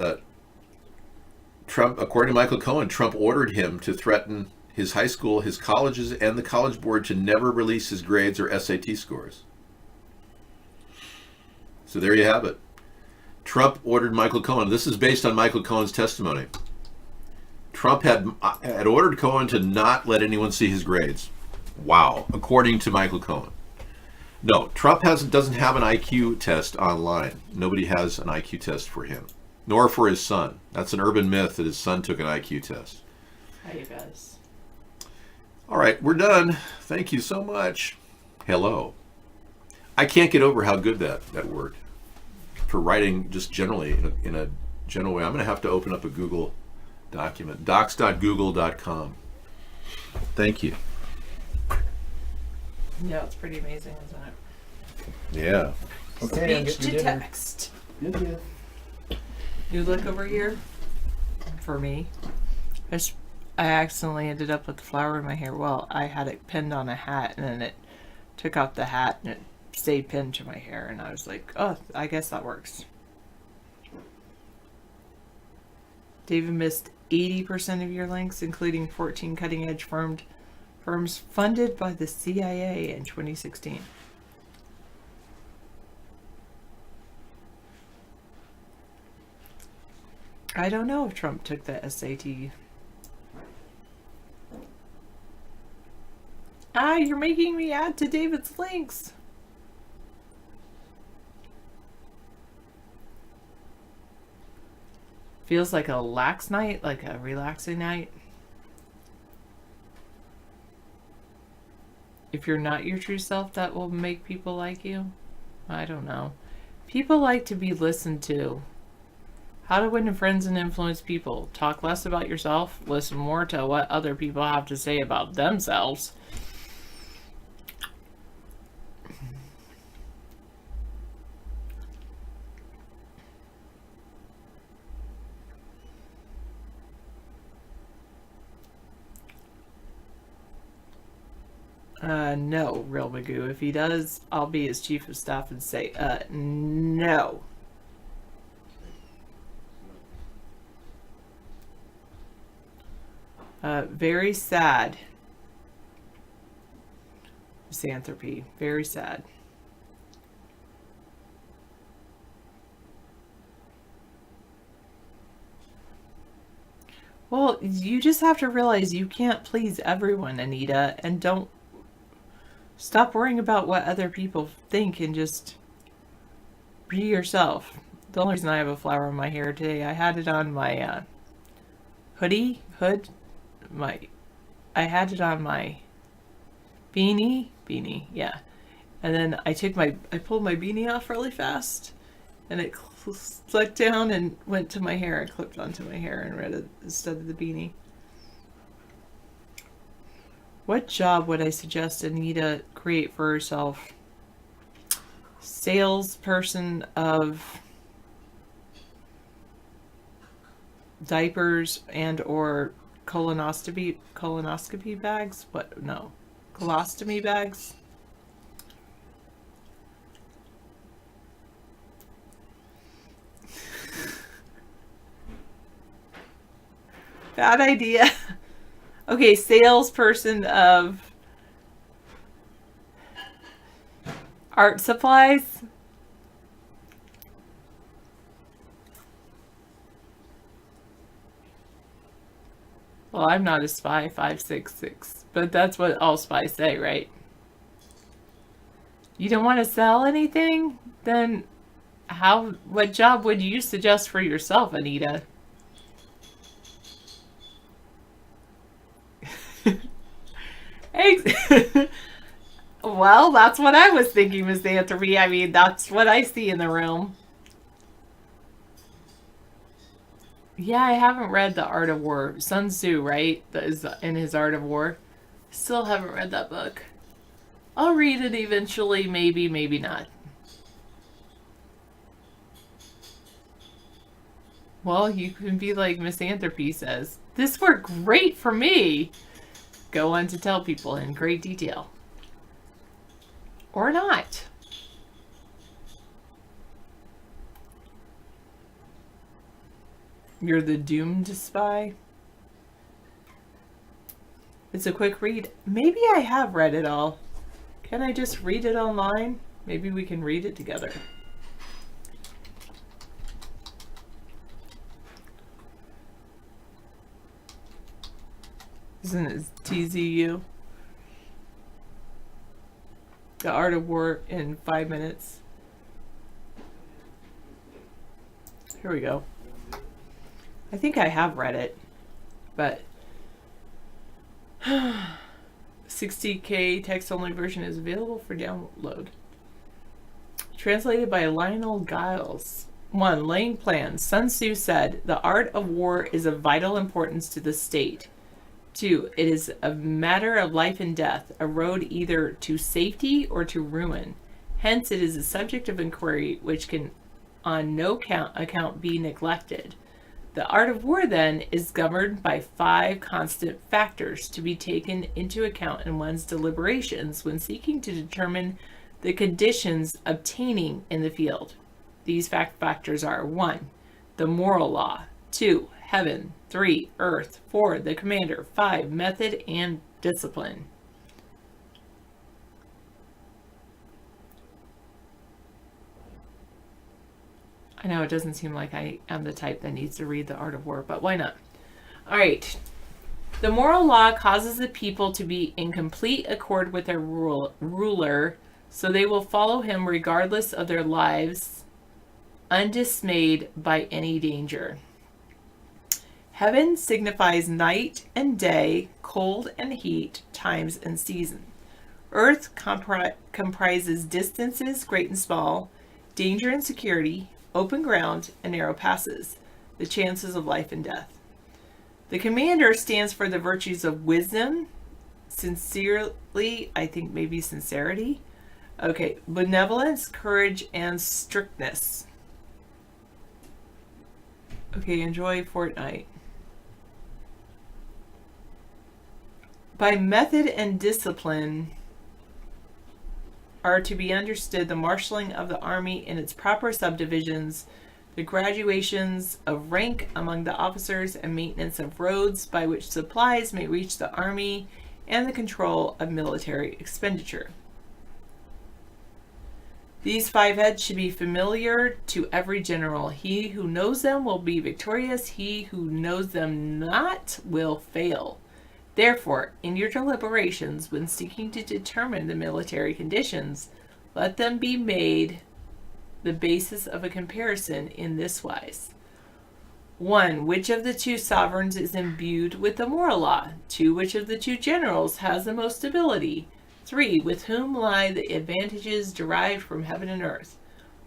Trump, according to Michael Cohen, Trump ordered him to threaten his high school, his colleges, and the College Board to never release his grades or SAT scores. So there you have it. Trump ordered Michael Cohen. This is based on Michael Cohen's testimony. Trump had ordered Cohen to not let anyone see his grades. Wow, according to Michael Cohen. No, Trump doesn't have an IQ test online. Nobody has an IQ test for him, nor for his son. That's an urban myth that his son took an IQ test. Hi, you guys. All right, we're done. Thank you so much. Hello. I can't get over how good that worked for writing just generally in a general way. I'm going to have to open up a Google document, docs.google.com. Thank you. Yeah, it's pretty amazing, isn't it? Yeah. Okay, Speech to text. Good. You look over here. For me, I accidentally ended up with flour in my hair. Well, I had it pinned on a hat, and then it took out the hat, and it stayed pinned to my hair. And I was like, oh, I guess that works. David missed 80% of your links, including 14 cutting-edge firms funded by the CIA in 2016. I don't know if Trump took the SAT. You're making me add to David's links. Feels like a lax night, like a relaxing night. If you're not your true self, that will make people like you. I don't know. People like to be listened to. How to win friends and influence people. Talk less about yourself. Listen more to what other people have to say about themselves. No, Real Magoo. If he does, I'll be his chief of staff and say, no. Very sad. Misanthropy. Very sad. Well, you just have to realize you can't please everyone, Anita, and don't stop worrying about what other people think and just be yourself. The only reason I have a flower in my hair today, I had it on my hood. I had it on my beanie, yeah. And then I pulled my beanie off really fast, and it slicked down and went to my hair. It clipped onto my hair and read it instead of the beanie. What job would I suggest Anita create for herself? Salesperson of diapers and or colonoscopy bags? What? No. Colostomy bags? Bad idea. Okay, salesperson of art supplies. Well, I'm not a spy, 566, but that's what all spies say, right? You don't want to sell anything? Then what job would you suggest for yourself, Anita? Well, that's what I was thinking, Misanthropy. I mean, that's what I see in the room. Yeah, I haven't read The Art of War. Sun Tzu, right? That is in his Art of War. Still haven't read that book. I'll read it eventually, maybe, maybe not. Well, you can be like Misanthropy says. This worked great for me. Go on to tell people in great detail. Or not. You're the doomed spy. It's a quick read. Maybe I have read it all. Can I just read it online? Maybe we can read it together. Isn't it TZU? The Art of War in 5 minutes. Here we go. I think I have read it, but 60K text-only version is available for download. Translated by Lionel Giles. 1. Laying plans. Sun Tzu said, "The art of war is of vital importance to the state." 2. It is a matter of life and death, a road either to safety or to ruin. Hence, it is a subject of inquiry which can on no account be neglected. The art of war, then, is governed by 5 constant factors to be taken into account in one's deliberations when seeking to determine the conditions obtaining in the field. These factors are: 1. The moral law. 2. Heaven. 3. Earth. 4. The commander. 5. Method and discipline. I know it doesn't seem like I am the type that needs to read The Art of War, but why not? All right. The moral law causes the people to be in complete accord with their ruler, so they will follow him regardless of their lives, undismayed by any danger. Heaven signifies night and day, cold and heat, times and season. Earth comprises distances, great and small, danger and security, open ground, and narrow passes, the chances of life and death. The commander stands for the virtues of wisdom, sincerely, I think maybe sincerity. Okay, benevolence, courage, and strictness. Okay, enjoy Fortnite. By method and discipline are to be understood the marshaling of the army in its proper subdivisions, the graduations of rank among the officers and maintenance of roads by which supplies may reach the army, and the control of military expenditure. These 5 heads should be familiar to every general. He who knows them will be victorious. He who knows them not will fail. Therefore, in your deliberations, when seeking to determine the military conditions, let them be made the basis of a comparison in this wise. 1. Which of the 2 sovereigns is imbued with the moral law? 2. Which of the 2 generals has the most ability? 3. With whom lie the advantages derived from heaven and earth?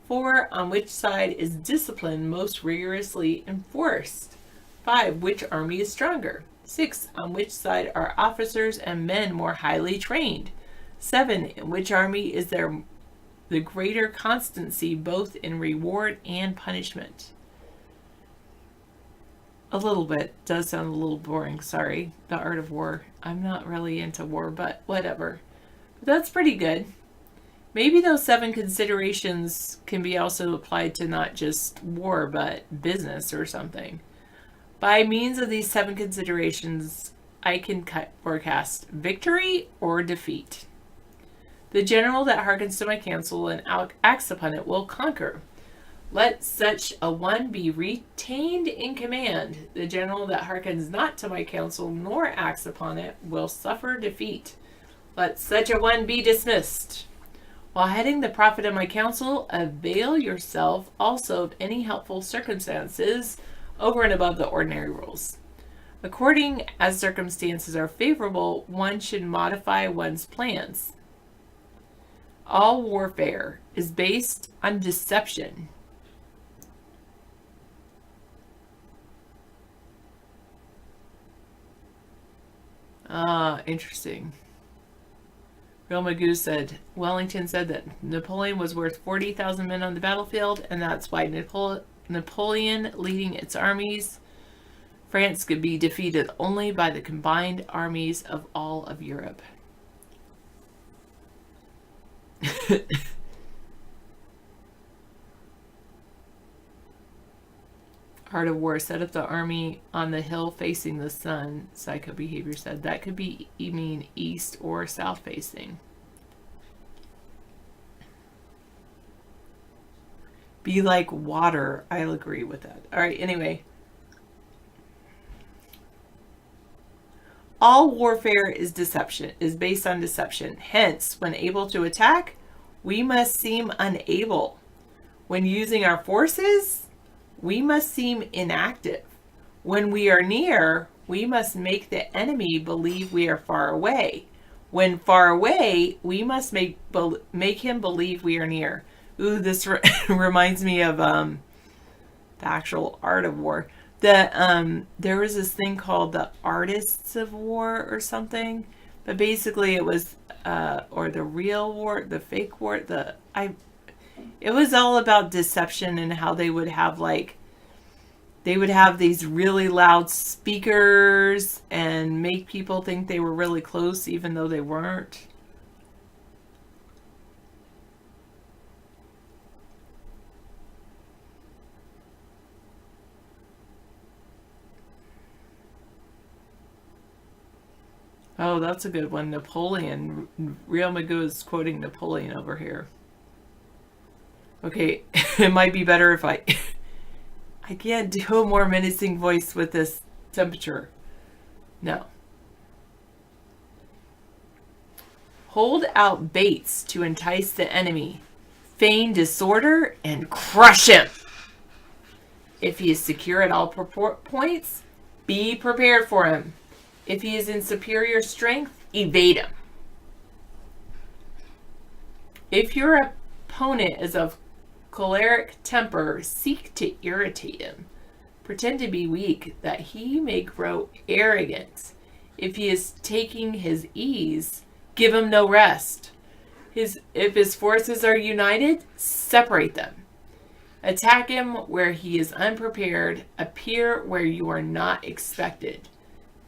4. On which side is discipline most rigorously enforced? 5. Which army is stronger? 6. On which side are officers and men more highly trained? 7. In which army is there the greater constancy both in reward and punishment? A little bit. Does sound a little boring, sorry. The Art of War. I'm not really into war, but whatever. But that's pretty good. Maybe those 7 considerations can be also applied to not just war, but business or something. By means of these 7 considerations, I can forecast victory or defeat. The general that hearkens to my counsel and acts upon it will conquer. Let such a one be retained in command. The general that hearkens not to my counsel nor acts upon it will suffer defeat. Let such a one be dismissed. While heading the profit of my counsel, avail yourself also of any helpful circumstances over and above the ordinary rules. According as circumstances are favorable, one should modify one's plans. All warfare is based on deception. Interesting. Real Magoo said, Wellington said that Napoleon was worth 40,000 men on the battlefield, and that's why Napoleon leading its armies, France could be defeated only by the combined armies of all of Europe. Art of War, set up the army on the hill facing the sun, Psycho Behavior said. That could be, you mean east or south facing. Be like water. I'll agree with that. All right, anyway. All warfare is deception, is based on deception. Hence, when able to attack, we must seem unable. When using our forces, we must seem inactive. When we are near, we must make the enemy believe we are far away. When far away, we must make him believe we are near. Ooh, this reminds me of the actual Art of War. There was this thing called the Artists of War or something, but basically it was or the real war, the fake war. It was all about deception and how they would have these really loud speakers and make people think they were really close even though they weren't. Oh, that's a good one. Napoleon. Real Magoo is quoting Napoleon over here. Okay, it might be better if I can't do a more menacing voice with this temperature. No. Hold out baits to entice the enemy. Feign disorder and crush him. If he is secure at all points, be prepared for him. If he is in superior strength, evade him. If your opponent is of choleric temper seek to irritate him. Pretend to be weak, that he may grow arrogant. If he is taking his ease, give him no rest. If his forces are united, separate them. Attack him where he is unprepared, appear where you are not expected.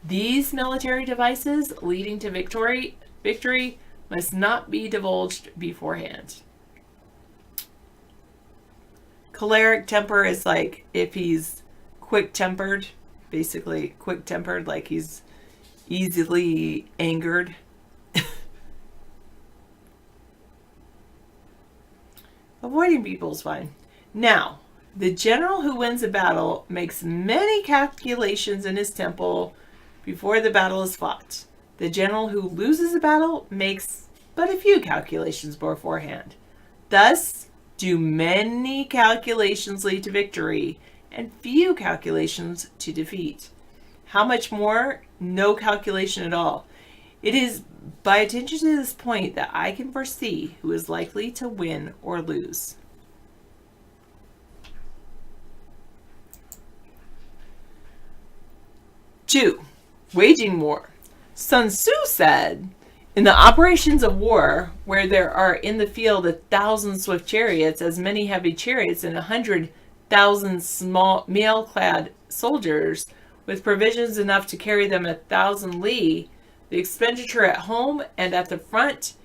These military devices leading to victory must not be divulged beforehand. Choleric temper is like if he's quick-tempered, basically quick-tempered, like he's easily angered. Avoiding people is fine. Now, the general who wins a battle makes many calculations in his temple before the battle is fought. The general who loses a battle makes but a few calculations beforehand. Thus, do many calculations lead to victory, and few calculations to defeat. How much more? No calculation at all. It is by attention to this point that I can foresee who is likely to win or lose. Two, waging war. Sun Tzu said, in the operations of war, where there are in the field 1,000 swift chariots, as many heavy chariots, and 100,000 small mail-clad soldiers, with provisions enough to carry them 1,000 li, the expenditure at home and at the front,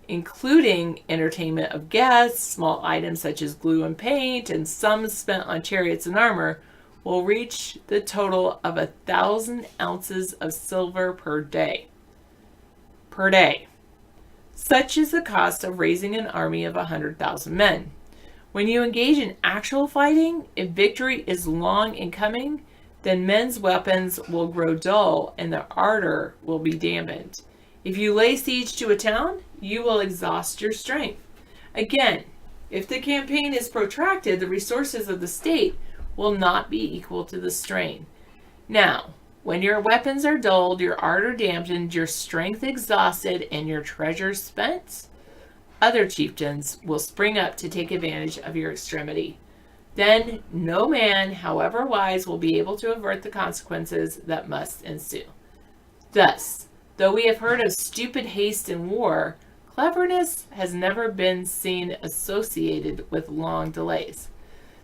including entertainment of guests, small items such as glue and paint, and sums spent on chariots and armor, will reach the total of 1,000 ounces of silver per day. Per day. Such is the cost of raising an army of 100,000 men. When you engage in actual fighting, if victory is long in coming, then men's weapons will grow dull and their ardor will be dampened. If you lay siege to a town, you will exhaust your strength. Again, if the campaign is protracted, the resources of the state will not be equal to the strain. Now, when your weapons are dulled, your ardor dampened, your strength exhausted, and your treasures spent, other chieftains will spring up to take advantage of your extremity. Then no man, however wise, will be able to avert the consequences that must ensue. Thus, though we have heard of stupid haste in war, cleverness has never been seen associated with long delays.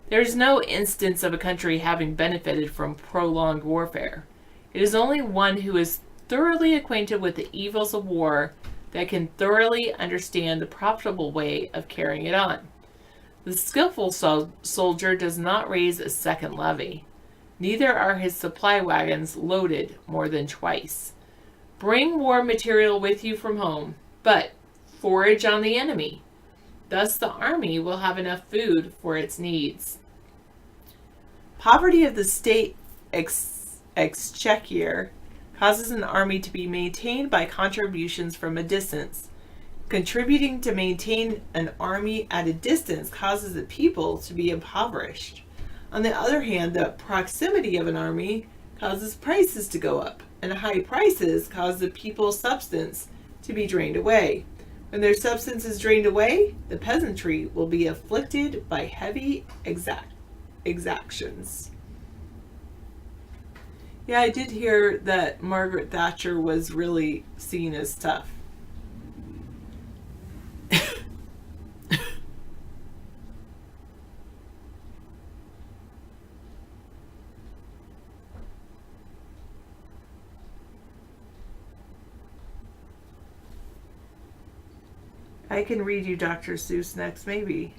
There is no instance of a country having benefited from prolonged warfare. It is only one who is thoroughly acquainted with the evils of war that can thoroughly understand the profitable way of carrying it on. The skillful soldier does not raise a second levy. Neither are his supply wagons loaded more than twice. Bring war material with you from home, but forage on the enemy. Thus the army will have enough food for its needs. Poverty of the state exchequer causes an army to be maintained by contributions from a distance. Contributing to maintain an army at a distance causes the people to be impoverished. On the other hand, the proximity of an army causes prices to go up, and high prices cause the people's substance to be drained away. When their substance is drained away, the peasantry will be afflicted by heavy exactions. Yeah, I did hear that Margaret Thatcher was really seen as tough. I can read you Dr. Seuss next, maybe.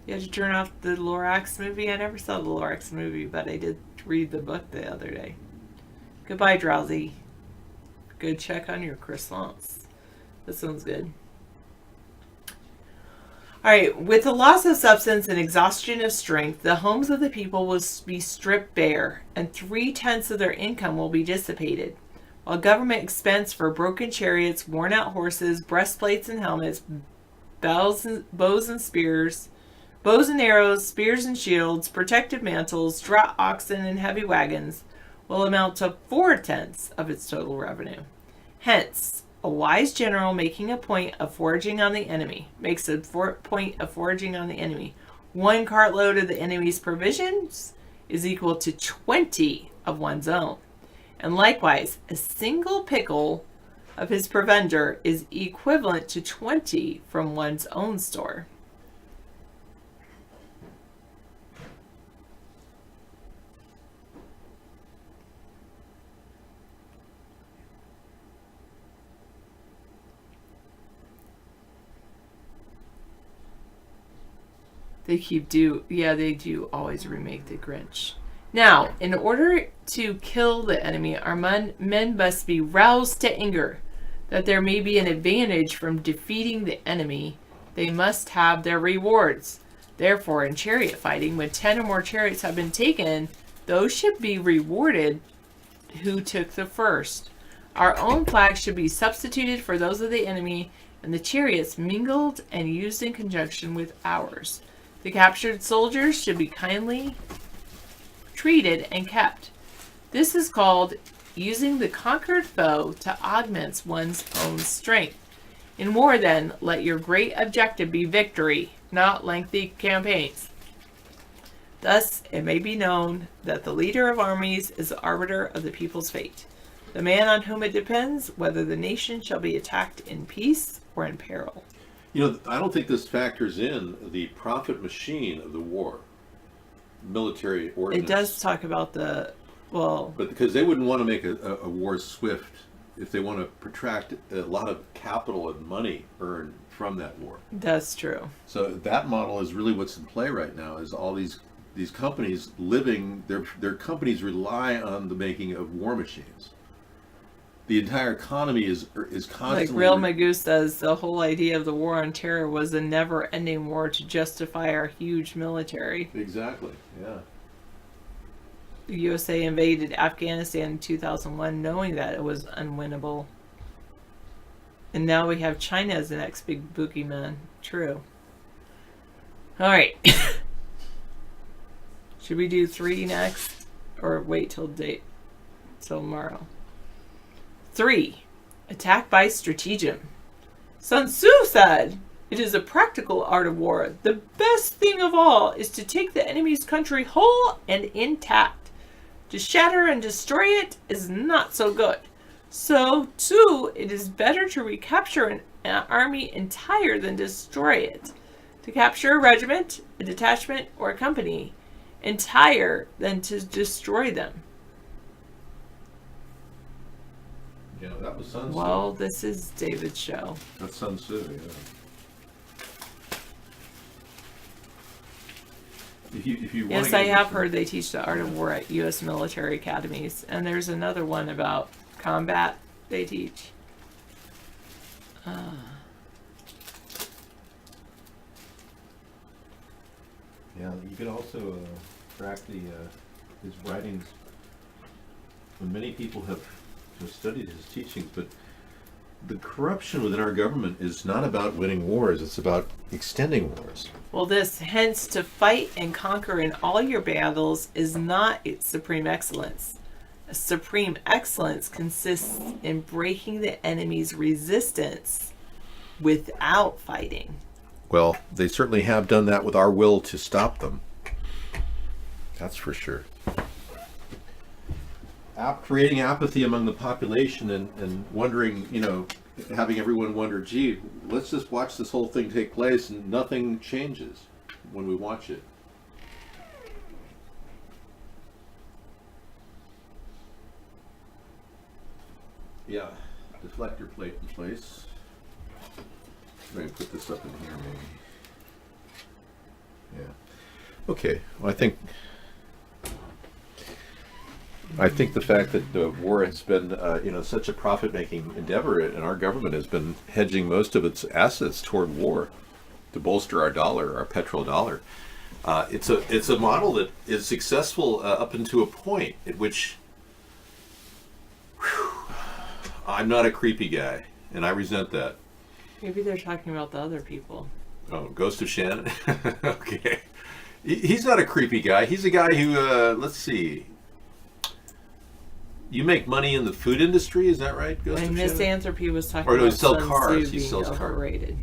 You had to turn off the Lorax movie? I never saw the Lorax movie, but I did read the book the other day. Goodbye, Drowsy. Go check on your croissants. That sounds good. Alright, with the loss of substance and exhaustion of strength, the homes of the people will be stripped bare, and 3/10 of their income will be dissipated. While government expense for broken chariots, worn-out horses, breastplates and helmets, bows and arrows, spears and shields, protective mantles, draught oxen, and heavy wagons will amount to 4/10 of its total revenue. Hence, A wise general making a point of foraging on the enemy makes a point of foraging on the enemy. 1 cartload of the enemy's provisions is equal to 20 of one's own. And likewise, a single pickle of his provender is equivalent to 20 from one's own store. They do always remake the Grinch. Now, in order to kill the enemy, our men must be roused to anger. That there may be an advantage from defeating the enemy, they must have their rewards. Therefore, in chariot fighting, when 10 or more chariots have been taken, those should be rewarded who took the first. Our own flags should be substituted for those of the enemy, and the chariots mingled and used in conjunction with ours. The captured soldiers should be kindly treated and kept. This is called using the conquered foe to augment one's own strength. In war, then, let your great objective be victory, not lengthy campaigns. Thus, it may be known that the leader of armies is the arbiter of the people's fate, the man on whom it depends whether the nation shall be attacked in peace or in peril. You know, I don't think this factors in the profit machine of the war, military ordinance. It does talk about but because they wouldn't want to make a war swift if they want to protract a lot of capital and money earned from that war. That's true. So that model is really what's in play right now. Is all these companies living their companies rely on the making of war machines. The entire economy is constantly. Like Real Magoo says, the whole idea of the war on terror was a never-ending war to justify our huge military. Exactly. Yeah. The USA invaded Afghanistan in 2001, knowing that it was unwinnable. And now we have China as the next big boogeyman. True. All right. Should we do 3 next, or wait till tomorrow? 3. Attack by stratagem. Sun Tzu said, "It is a practical art of war. The best thing of all is to take the enemy's country whole and intact. To shatter and destroy it is not so good. So, too, it is better to recapture an army entire than destroy it. To capture a regiment, a detachment, or a company entire than to destroy them." Yeah, that was Sun Tzu. Well, this is David's show. That's Sun Tzu, yeah. If you Yes, I have heard they teach the art of war at U.S. military academies, and there's another one about combat they teach. Yeah, you could also track his writings. And many people have studied his teachings, but the corruption within our government is not about winning wars, it's about extending wars. Well, hence to fight and conquer in all your battles is not its supreme excellence. Supreme excellence consists in breaking the enemy's resistance without fighting. Well, they certainly have done that with our will to stop them. That's for sure. Creating apathy among the population and wondering, having everyone wonder, gee, let's just watch this whole thing take place, and nothing changes when we watch it. Yeah, deflector plate in place. I'm going to put this up in here, maybe. Yeah. Okay. Well, I think the fact that the war has been, such a profit-making endeavor, and our government has been hedging most of its assets toward war to bolster our dollar, our petrodollar. It's a model that is successful up until a point at which I'm not a creepy guy, and I resent that. Maybe they're talking about the other people. Oh, Ghost of Shannon? Okay. He's not a creepy guy. He's a guy who, let's see. You make money in the food industry, is that right? Ghost When of Shannon? Misanthropy was talking Or do he about sell Sun cars? Tzu He being sells cars. overrated.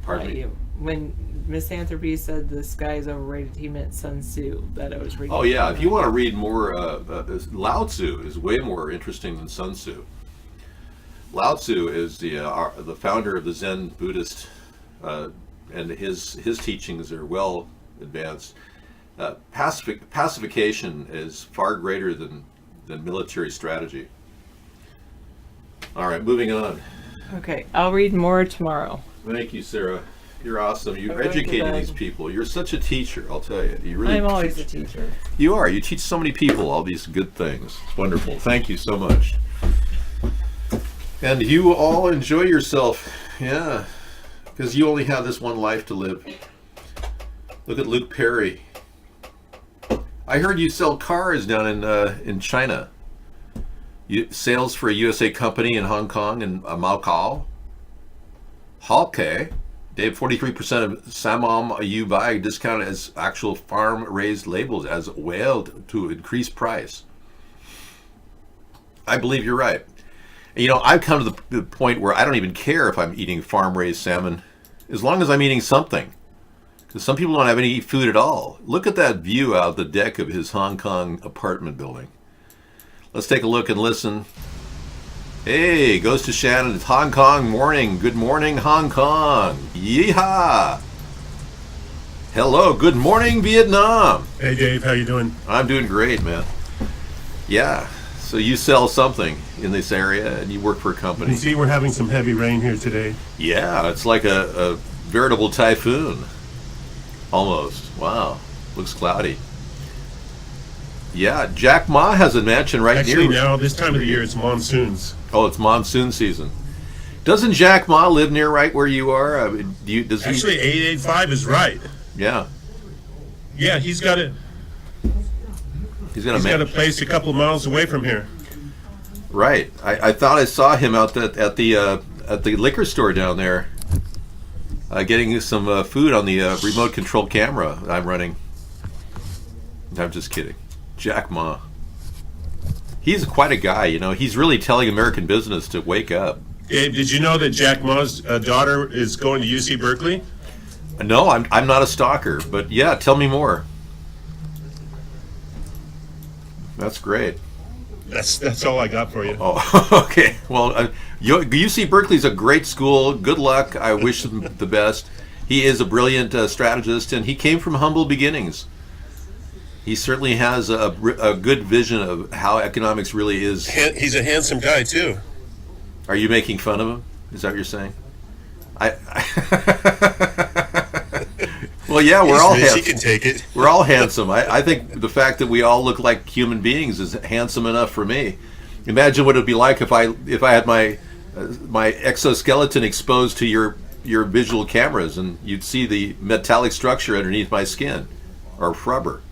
Pardon me? When Misanthropy said the sky is overrated, he meant Sun Tzu that I was reading. Oh yeah, if you want to read more, Lao Tzu is way more interesting than Sun Tzu. Lao Tzu is the founder of the Zen Buddhist, and his teachings are well advanced. Pacification is far greater than military strategy. All right, moving on. Okay, I'll read more tomorrow. Thank you, Sarah. You're awesome. You're I'm going to educating bed. these people. You're such a teacher, I'll tell you. You really I'm always a teacher. You are. You teach so many people all these good things. It's wonderful. Thank you so much. And you all enjoy yourself. Yeah. Because you only have this one life to live. Look at Luke Perry. I heard you sell cars down in China. Sales for a USA company in Hong Kong and Macau. Okay. They have 43% of Samam you buy discounted as actual farm-raised labels as well to increase price. I believe you're right. You know, I've come to the point where I don't even care if I'm eating farm-raised salmon, as long as I'm eating something. Because some people don't have any food at all. Look at that view out the deck of his Hong Kong apartment building. Let's take a look and listen. Hey, goes to Shannon. It's Hong Kong morning. Good morning, Hong Kong. Yeehaw! Hello, good morning, Vietnam. Hey, Dave, how you doing? I'm doing great, man. Yeah, so you sell something in this area and you work for a You company. can see we're having some heavy rain here today. Yeah, it's like a veritable typhoon. Almost. Wow. Looks cloudy. Yeah, Jack Ma has a mansion right Actually, near... now, this time of the year, it's monsoons. Oh, it's monsoon season. Doesn't Jack Ma live near right where you are? I mean, does he... Actually, 885 is right. Yeah. Yeah, he's got a place a couple of miles away from here. Right. I thought I saw him out at the liquor store down there, getting some food on the remote control camera I'm running. I'm just kidding. Jack Ma. He's quite a guy, you know. He's really telling American business to wake up. Dave, did you know that Jack Ma's daughter is going to UC Berkeley? No, I'm not a stalker, but yeah, tell me more. That's great. That's all I got for you. Oh, okay. Well, UC Berkeley's a great school. Good luck. I wish him the best. He is a brilliant strategist, and he came from humble beginnings. He certainly has a good vision of how economics really is. He's a handsome guy, too. Are you making fun of him? Is that what you're saying? Well, yeah, we're all handsome. He can take it. We're all handsome. I think the fact that we all look like human beings is handsome enough for me. Imagine what it'd be like if I had my exoskeleton exposed to your visual cameras, and you'd see the metallic structure underneath my skin, or rubber.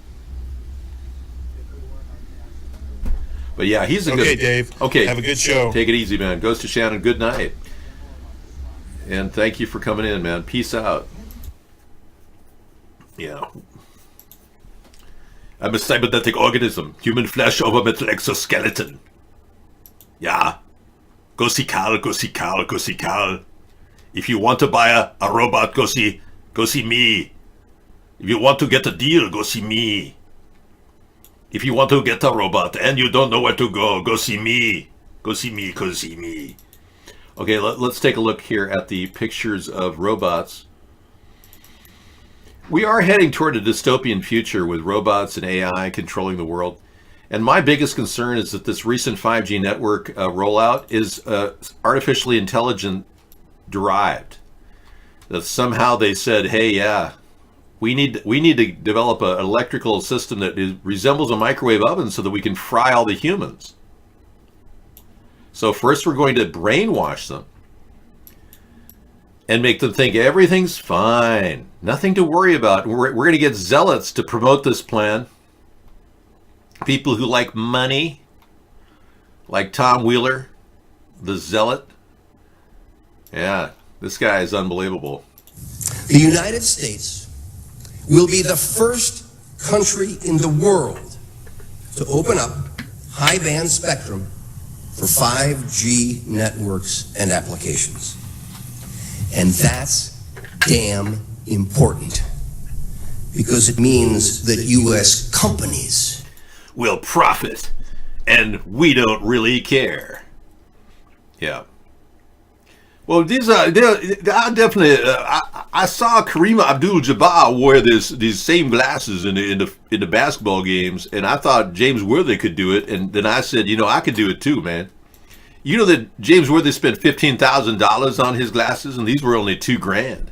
But yeah, he's a good... Okay, Dave. Okay. Have a good show. Take it easy, man. Goes to Shannon. Good night. And thank you for coming in, man. Peace out. Yeah. I'm a cybernetic organism. Human flesh over metal exoskeleton. Yeah. Go see Carl, go see Carl, go see Carl. If you want to buy a robot, go see me. If you want to get a deal, go see me. If you want to get a robot and you don't know where to go see me. Go see me, go see me. Okay, let's take a look here at the pictures of robots. We are heading toward a dystopian future with robots and AI controlling the world. And my biggest concern is that this recent 5G network rollout is artificially intelligent derived. That somehow they said, hey, yeah, we need to develop an electrical system that resembles a microwave oven so that we can fry all the humans. So first we're going to brainwash them and make them think everything's fine, nothing to worry about. We're going to get zealots to promote this plan. People who like money, like Tom Wheeler, the zealot. Yeah, this guy is unbelievable. The United States will be the first country in the world to open up high-band spectrum for 5G networks and applications. And that's damn important, because it means that U.S. companies will profit, and we don't really care. Yeah. Well, these I definitely. I saw Kareem Abdul-Jabbar wear these same glasses in the basketball games, and I thought James Worthy could do it, and then I said, I could do it too, man. You know that James Worthy spent $15,000 on his glasses, and these were only $2,000.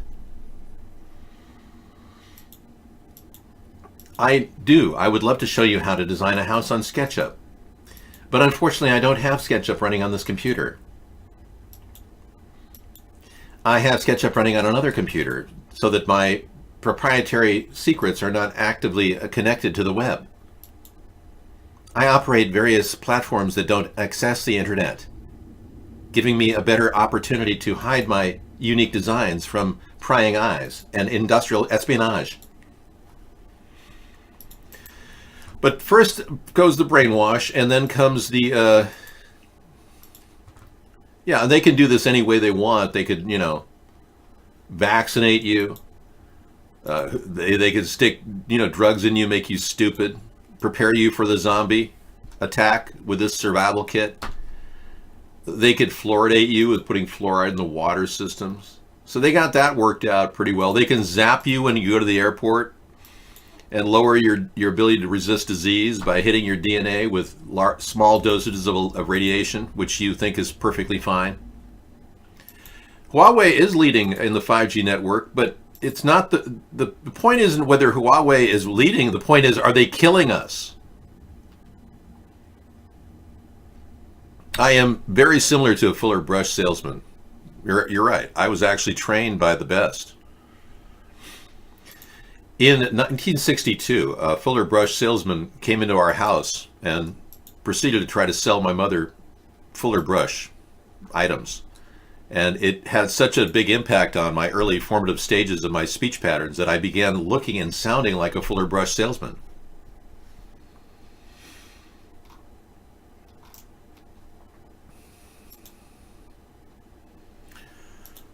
I do. I would love to show you how to design a house on SketchUp, but unfortunately, I don't have SketchUp running on this computer. I have SketchUp running on another computer so that my proprietary secrets are not actively connected to the web. I operate various platforms that don't access the internet, giving me a better opportunity to hide my unique designs from prying eyes and industrial espionage. But first goes the brainwash, and then comes the yeah, they can do this any way they want. They could, vaccinate you. They could stick, drugs in you, make you stupid, prepare you for the zombie attack with this survival kit. They could fluoridate you with putting fluoride in the water systems. So they got that worked out pretty well. They can zap you when you go to the airport and lower your ability to resist disease by hitting your DNA with small dosages of radiation, which you think is perfectly fine. Huawei is leading in the 5G network, but it's not the point isn't whether Huawei is leading. The point is, are they killing us? I am very similar to a Fuller Brush salesman. You're right. I was actually trained by the best. In 1962, a Fuller Brush salesman came into our house and proceeded to try to sell my mother Fuller Brush items. And it had such a big impact on my early formative stages of my speech patterns that I began looking and sounding like a Fuller Brush salesman.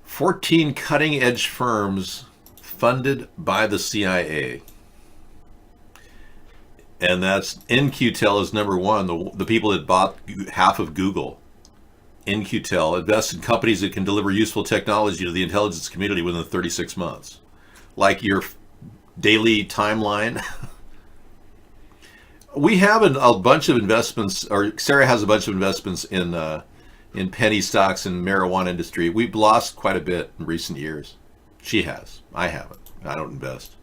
"14 cutting-edge firms funded by the CIA." And that's In-Q-Tel is number one, the people that bought half of Google. In-Q-Tel invests in companies that can deliver useful technology to the intelligence community within 36 months. Like your daily timeline. We have a bunch of investments, or Sarah has a bunch of investments in penny stocks and marijuana industry. We've lost quite a bit in recent years. She has. I haven't. I don't invest.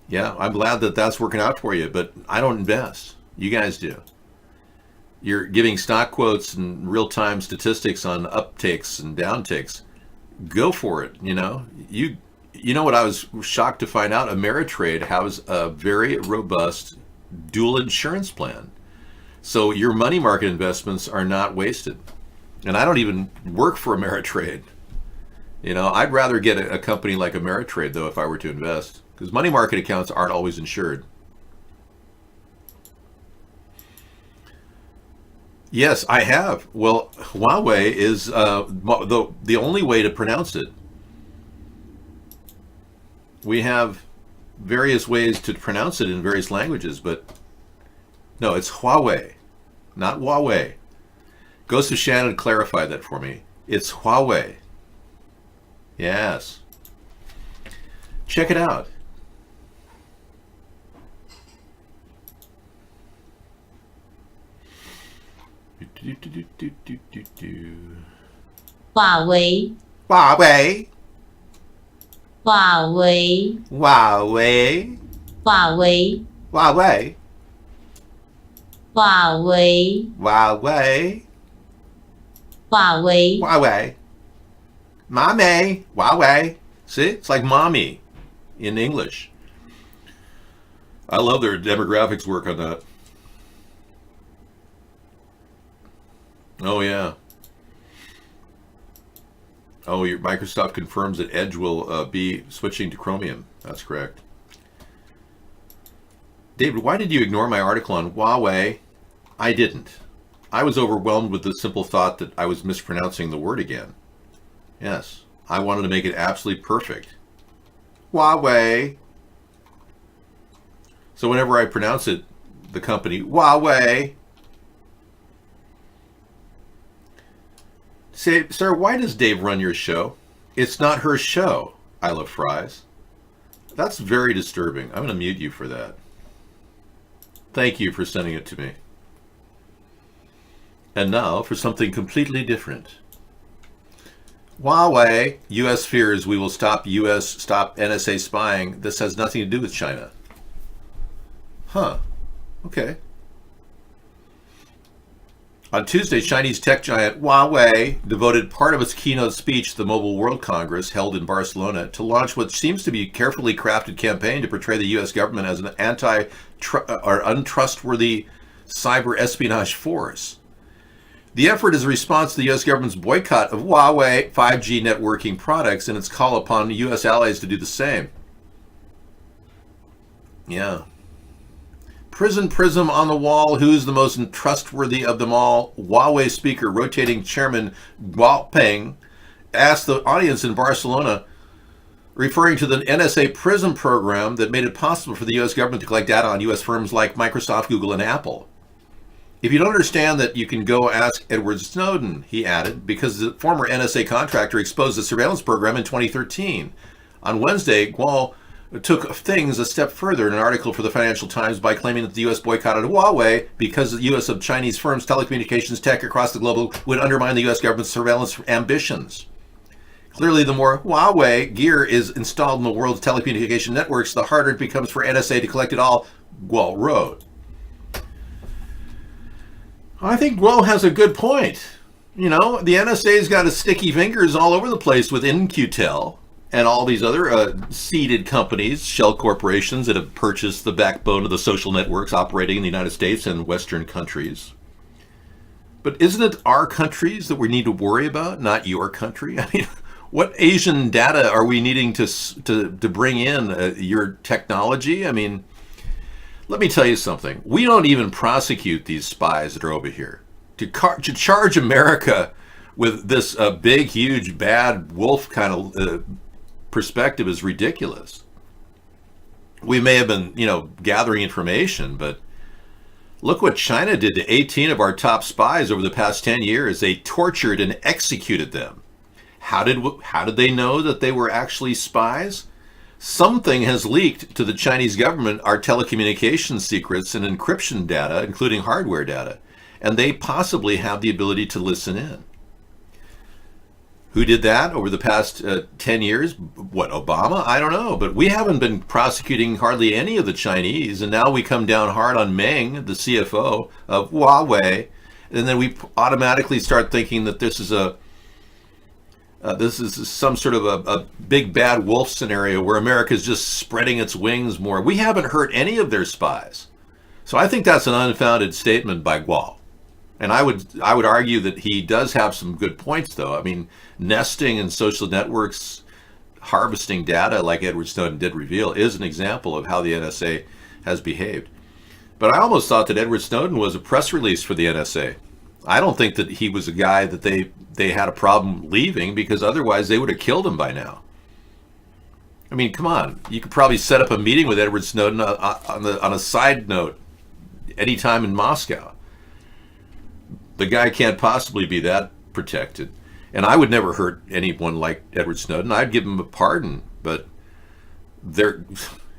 Yeah, I'm glad that that's working out for you, but I don't invest. You guys do. You're giving stock quotes and real-time statistics on uptakes and downtakes. Go for it, You know what I was shocked to find out? Ameritrade has a very robust dual insurance plan. So your money market investments are not wasted. And I don't even work for Ameritrade. I'd rather get a company like Ameritrade, though, if I were to invest, because money market accounts aren't always insured. Yes, I have. Well, Huawei is the only way to pronounce it. We have various ways to pronounce it in various languages, but no, it's Huawei, not Huawei. Goes to Shannon to clarify that for me. It's Huawei. Yes. Check it out. Huawei. Huawei. Huawei. Huawei. Huawei. Huawei. Huawei. Huawei. Huawei. Huawei. Mommy. Huawei. See, it's like mommy in English. I love their demographics work on that. Oh, yeah. Oh, your Microsoft confirms that Edge will be switching to Chromium. That's correct. David, why did you ignore my article on Huawei? I didn't. I was overwhelmed with the simple thought that I was mispronouncing the word again. Yes, I wanted to make it absolutely perfect. Huawei. So whenever I pronounce it, the company, Huawei. Say, sir, why does Dave run your show? It's not her show, I love fries. That's very disturbing. I'm going to mute you for that. Thank you for sending it to me. And now for something completely different. Huawei, U.S. fears we will stop NSA spying. This has nothing to do with China. Huh. Okay. On Tuesday, Chinese tech giant Huawei devoted part of its keynote speech to the Mobile World Congress held in Barcelona to launch what seems to be a carefully crafted campaign to portray the U.S. government as an untrustworthy cyber espionage force. The effort is a response to the U.S. government's boycott of Huawei 5G networking products and its call upon U.S. allies to do the same. Yeah. Prism on the wall. Who's the most trustworthy of them all? Huawei speaker, rotating chairman Guo Peng, asked the audience in Barcelona, referring to the NSA Prism program that made it possible for the U.S. government to collect data on U.S. firms like Microsoft, Google, and Apple. If you don't understand that, you can go ask Edward Snowden, he added, because the former NSA contractor exposed the surveillance program in 2013. On Wednesday, Guo took things a step further in an article for the Financial Times by claiming that the U.S. boycotted Huawei because the U.S. of Chinese firms' telecommunications tech across the globe would undermine the U.S. government's surveillance ambitions. Clearly, the more Huawei gear is installed in the world's telecommunication networks, the harder it becomes for NSA to collect it all, Guo wrote. I think Guo has a good point. You know, the NSA's got its sticky fingers all over the place with In-Q-Tel and all these other seeded companies, shell corporations that have purchased the backbone of the social networks operating in the United States and Western countries. But isn't it our countries that we need to worry about, not your country? I mean, what Asian data are we needing to bring in? Your technology? I mean, let me tell you something. We don't even prosecute these spies that are over here. To charge America with this big, huge, bad wolf kind of perspective is ridiculous. We may have been, gathering information, but look what China did to 18 of our top spies over the past 10 years. They tortured and executed them. How did they know that they were actually spies? Something has leaked to the Chinese government our telecommunications secrets and encryption data, including hardware data, and they possibly have the ability to listen in. Who did that over the past 10 years? What, Obama? I don't know, but we haven't been prosecuting hardly any of the Chinese, and now we come down hard on Meng, the CFO of Huawei, and then we automatically start thinking that this is some sort of a big bad wolf scenario where America is just spreading its wings more. We haven't hurt any of their spies. So I think that's an unfounded statement by Guo. And I would argue that he does have some good points, though. I mean, nesting in social networks, harvesting data like Edward Snowden did reveal is an example of how the NSA has behaved. But I almost thought that Edward Snowden was a press release for the NSA. I don't think that he was a guy that they had a problem leaving, because otherwise they would have killed him by now. I mean, come on. You could probably set up a meeting with Edward Snowden on a side note anytime in Moscow. The guy can't possibly be that protected. And I would never hurt anyone like Edward Snowden. I'd give him a pardon. But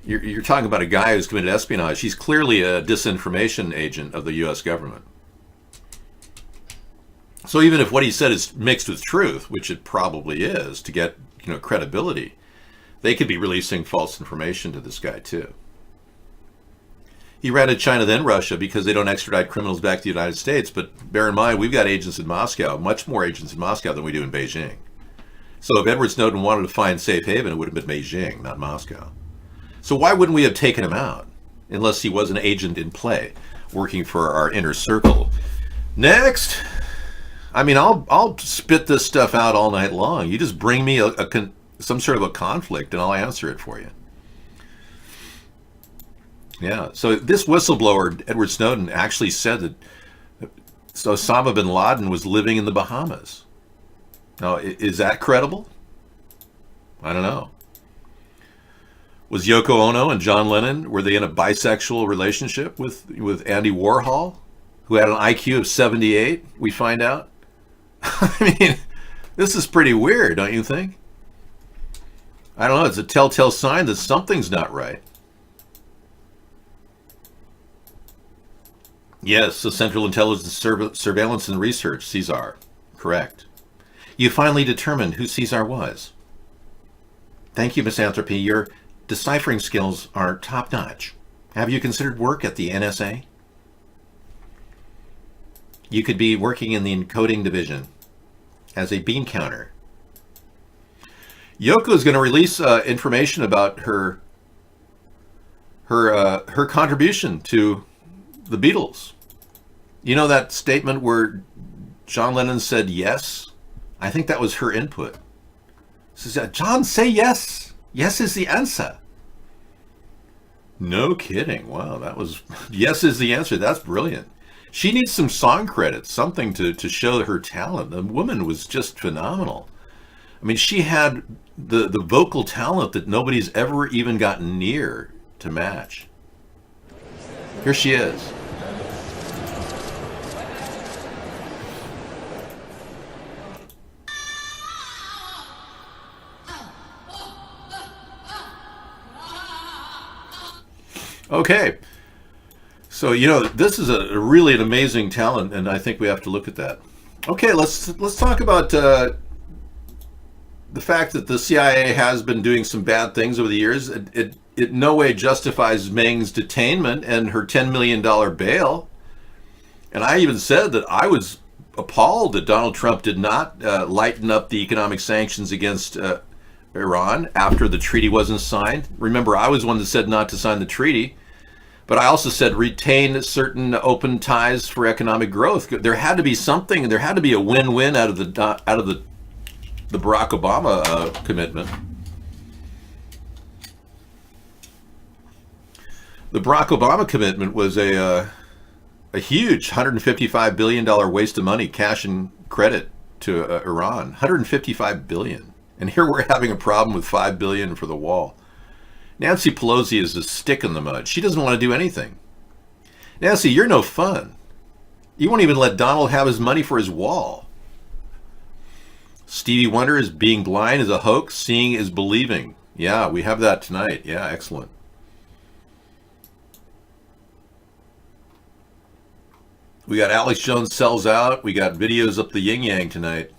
you're talking about a guy who's committed espionage. He's clearly a disinformation agent of the U.S. government. So even if what he said is mixed with truth, which it probably is, to get credibility, they could be releasing false information to this guy too. He ran to China, then Russia, because they don't extradite criminals back to the United States. But bear in mind, we've got agents in Moscow, much more agents in Moscow than we do in Beijing. So if Edward Snowden wanted to find safe haven, it would have been Beijing, not Moscow. So why wouldn't we have taken him out, unless he was an agent in play, working for our inner circle? Next. I mean, I'll spit this stuff out all night long. You just bring me some sort of a conflict, and I'll answer it for you. Yeah. So this whistleblower, Edward Snowden, actually said that Osama bin Laden was living in the Bahamas. Now, is that credible? I don't know. Was Yoko Ono and John Lennon, were they in a bisexual relationship with Andy Warhol, who had an IQ of 78, we find out? I mean, this is pretty weird, don't you think? I don't know, it's a telltale sign that something's not right. Yes, the Central Intelligence Surveillance and Research, CSAR. Correct. You finally determined who CSAR was. Thank you, Misanthropy. Your deciphering skills are top-notch. Have you considered work at the NSA? You could be working in the encoding division as a bean counter. Yoko is going to release information about her contribution to the Beatles. You know that statement where John Lennon said yes? I think that was her input. She said, John, say yes. Yes is the answer. No kidding. Wow, that was, yes is the answer. That's brilliant. She needs some song credits, something to show her talent. The woman was just phenomenal. I mean, she had the vocal talent that nobody's ever even gotten near to match. Here she is. Okay, so this is a really an amazing talent, and I think we have to look at that. Okay, let's talk about the fact that the CIA has been doing some bad things over the years. It in no way justifies Meng's detainment and her $10 million bail. And I even said that I was appalled that Donald Trump did not lighten up the economic sanctions against Iran after the treaty wasn't signed. Remember, I was one that said not to sign the treaty. But I also said retain certain open ties for economic growth. There had to be something. There had to be a win-win out of the Barack Obama commitment. The Barack Obama commitment was a huge $155 billion waste of money, cash and credit to Iran. $155 billion, and here we're having a problem with $5 billion for the wall. Nancy Pelosi is a stick in the mud. She doesn't want to do anything. Nancy, you're no fun. You won't even let Donald have his money for his wall. Stevie Wonder is being blind is a hoax. Seeing is believing. Yeah, we have that tonight. Yeah, excellent. We got Alex Jones sells out. We got videos up the yin yang tonight.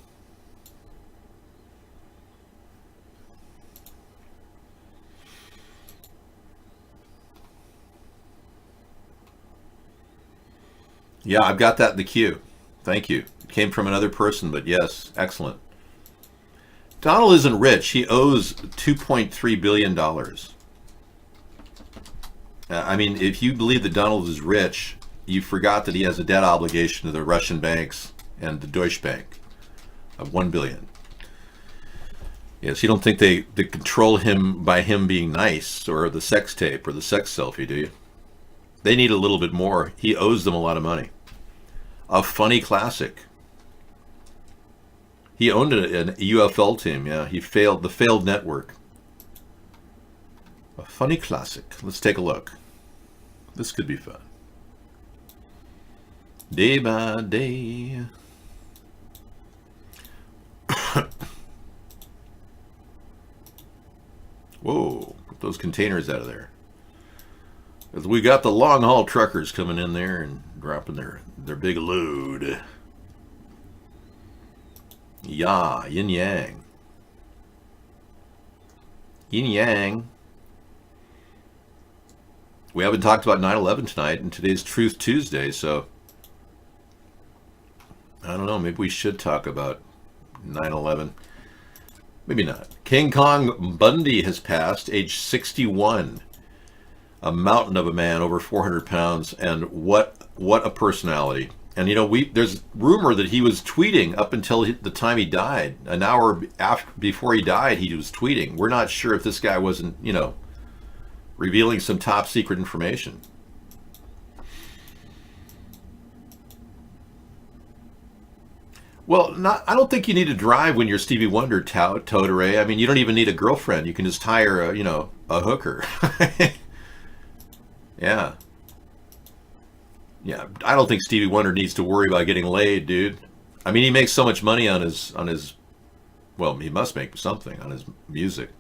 Yeah, I've got that in the queue. Thank you. It came from another person, but yes, excellent. Donald isn't rich. He owes $2.3 billion. I mean, if you believe that Donald is rich, you forgot that he has a debt obligation to the Russian banks and the Deutsche Bank of $1 billion. Yes, you don't think they control him by him being nice or the sex tape or the sex selfie, do you? They need a little bit more. He owes them a lot of money. A funny classic. He owned an UFL team, yeah. He failed, the failed network. A funny classic. Let's take a look. This could be fun. Day by day. Whoa, get those containers out of there. We got the long haul truckers coming in there and dropping their big load. Yeah, yin yang. Yin yang. We haven't talked about 9/11 tonight, and today's Truth Tuesday, so I don't know, maybe we should talk about 9/11. Maybe not. King Kong Bundy has passed, age 61. A mountain of a man, over 400 pounds, and what a personality. And there's rumor that he was tweeting up until the time he died. An hour before he died, he was tweeting. We're not sure if this guy wasn't, revealing some top secret information. Well, I don't think you need to drive when you're Stevie Wonder, Totore. I mean, you don't even need a girlfriend. You can just hire a hooker. Yeah. Yeah, I don't think Stevie Wonder needs to worry about getting laid, dude. I mean, he makes so much money on his well, he must make something on his music.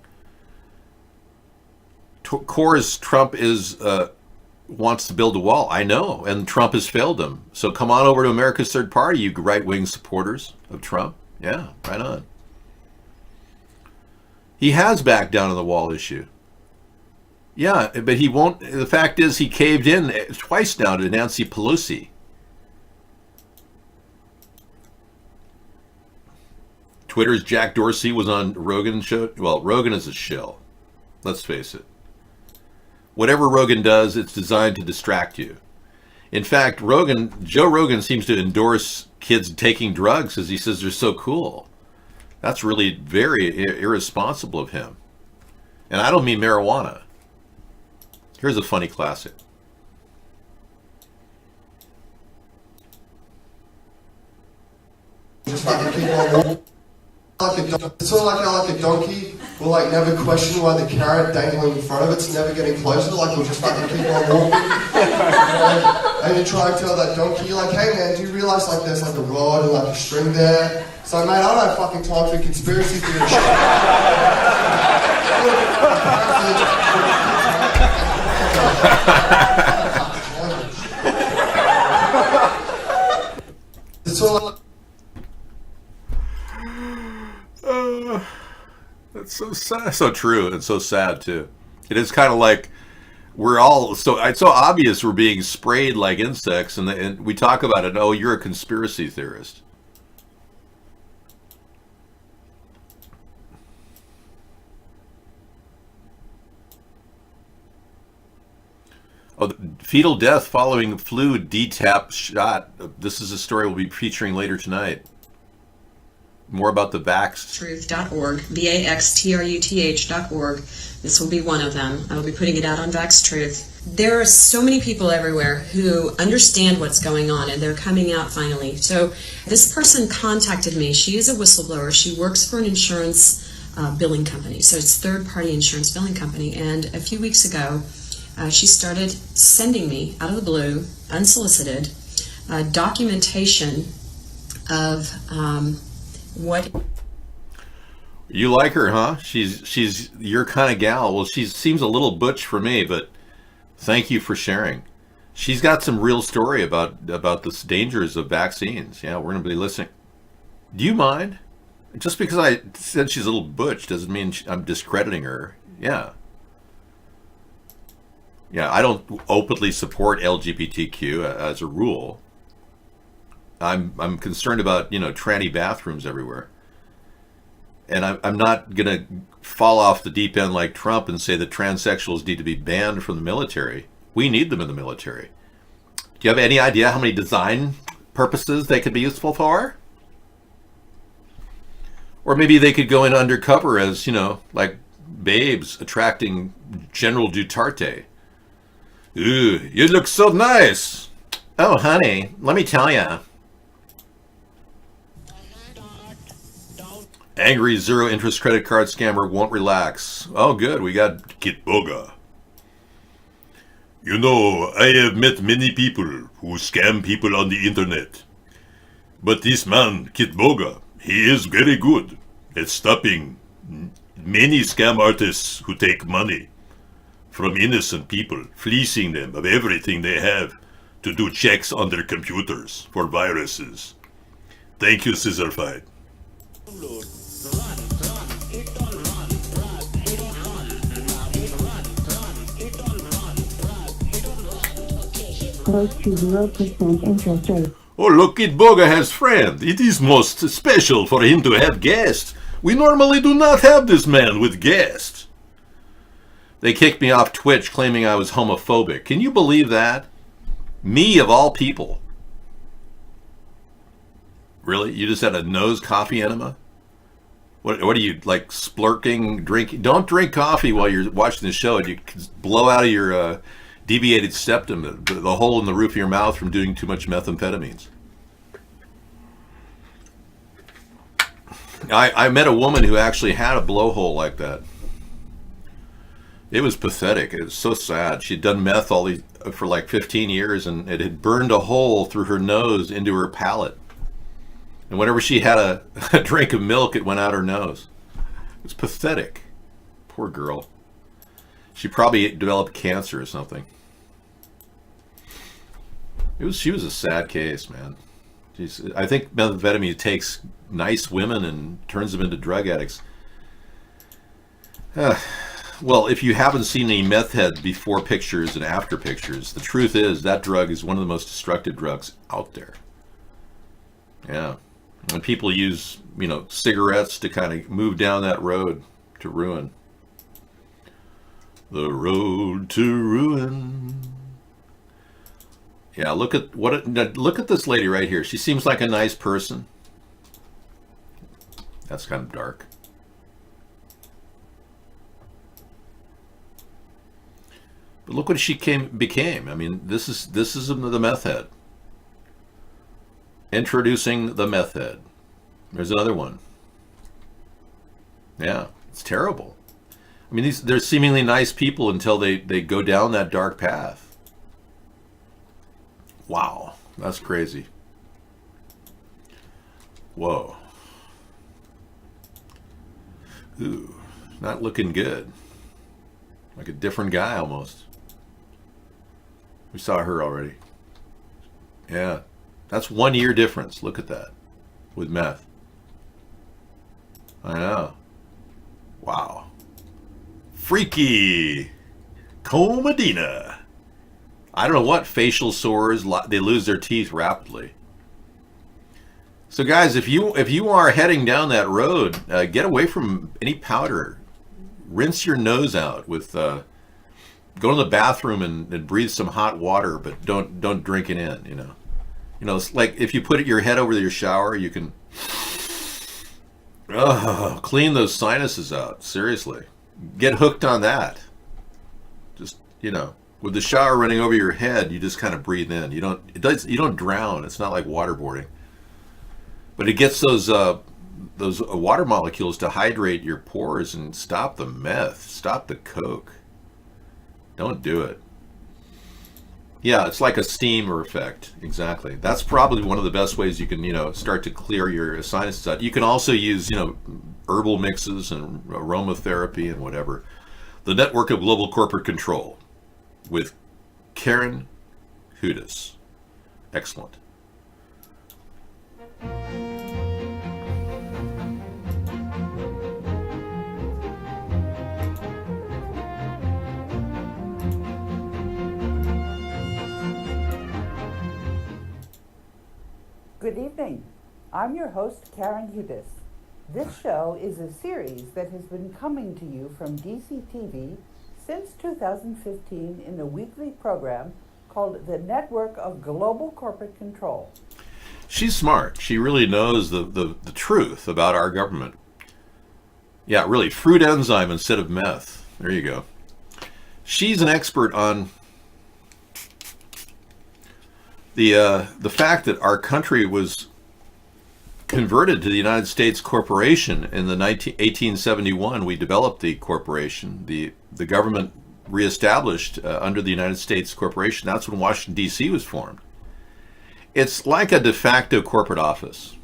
Course, Trump wants to build a wall. I know, and Trump has failed him. So come on over to America's Third Party, you right-wing supporters of Trump. Yeah, right on. He has backed down on the wall issue. Yeah, but he won't. The fact is, he caved in twice now to Nancy Pelosi. Twitter's Jack Dorsey was on Rogan's show. Well, Rogan is a shill. Let's face it. Whatever Rogan does, it's designed to distract you. In fact, Joe Rogan seems to endorse kids taking drugs because he says they're so cool. That's really very irresponsible of him. And I don't mean marijuana. Here's a funny classic. Just fucking keep on walking. It's sort of like a donkey will like never question why the carrot dangling in front of it's never getting closer. Like we'll just fucking keep on walking. And you try and tell that donkey, like, hey man, do you realise like there's like a rod and like a string there? So mate, I don't have fucking time for conspiracy theory shit. It's all like That's so sad, so true, and so sad too. It is kind of like we're all it's so obvious we're being sprayed like insects, and we talk about it. Oh, you're a conspiracy theorist. Oh, fetal death following flu DTaP shot. This is a story we'll be featuring later tonight. More about the vax. Truth.org, VAXTRUTH.org. This will be one of them. I will be putting it out on Vax Truth. There are so many people everywhere who understand what's going on, and they're coming out finally. So this person contacted me. She is a whistleblower. She works for an insurance billing company. So it's third-party insurance billing company. And a few weeks ago, she started sending me, out of the blue, unsolicited, documentation of what. You like her, huh? She's your kind of gal. Well, she seems a little butch for me, but thank you for sharing. She's got some real story about the dangers of vaccines. Yeah, we're going to be listening. Do you mind? Just because I said she's a little butch doesn't mean I'm discrediting her. Yeah. Yeah, I don't openly support LGBTQ as a rule. I'm concerned about, tranny bathrooms everywhere. And I'm not going to fall off the deep end like Trump and say that transsexuals need to be banned from the military. We need them in the military. Do you have any idea how many design purposes they could be useful for? Or maybe they could go in undercover as, like babes attracting General Duterte. Ooh, you look so nice. Oh, honey, let me tell ya. Angry zero-interest credit card scammer won't relax. Oh, good. We got Kitboga. I have met many people who scam people on the internet. But this man, Kitboga, he is very good at stopping many scam artists who take money from innocent people, fleecing them of everything they have to do checks on their computers for viruses. Thank you, Scissorfight. Close to 0% interest rate. Oh, look, Kitboga has friend. It is most special for him to have guests. We normally do not have this man with guests. They kicked me off Twitch claiming I was homophobic. Can you believe that? Me, of all people. Really? You just had a nose coffee enema? What are you, like, splurking, drinking? Don't drink coffee while you're watching the show. You can blow out of your deviated septum, the hole in the roof of your mouth from doing too much methamphetamines. I met a woman who actually had a blowhole like that. It was pathetic. It was so sad. She'd done meth for like 15 years, and it had burned a hole through her nose into her palate. And whenever she had a drink of milk, it went out her nose. It was pathetic. Poor girl. She probably developed cancer or something. She was a sad case, man. I think methamphetamine takes nice women and turns them into drug addicts. Well, if you haven't seen any meth heads before pictures and after pictures, the truth is that drug is one of the most destructive drugs out there. Yeah. And people use, cigarettes to kind of move down that road to ruin. The road to ruin. Yeah, look at this lady right here. She seems like a nice person. That's kind of dark. But look what she became. I mean, this is the meth head. Introducing the meth head. There's another one. Yeah, it's terrible. I mean, they're seemingly nice people until they go down that dark path. Wow, that's crazy. Whoa. Ooh, not looking good. Like a different guy almost. We saw her already. Yeah. That's 1 year difference. Look at that. With meth. I know. Wow. Freaky. Comedina. I don't know what facial sores. They lose their teeth rapidly. So guys, if you are heading down that road, get away from any powder. Rinse your nose out with. Go to the bathroom and breathe some hot water, but don't drink it in. It's like if you put your head over your shower, you can clean those sinuses out. Seriously, get hooked on that. Just with the shower running over your head, you just kind of breathe in. You don't drown. It's not like waterboarding, but it gets those water molecules to hydrate your pores and stop the meth, stop the coke. Don't do it. Yeah, it's like a steamer effect. Exactly. That's probably one of the best ways you can, start to clear your sinuses out. You can also use, herbal mixes and aromatherapy and whatever. The Network of Global Corporate Control with Karen Hudes. Excellent. Good evening. I'm your host, Karen Hudes. This show is a series that has been coming to you from DCTV since 2015 in a weekly program called the Network of Global Corporate Control. She's smart. She really knows the truth about our government. Yeah, really, fruit enzyme instead of meth. There you go. She's an expert on the fact that our country was converted to the United States Corporation in the 1871. We developed the corporation. The government reestablished under the United States Corporation. That's when Washington, D.C. was formed. It's like a de facto corporate office.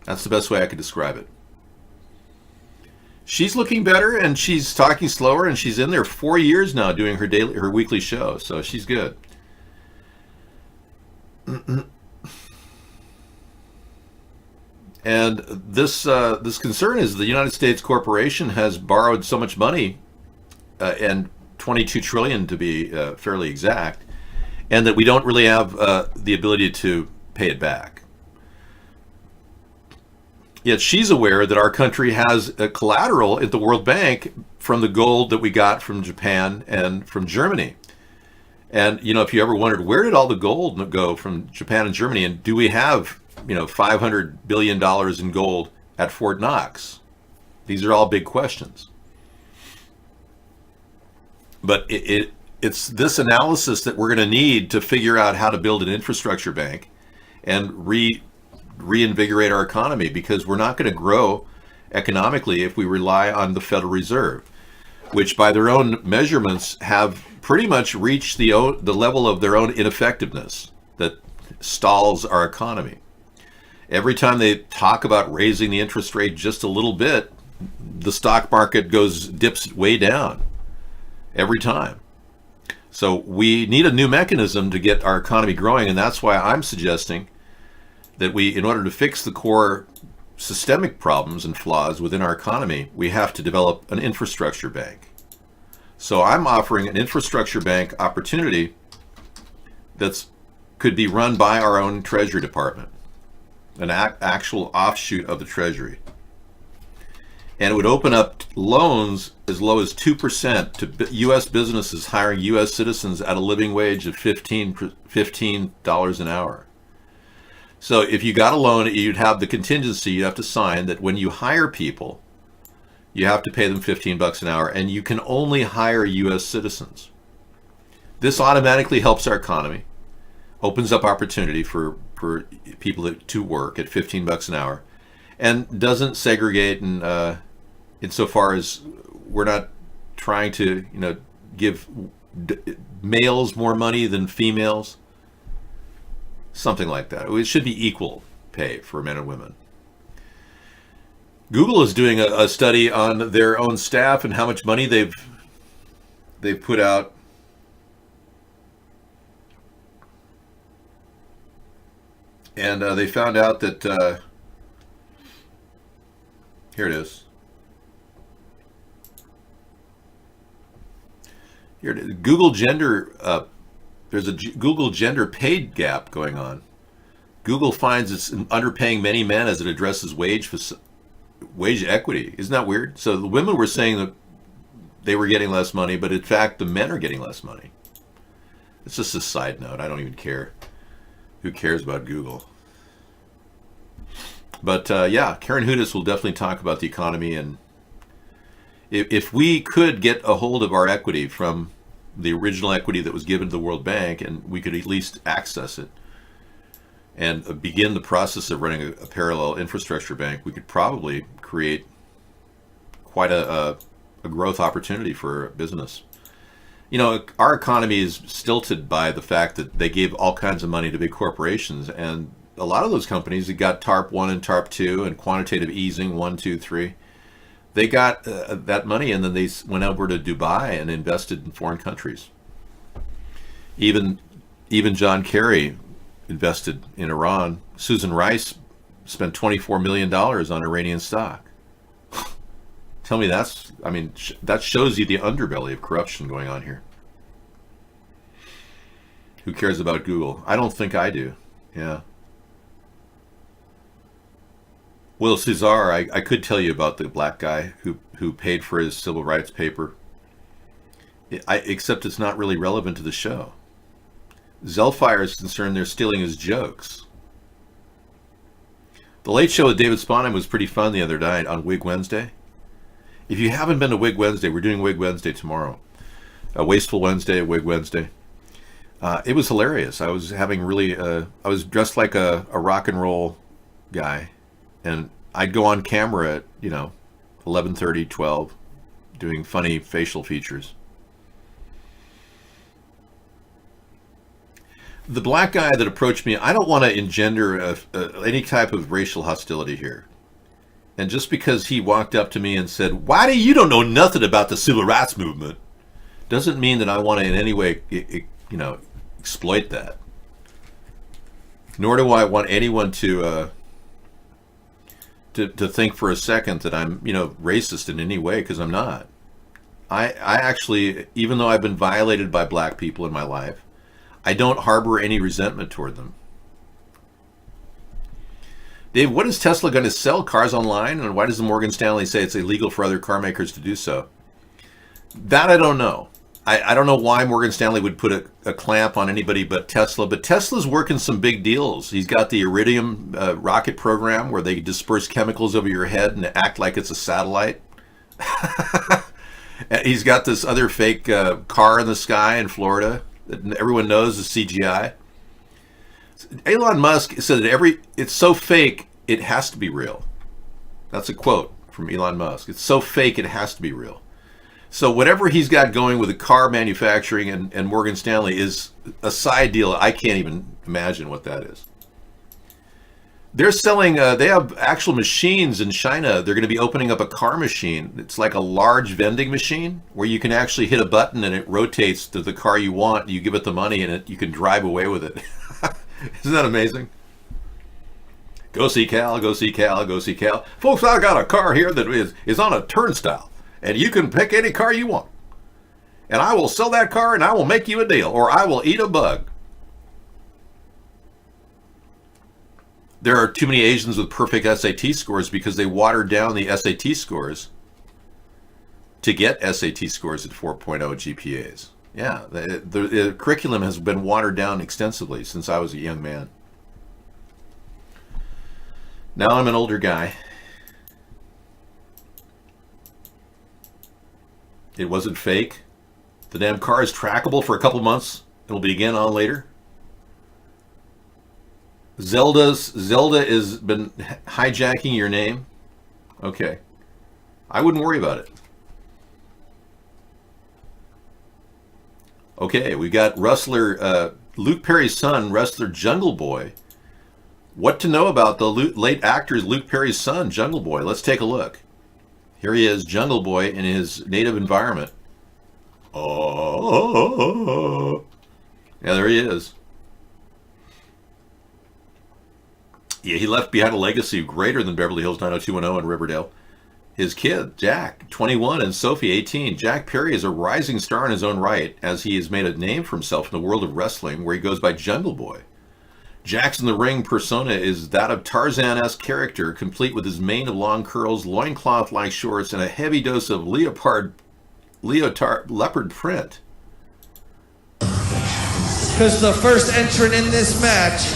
That's the best way I could describe it. She's looking better, and she's talking slower, and she's in there 4 years now doing her weekly show, so she's good. And this concern is the United States Corporation has borrowed so much money, and $22 trillion to be fairly exact, and that we don't really have the ability to pay it back. Yet she's aware that our country has a collateral at the World Bank from the gold that we got from Japan and from Germany. And, if you ever wondered, where did all the gold go from Japan and Germany? And do we have, $500 billion in gold at Fort Knox? These are all big questions. But it's this analysis that we're going to need to figure out how to build an infrastructure bank and reinvigorate our economy, because we're not going to grow economically if we rely on the Federal Reserve, which by their own measurements have pretty much reached the level of their own ineffectiveness that stalls our economy. Every time they talk about raising the interest rate just a little bit, the stock market dips way down every time. So we need a new mechanism to get our economy growing, and that's why I'm suggesting that in order to fix the core systemic problems and flaws within our economy, we have to develop an infrastructure bank. So I'm offering an infrastructure bank opportunity could be run by our own Treasury Department, an actual offshoot of the Treasury. And it would open up loans as low as 2% to U.S. businesses hiring U.S. citizens at a living wage of $15 an hour. So if you got a loan, you'd have the contingency you have to sign that when you hire people, you have to pay them $15 an hour, and you can only hire U.S. citizens. This automatically helps our economy, opens up opportunity for people to work at $15 an hour, and doesn't segregate insofar as we're not trying to give males more money than females. Something like that. It should be equal pay for men and women. Google is doing a study on their own staff and how much money they've put out. And they found out that here it is. Here it is. Google gender. There's a Google gender pay gap going on. Google finds it's underpaying many men as it addresses wage equity. Isn't that weird? So the women were saying that they were getting less money, but in fact the men are getting less money. It's just a side note. I don't even care. Who cares about Google? But yeah, Karen Hudes will definitely talk about the economy, and if we could get a hold of our equity from the original equity that was given to the World Bank, and we could at least access it and begin the process of running a parallel infrastructure bank, we could probably create quite a growth opportunity for business. Our economy is stilted by the fact that they gave all kinds of money to big corporations, and a lot of those companies that got TARP 1 and TARP 2 and quantitative easing 1, 2, 3, they got that money, and then they went over to Dubai and invested in foreign countries. Even John Kerry invested in Iran. Susan Rice spent $24 million on Iranian stock. Tell me that shows you the underbelly of corruption going on here. Who cares about Google? I don't think I do. Yeah. Will Cesar, I could tell you about the black guy who paid for his civil rights paper. Except it's not really relevant to the show. Zellfire is concerned they're stealing his jokes. The Late Show with David Sponheim was pretty fun the other night on Wig Wednesday. If you haven't been to Wig Wednesday, we're doing Wig Wednesday tomorrow. A Wasteful Wednesday, Wig Wednesday. It was hilarious. I was having I was dressed like a rock and roll guy, and I'd go on camera at 11:30, 12, doing funny facial features. The black guy that approached me, I don't want to engender any type of racial hostility here. And just because he walked up to me and said, "Why do you don't know nothing about the civil rights movement?" doesn't mean that I want to in any way, exploit that. Nor do I want anyone to think for a second that I'm, racist in any way, because I'm not. I actually, even though I've been violated by black people in my life, I don't harbor any resentment toward them. Dave, what is Tesla going to sell? Cars online? And why does the Morgan Stanley say it's illegal for other car makers to do so? That I don't know. I don't know why Morgan Stanley would put a clamp on anybody but Tesla, but Tesla's working some big deals. He's got the Iridium rocket program where they disperse chemicals over your head and act like it's a satellite. He's got this other fake car in the sky in Florida that everyone knows is CGI. Elon Musk said that it's so fake, it has to be real. That's a quote from Elon Musk. It's so fake, it has to be real. So whatever he's got going with the car manufacturing and Morgan Stanley is a side deal. I can't even imagine what that is. They're selling, they have actual machines in China. They're going to be opening up a car machine. It's like a large vending machine where you can actually hit a button and it rotates to the car you want. You give it the money and you can drive away with it. Isn't that amazing? Go see Cal, go see Cal, go see Cal. Folks, I got a car here that is on a turnstile. And you can pick any car you want. And I will sell that car and I will make you a deal. Or I will eat a bug. There are too many Asians with perfect SAT scores because they watered down the SAT scores to get SAT scores at 4.0 GPAs. Yeah, the curriculum has been watered down extensively since I was a young man. Now I'm an older guy. It wasn't fake. The damn car is trackable for a couple months. It'll be again on later. Zelda has been hijacking your name. Okay. I wouldn't worry about it. Okay, we got wrestler Luke Perry's son, wrestler Jungle Boy. What to know about the late actor Luke Perry's son, Jungle Boy? Let's take a look. Here he is, Jungle Boy, in his native environment. Oh, yeah, there he is. Yeah, he left behind a legacy greater than Beverly Hills 90210 in Riverdale. His kid, Jack, 21, and Sophie, 18. Jack Perry is a rising star in his own right, as he has made a name for himself in the world of wrestling, where he goes by Jungle Boy. Jack's in the ring persona is that of Tarzan-esque character, complete with his mane of long curls, loincloth-like shorts, and a heavy dose of leopard print. Because the first entrant in this match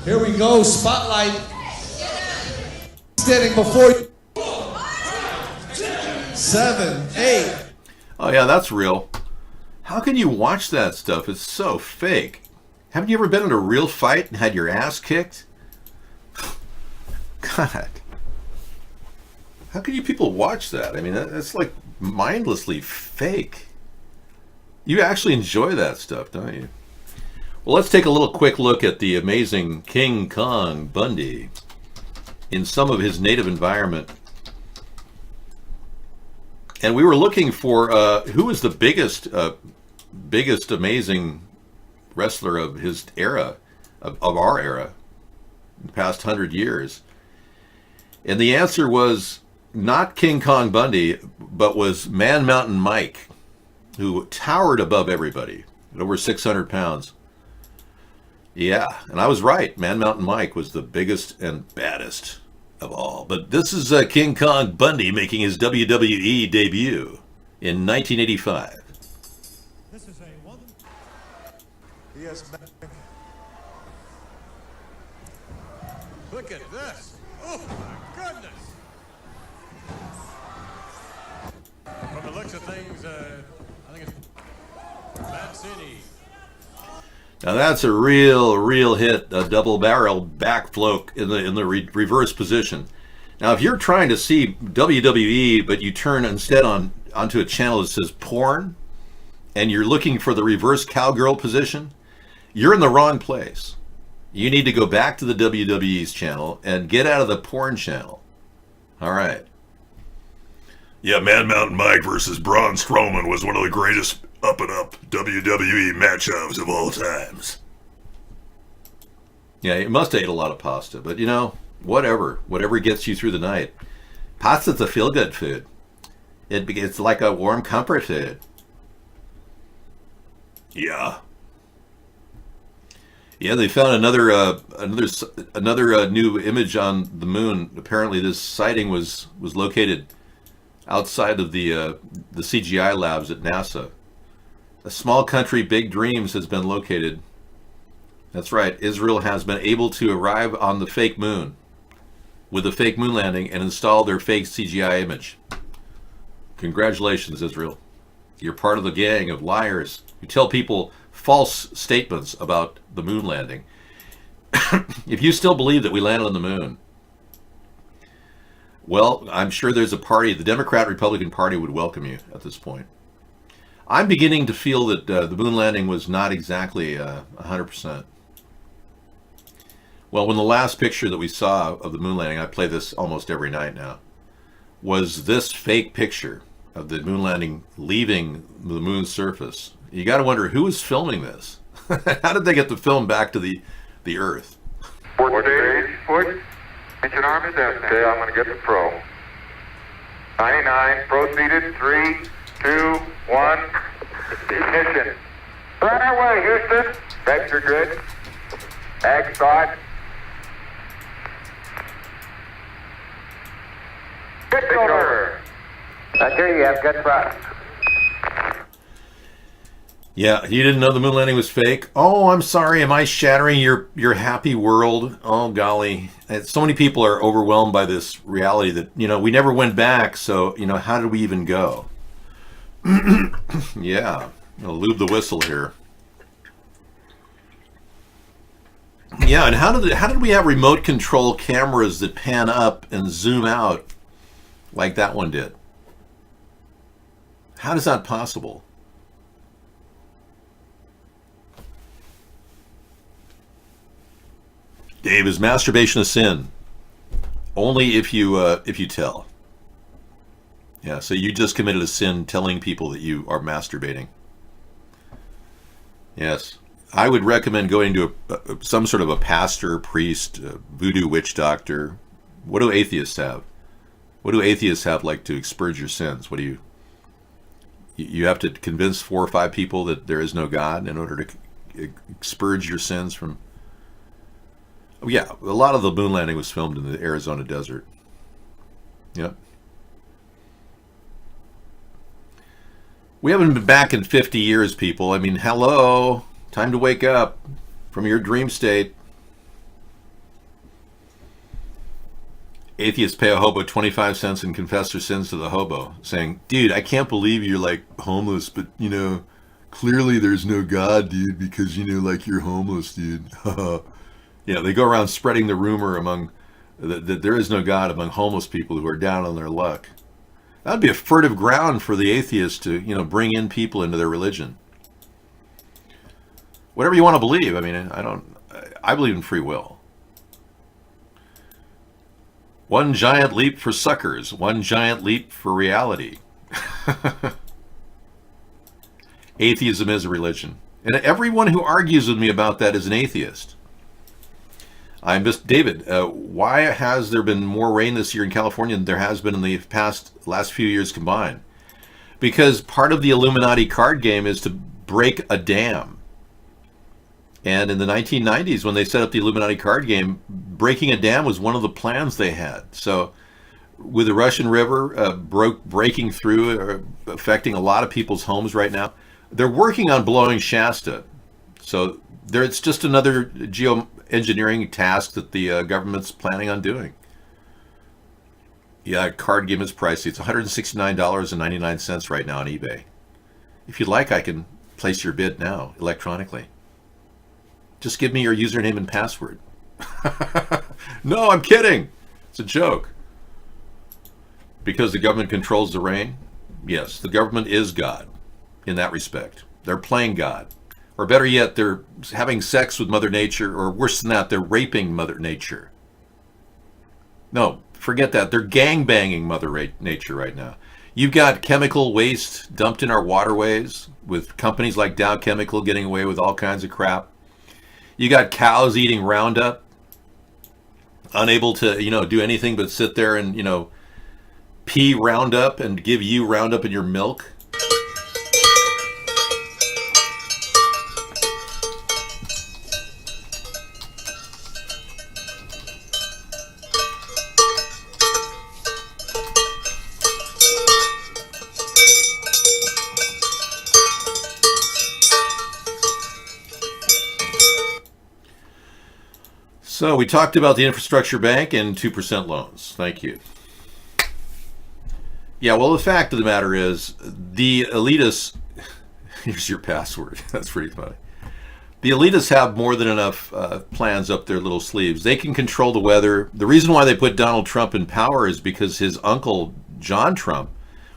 here we go, spotlight standing before you. 7, 8. Oh yeah, that's real. How can you watch that stuff? It's so fake. Haven't you ever been in a real fight and had your ass kicked? God. How can you people watch that? I mean, that's like mindlessly fake. You actually enjoy that stuff, don't you? Well, let's take a little quick look at the amazing King Kong Bundy in some of his native environment. And we were looking for who was the biggest amazing wrestler of his era, of our era, in the past 100 years. And the answer was not King Kong Bundy, but was Man Mountain Mike, who towered above everybody at over 600 pounds. Yeah, and I was right. Man Mountain Mike was the biggest and baddest of all. But this is King Kong Bundy making his WWE debut in 1985. This is a one. Yes, look at this. Oh my goodness. From the looks of things, I think it's Bad City. Now that's a real hit, a double barrel backflip in the reverse position. Now if you're trying to see WWE, but you turn instead onto a channel that says porn, and you're looking for the reverse cowgirl position, you're in the wrong place. You need to go back to the WWE's channel and get out of the porn channel. All right. Yeah, Man Mountain Mike versus Braun Strowman was one of the greatest up-and-up WWE matchups of all times. Yeah, he must have ate a lot of pasta, but you know, whatever gets you through the night. Pasta's a feel-good food. It's like a warm comfort food. Yeah. Yeah, they found another new image on the moon. Apparently, this sighting was located outside of the CGI labs at NASA. A small country, big dreams, has been located. That's right. Israel has been able to arrive on the fake moon with a fake moon landing and install their fake CGI image. Congratulations, Israel. You're part of the gang of liars who tell people false statements about the moon landing. If you still believe that we landed on the moon, well, I'm sure there's a party, the Democrat-Republican Party would welcome you at this point. I'm beginning to feel that the moon landing was not exactly 100%. Well, when the last picture that we saw of the moon landing, I play this almost every night now, was this fake picture of the moon landing leaving the moon's surface. You got to wonder, who was filming this? How did they get the film back to the Earth? 4 days, foot. Engine arm is empty. I'm going to get the pro. 99, proceeded. 3, 2, 1. Ignition. Right away, Houston. Vector grid. Ag start. Pitch over. Okay, you have good thrust. Yeah, you didn't know the moon landing was fake? Oh, I'm sorry. Am I shattering your happy world? Oh, golly. So many people are overwhelmed by this reality that, we never went back, so, how did we even go? Yeah, I'll lube the whistle here. Yeah, and how did we have remote control cameras that pan up and zoom out like that one did? How is that possible? Dave, is masturbation a sin? Only if you tell. Yeah, so you just committed a sin telling people that you are masturbating. Yes, I would recommend going to some sort of a pastor, priest, voodoo witch doctor. What do atheists have? What do atheists have like to expurge your sins? What do you have to convince 4 or 5 people that there is no God in order to expurge your sins from? Oh, yeah, a lot of the moon landing was filmed in the Arizona desert. Yep. We haven't been back in 50 years, people. I mean, hello. Time to wake up from your dream state. Atheists pay a hobo 25 cents and confess their sins to the hobo, saying, dude, I can't believe you're like homeless, but clearly there's no God, dude, because you're homeless, dude. Yeah, they go around spreading the rumor among that there is no God among homeless people who are down on their luck. That would be a fertile ground for the atheists to, bring in people into their religion. Whatever you want to believe. I mean, I believe in free will. One giant leap for suckers, one giant leap for reality. Atheism is a religion. And everyone who argues with me about that is an atheist. I'm just, David, why has there been more rain this year in California than there has been in the last few years combined? Because part of the Illuminati card game is to break a dam. And in the 1990s, when they set up the Illuminati card game, breaking a dam was one of the plans they had. So with the Russian River breaking through, affecting a lot of people's homes right now, they're working on blowing Shasta. So it's just another geoengineering task that the government's planning on doing. Yeah, card game is pricey. It's $169.99 right now on eBay. If you'd like, I can place your bid now electronically. Just give me your username and password. No, I'm kidding. It's a joke. Because the government controls the rain? Yes, the government is God in that respect. They're playing God. Or better yet, they're having sex with Mother Nature, or worse than that, they're raping Mother Nature. No, forget that. They're gangbanging Mother Nature right now. You've got chemical waste dumped in our waterways with companies like Dow Chemical getting away with all kinds of crap. You got cows eating Roundup, unable to, do anything but sit there and, pee Roundup and give you Roundup in your milk. So we talked about the infrastructure bank and 2% loans. Thank you. Yeah, well, the fact of the matter is the elitists, here's your password. That's pretty funny. The elitists have more than enough plans up their little sleeves. They can control the weather. The reason why they put Donald Trump in power is because his uncle, John Trump,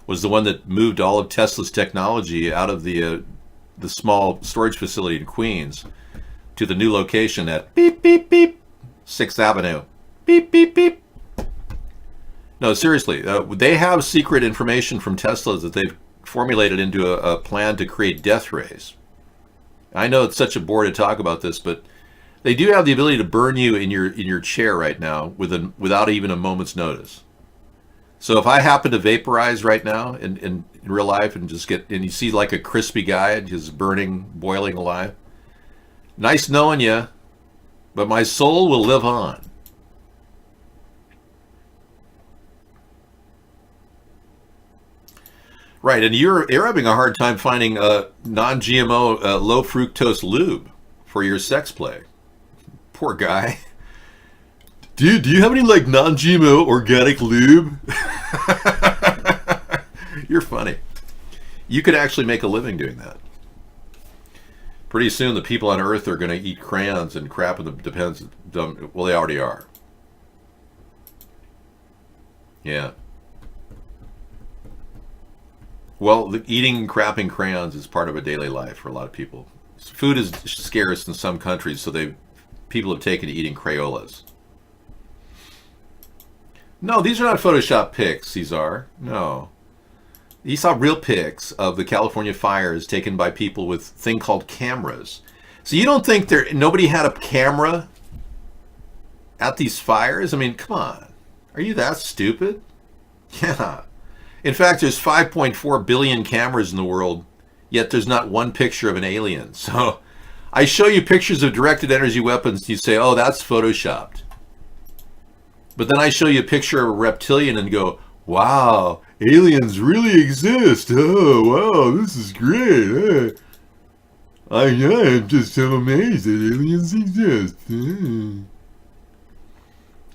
was the one that moved all of Tesla's technology out of the small storage facility in Queens to the new location at beep, beep, beep, 6th Avenue. Beep, beep, beep. No, seriously, they have secret information from Tesla that they've formulated into a plan to create death rays. I know it's such a bore to talk about this, but they do have the ability to burn you in your chair right now without even a moment's notice. So if I happen to vaporize right now in real life and you see like a crispy guy just burning, boiling alive, nice knowing you, but my soul will live on. Right, and you're having a hard time finding non-GMO low fructose lube for your sex play. Poor guy. Dude, do you have any like non-GMO organic lube? You're funny. You could actually make a living doing that. Pretty soon the people on Earth are going to eat crayons and crap in the depends. Well, they already are. Yeah. Well, eating and crapping crayons is part of a daily life for a lot of people. Food is scarce in some countries, so people have taken to eating Crayolas. No, these are not Photoshop pics, these are. No. These are real pics of the California fires taken by people with a thing called cameras. So you don't think nobody had a camera at these fires? I mean, come on. Are you that stupid? Yeah. In fact, there's 5.4 billion cameras in the world, yet there's not one picture of an alien. So I show you pictures of directed energy weapons, and you say, oh, that's Photoshopped. But then I show you a picture of a reptilian and go, wow, aliens really exist. Oh, wow, this is great. I'm just so amazed that aliens exist.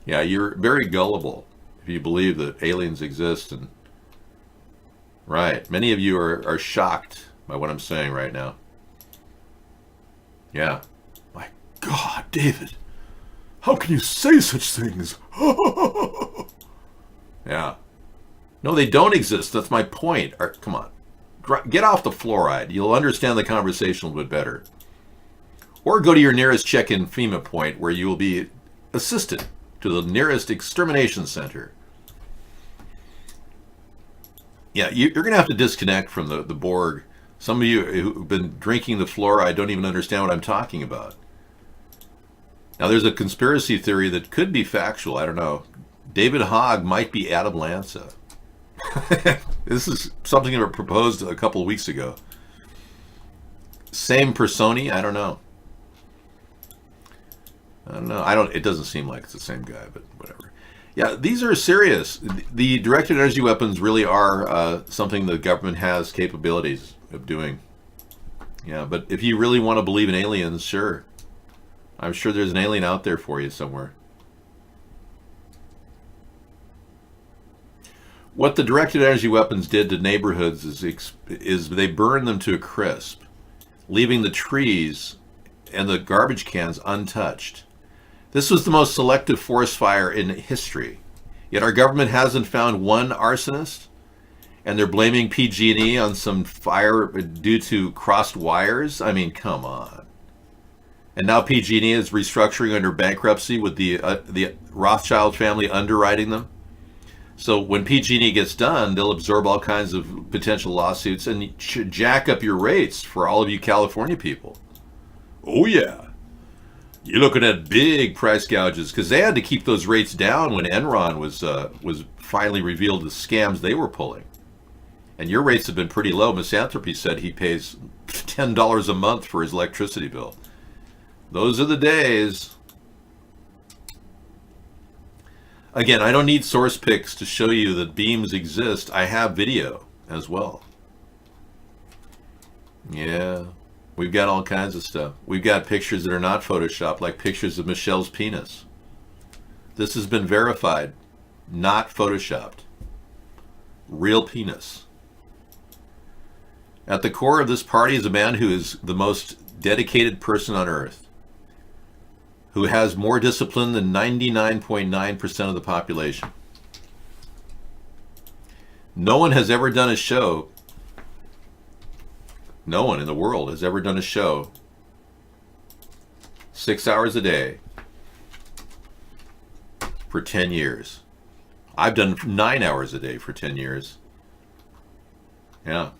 Yeah, you're very gullible if you believe that aliens exist. And right, many of you are shocked by what I'm saying right now. Yeah. My God, David, how can you say such things? Yeah. No, they don't exist. That's my point. Come on. Get off the fluoride. You'll understand the conversation a little bit better. Or go to your nearest check-in FEMA point where you will be assisted to the nearest extermination center. Yeah, you're going to have to disconnect from the Borg. Some of you who've been drinking the fluoride don't even understand what I'm talking about. Now, there's a conspiracy theory that could be factual. I don't know. David Hogg might be Adam Lanza. This is something that was proposed a couple of weeks ago. Same persona? I don't know. It doesn't seem like it's the same guy, but whatever. Yeah, these are serious. The directed energy weapons really are something the government has capabilities of doing. Yeah, but if you really want to believe in aliens, sure. I'm sure there's an alien out there for you somewhere. What the directed energy weapons did to neighborhoods is they burned them to a crisp, leaving the trees and the garbage cans untouched. This was the most selective forest fire in history. Yet our government hasn't found one arsonist, and they're blaming PG&E on some fire due to crossed wires. I mean, come on. And now PG&E is restructuring under bankruptcy with the Rothschild family underwriting them. So when PG&E gets done, they'll absorb all kinds of potential lawsuits and jack up your rates for all of you California people. Oh yeah. You're looking at big price gouges because they had to keep those rates down when Enron was finally revealed the scams they were pulling. And your rates have been pretty low. Misanthropy said he pays $10 a month for his electricity bill. Those are the days. Again, I don't need source pics to show you that beams exist. I have video as well. Yeah. We've got all kinds of stuff. We've got pictures that are not photoshopped, like pictures of Michelle's penis. This has been verified, not photoshopped. Real penis. At the core of this party is a man who is the most dedicated person on earth, who has more discipline than 99.9% of the population. No one has ever done a show, no one in the world has ever done a show 6 hours a day for 10 years. I've done 9 hours a day for 10 years. Yeah.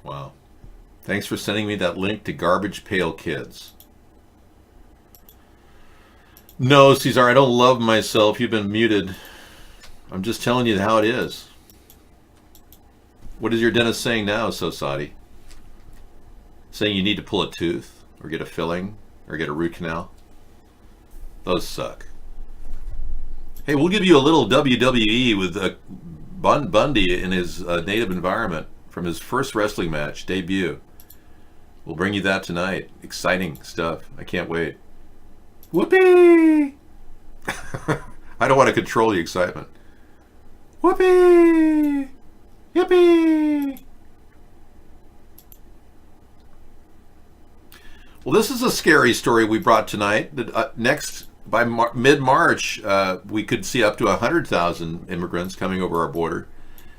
Wow. Thanks for sending me that link to Garbage Pail Kids. No, Cesar, I don't love myself. You've been muted. I'm just telling you how it is. What is your dentist saying now, Sosadi? Saying you need to pull a tooth, or get a filling, or get a root canal? Those suck. Hey, we'll give you a little WWE with Bundy in his native environment from his first wrestling match, debut. We'll bring you that tonight. Exciting stuff. I can't wait. Whoopee! I don't want to control the excitement. Whoopee! Yippee! Well, this is a scary story we brought tonight. Next, by mid-March, we could see up to 100,000 immigrants coming over our border.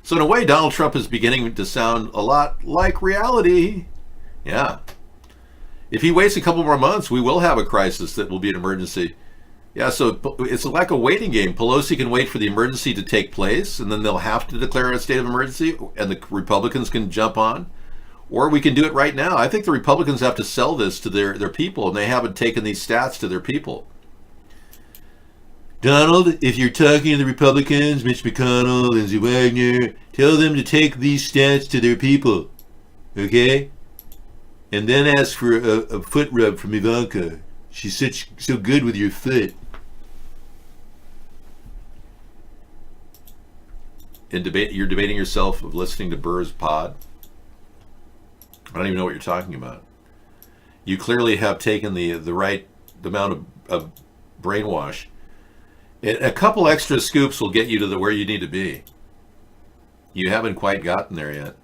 So in a way, Donald Trump is beginning to sound a lot like reality. Yeah. If he waits a couple more months, we will have a crisis that will be an emergency. Yeah, so it's like a waiting game. Pelosi can wait for the emergency to take place, and then they'll have to declare a state of emergency, and the Republicans can jump on. Or we can do it right now. I think the Republicans have to sell this to their people, and they haven't taken these stats to their people. Donald, if you're talking to the Republicans, Mitch McConnell, Lindsey Wagner, tell them to take these stats to their people, okay? And then ask for a foot rub from Ivanka. She's so good with your foot. You're debating yourself of listening to Burr's pod? I don't even know what you're talking about. You clearly have taken the right amount of brainwash. A couple extra scoops will get you to where you need to be. You haven't quite gotten there yet.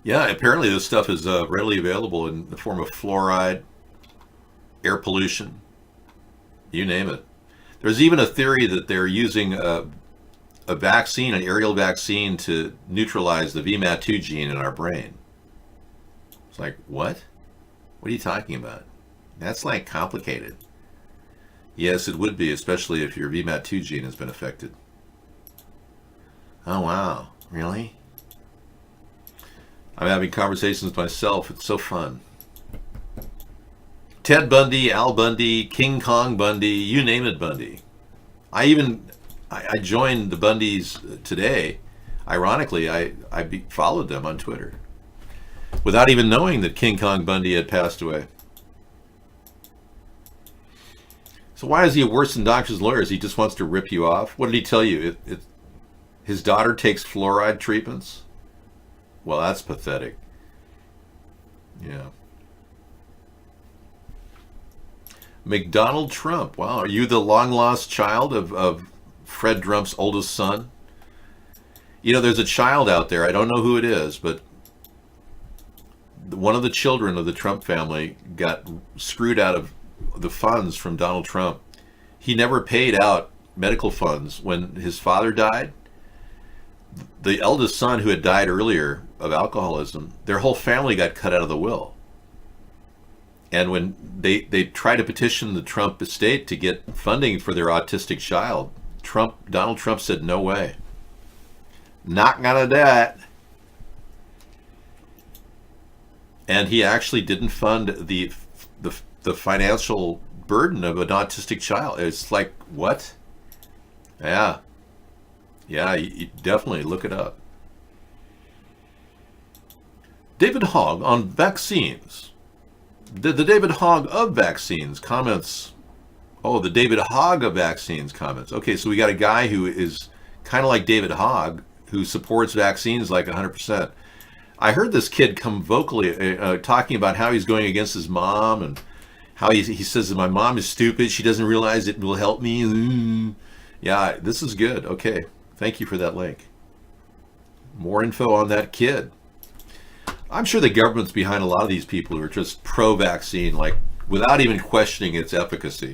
Yeah, apparently this stuff is readily available in the form of fluoride, air pollution, you name it. There's even a theory that they're using a vaccine, an aerial vaccine, to neutralize the VMAT2 gene in our brain. It's like, what? What are you talking about? That's like complicated. Yes, it would be, especially if your VMAT2 gene has been affected. Oh, wow. Really? I'm having conversations with myself. It's so fun. Ted Bundy, Al Bundy, King Kong Bundy, you name it Bundy. I joined the Bundys today. Ironically, I followed them on Twitter without even knowing that King Kong Bundy had passed away. So why is he worse than doctors and lawyers? He just wants to rip you off. What did he tell you? His daughter takes fluoride treatments? Well, that's pathetic. Yeah. McDonald Trump. Wow, are you the long-lost child of Fred Trump's oldest son? You know, there's a child out there. I don't know who it is, but one of the children of the Trump family got screwed out of the funds from Donald Trump. He never paid out medical funds when his father died. The eldest son, who had died earlier of alcoholism, their whole family got cut out of the will. And when they tried to petition the Trump estate to get funding for their autistic child, Donald Trump said, no way. Not gonna do it. And he actually didn't fund the financial burden of an autistic child. It's like, what? Yeah. Yeah, you definitely look it up. David Hogg on vaccines. The David Hogg of vaccines comments. Oh, the David Hogg of vaccines comments. Okay, so we got a guy who is kind of like David Hogg, who supports vaccines like 100%. I heard this kid come vocally talking about how he's going against his mom and how he says that my mom is stupid. She doesn't realize it will help me. Yeah, this is good. Okay. Thank you for that link. More info on that kid. I'm sure the government's behind a lot of these people who are just pro-vaccine, like without even questioning its efficacy.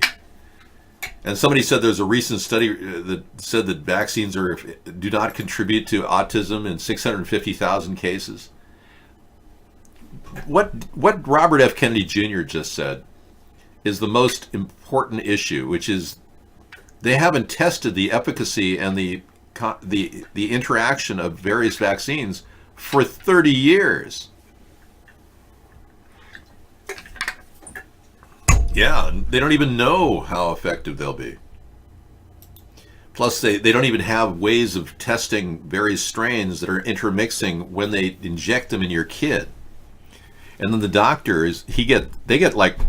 And somebody said there's a recent study that said that vaccines do not contribute to autism in 650,000 cases. What Robert F. Kennedy Jr. just said is the most important issue, which is they haven't tested the efficacy and the interaction of various vaccines for 30 years. Yeah, they don't even know how effective they'll be. Plus, they don't even have ways of testing various strains that are intermixing when they inject them in your kid. And then the doctors, they get like,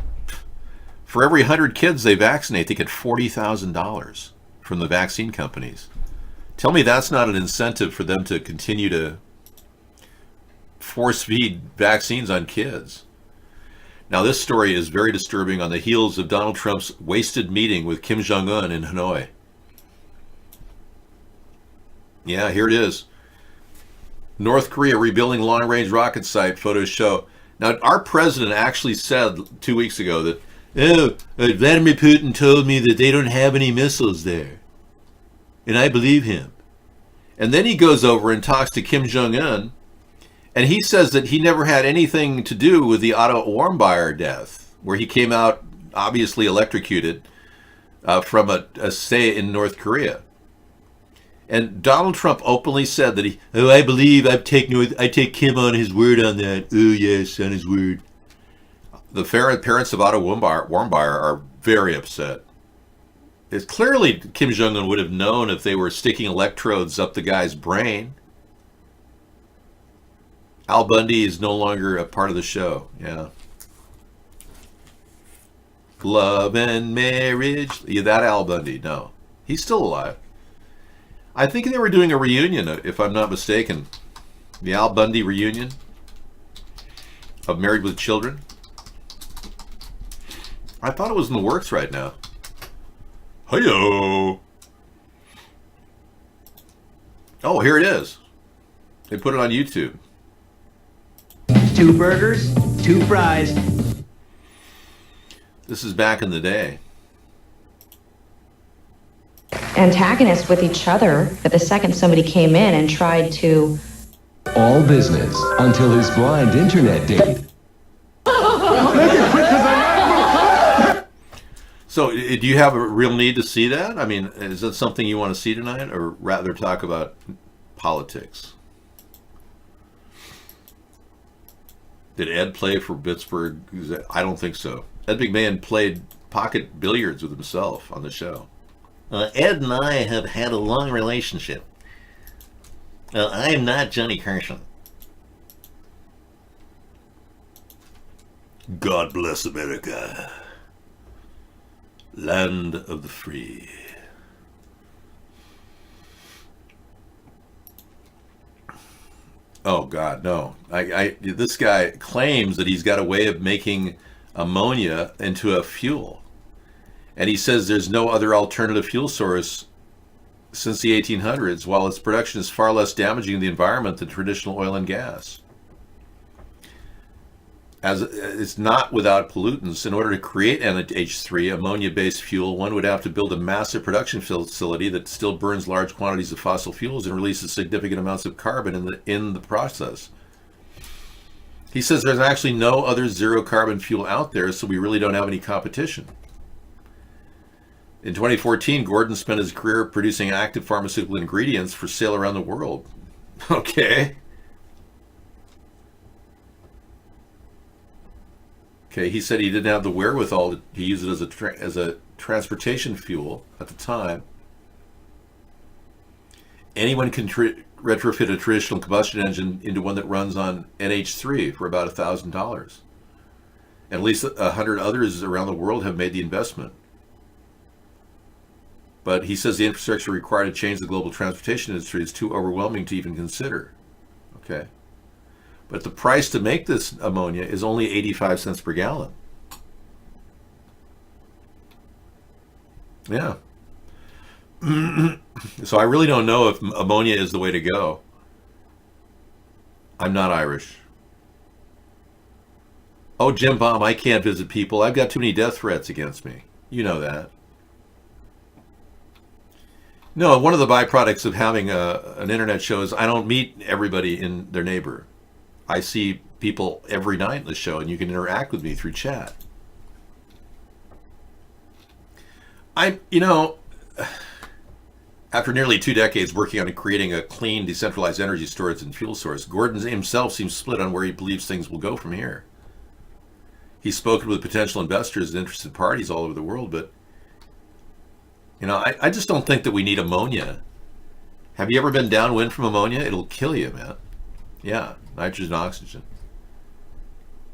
for every 100 kids they vaccinate, they get $40,000 from the vaccine companies. Tell me that's not an incentive for them to continue to force feed vaccines on kids. Now, this story is very disturbing on the heels of Donald Trump's wasted meeting with Kim Jong-un in Hanoi. Yeah, here it is. North Korea rebuilding long-range rocket site, photos show. Now, our president actually said 2 weeks ago that, Vladimir Putin told me that they don't have any missiles there. And I believe him. And then he goes over and talks to Kim Jong-un, and he says that he never had anything to do with the Otto Warmbier death, where he came out obviously electrocuted from a stay in North Korea. And Donald Trump openly said that I believe I take Kim on his word on that. Oh yes, on his word. The parents of Otto Warmbier are very upset. It's clearly Kim Jong-un would have known if they were sticking electrodes up the guy's brain. Al Bundy is no longer a part of the show. Yeah. Love and marriage. Yeah, that Al Bundy. No. He's still alive. I think they were doing a reunion, if I'm not mistaken. The Al Bundy reunion of Married with Children. I thought it was in the works right now. Hi-yo! Oh, here it is. They put it on YouTube. 2 burgers, 2 fries. This is back in the day. Antagonists with each other, but the second somebody came in and tried to... All business until his blind internet date. So, do you have a real need to see that? I mean, is that something you want to see tonight, or rather talk about politics? Did Ed play for Pittsburgh? I don't think so. Ed McMahon played pocket billiards with himself on the show. Ed and I have had a long relationship. I am not Johnny Carson. God bless America. Land of the free. Oh God, no. This guy claims that he's got a way of making ammonia into a fuel. And he says there's no other alternative fuel source since the 1800s, while its production is far less damaging to the environment than traditional oil and gas. As it's not without pollutants. In order to create NH3, ammonia-based fuel, one would have to build a massive production facility that still burns large quantities of fossil fuels and releases significant amounts of carbon in the process. He says there's actually no other zero-carbon fuel out there, so we really don't have any competition. In 2014, Gordon spent his career producing active pharmaceutical ingredients for sale around the world. Okay. Okay, he said he didn't have the wherewithal to use it as a transportation fuel at the time. Anyone can retrofit a traditional combustion engine into one that runs on NH3 for about $1,000. And at least 100 others around the world have made the investment. But he says the infrastructure required to change the global transportation industry is too overwhelming to even consider. Okay. But the price to make this ammonia is only 85 cents per gallon. Yeah. So I really don't know if ammonia is the way to go. I'm not Irish. Oh, Jim Bomb, I can't visit people. I've got too many death threats against me. You know that. No, one of the byproducts of having an internet show is I don't meet everybody in their neighbor. I see people every night in the show, and you can interact with me through chat. After nearly 2 decades working on creating a clean, decentralized energy storage and fuel source, Gordon himself seems split on where he believes things will go from here. He's spoken with potential investors and interested parties all over the world, but I just don't think that we need ammonia. Have you ever been downwind from ammonia? It'll kill you, man. Yeah, nitrogen, oxygen.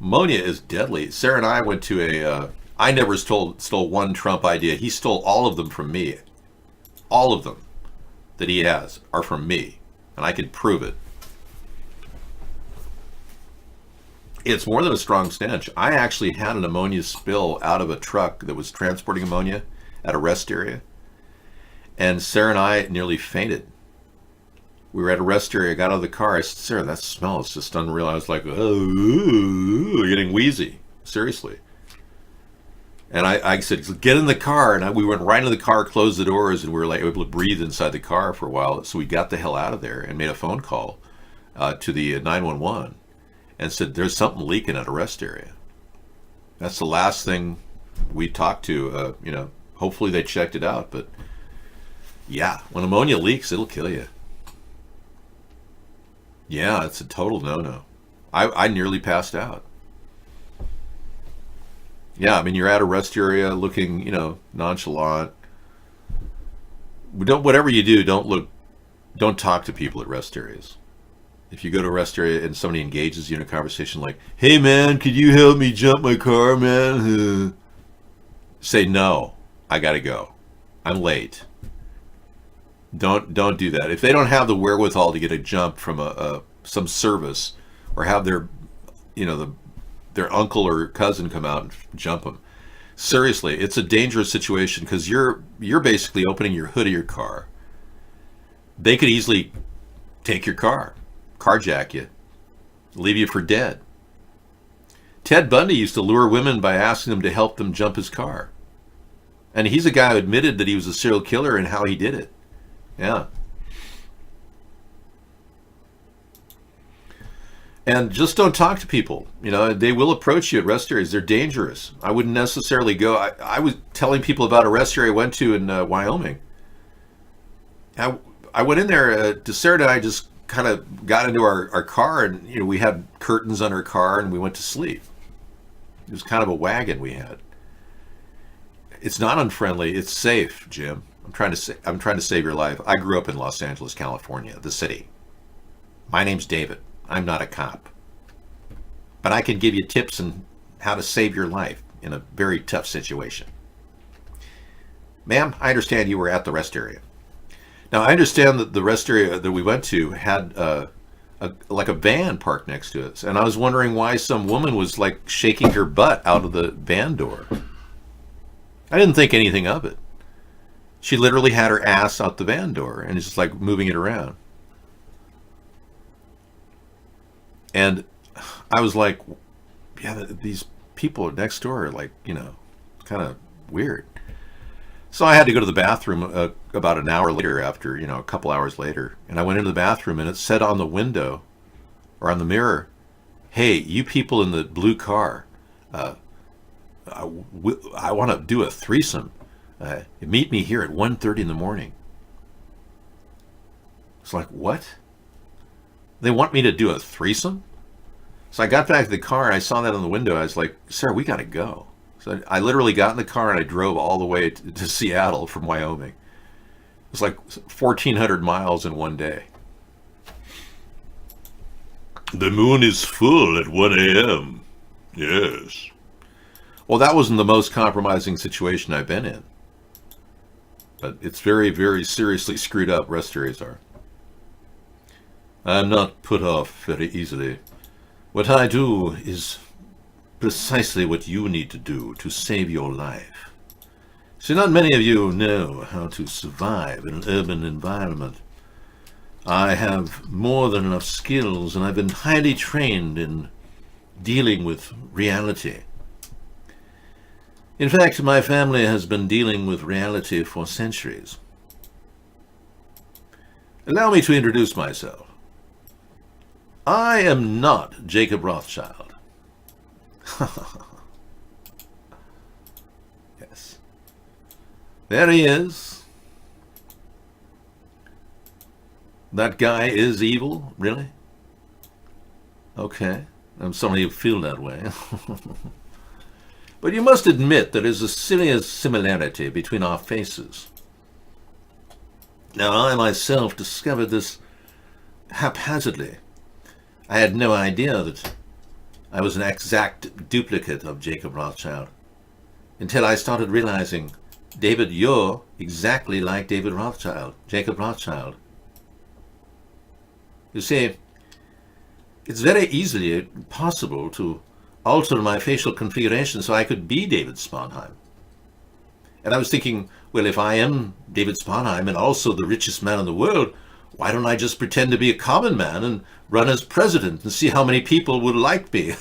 Ammonia is deadly. Sarah and I went to I never stole one Trump idea. He stole all of them from me. All of them that he has are from me, and I can prove it. It's more than a strong stench. I actually had an ammonia spill out of a truck that was transporting ammonia at a rest area, and Sarah and I nearly fainted. We were at a rest area, got out of the car. I said, Sarah, that smell is just unreal. I was like, oh, getting wheezy, seriously. And I said, get in the car. And we went right into the car, closed the doors, and we were able to breathe inside the car for a while. So we got the hell out of there and made a phone call to the 911 and said, there's something leaking at a rest area. That's the last thing we talked to. Hopefully they checked it out. But yeah, when ammonia leaks, it'll kill you. Yeah, it's a total no-no. I nearly passed out. Yeah, I mean, you're at a rest area looking, nonchalant. Whatever you do, don't talk to people at rest areas. If you go to a rest area and somebody engages you in a conversation like, hey man, could you help me jump my car, man? Say, no, I gotta go. I'm late. Don't do that. If they don't have the wherewithal to get a jump from some service or have their uncle or cousin come out and jump them. Seriously, it's a dangerous situation because you're basically opening your hood of your car. They could easily take your car, carjack you, leave you for dead. Ted Bundy used to lure women by asking them to help them jump his car. And he's a guy who admitted that he was a serial killer and how he did it. Yeah. And just don't talk to people. They will approach you at rest areas. They're dangerous. I wouldn't necessarily go. I was telling people about a rest area I went to in Wyoming. I went in there, Sarah and I just kind of got into our car, and we had curtains on our car, and we went to sleep. It was kind of a wagon we had. It's not unfriendly. It's safe, Jim. I'm trying to save your life. I grew up in Los Angeles, California, the city. My name's David. I'm not a cop. But I can give you tips on how to save your life in a very tough situation. Ma'am, I understand you were at the rest area. Now, I understand that the rest area that we went to had a van parked next to us. And I was wondering why some woman was like shaking her butt out of the van door. I didn't think anything of it. She literally had her ass out the van door and is just like moving it around. And I was like, yeah, these people next door are like, kind of weird. So I had to go to the bathroom about an hour later after, a couple hours later. And I went into the bathroom and it said on the window or on the mirror, hey, you people in the blue car, I want to do a threesome. Meet me here at 1:30 in the morning. It's like, what? They want me to do a threesome? So I got back to the car and I saw that on the window. I was like, sir, we got to go. So I literally got in the car and I drove all the way to Seattle from Wyoming. It was like 1,400 miles in one day. The moon is full at 1 a.m. Yes. Well, that wasn't the most compromising situation I've been in. But it's very, very seriously screwed up, rest areas are. I'm not put off very easily. What I do is precisely what you need to do to save your life. See, not many of you know how to survive in an urban environment. I have more than enough skills, and I've been highly trained in dealing with reality. In fact, my family has been dealing with reality for centuries. Allow me to introduce myself. I am not Jacob Rothschild. Yes. There he is. That guy is evil? Really? Okay. I'm sorry you feel that way. But you must admit there is a serious similarity between our faces. Now, I myself discovered this haphazardly. I had no idea that I was an exact duplicate of Jacob Rothschild until I started realizing, David, you're exactly like David Rothschild, Jacob Rothschild. You see, it's very easily possible to alter my facial configuration so I could be David Sponheim. And I was thinking, well, if I am David Sponheim and also the richest man in the world, why don't I just pretend to be a common man and run as president and see how many people would like me?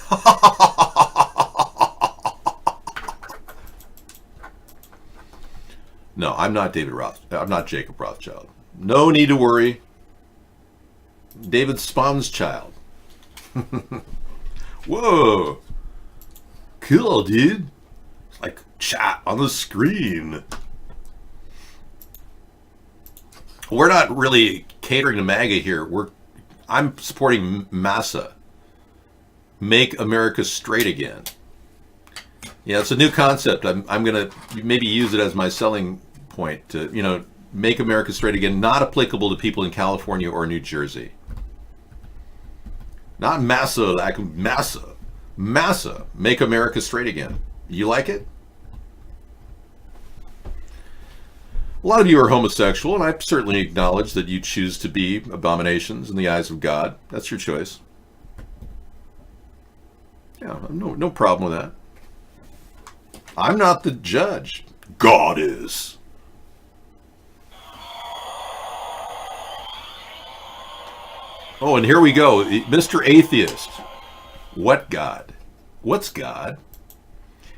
No, I'm not I'm not Jacob Rothschild. No need to worry. David Spawn's child. Whoa. Cool, dude. It's like chat on the screen. We're not really catering to MAGA here. I'm supporting MASA. Make America Straight Again. Yeah, it's a new concept. I'm going to maybe use it as my selling point to, make America Straight Again, not applicable to people in California or New Jersey. Not MASA, like MASA. MASA, Make America Straight Again. You like it? A lot of you are homosexual, and I certainly acknowledge that you choose to be abominations in the eyes of God. That's your choice. Yeah, no problem with that. I'm not the judge. God is. Oh, and here we go. Mr. Atheist. What God? What's God?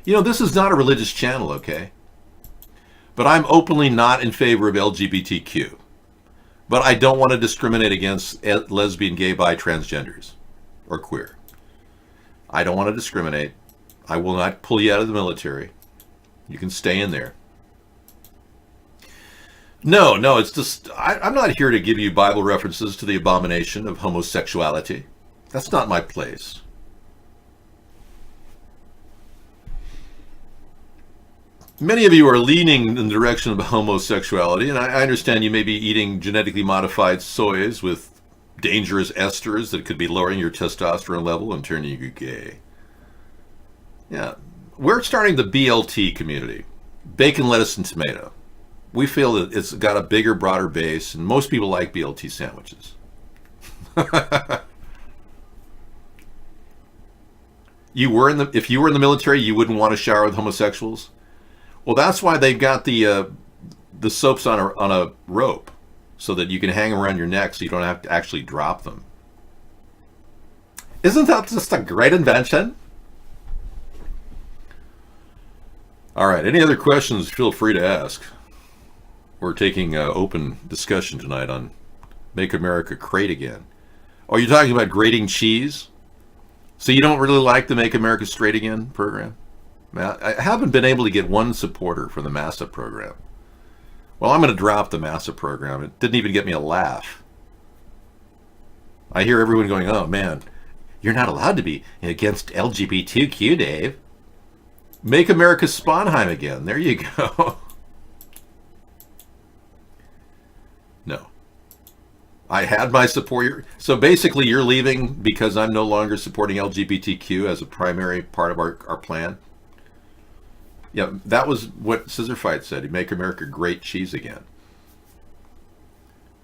This is not a religious channel, okay? But I'm openly not in favor of LGBTQ. But I don't want to discriminate against lesbian, gay, bi, transgenders, or queer. I don't want to discriminate. I will not pull you out of the military. You can stay in there. No, it's just, I'm not here to give you Bible references to the abomination of homosexuality. That's not my place. Many of you are leaning in the direction of homosexuality, and I understand you may be eating genetically modified soys with dangerous esters that could be lowering your testosterone level and turning you gay. Yeah, we're starting the BLT community, bacon, lettuce, and tomato. We feel that it's got a bigger, broader base, and most people like BLT sandwiches. If you were in the military, you wouldn't want to shower with homosexuals. Well, that's why they've got the soaps on a rope, so that you can hang them around your neck, so you don't have to actually drop them. Isn't that just a great invention? All right. Any other questions? Feel free to ask. We're taking open discussion tonight on Make America Great Again. Oh, you're talking about grating cheese? So you don't really like the Make America Straight Again program? I haven't been able to get one supporter for the MASA program. Well, I'm going to drop the MASA program. It didn't even get me a laugh. I hear everyone going, oh man, you're not allowed to be against LGBTQ, Dave. Make America Sponheim again. There you go. No. I had my support. So basically you're leaving because I'm no longer supporting LGBTQ as a primary part of our plan? Yeah, that was what Scissorfight said. He'd make America great cheese again.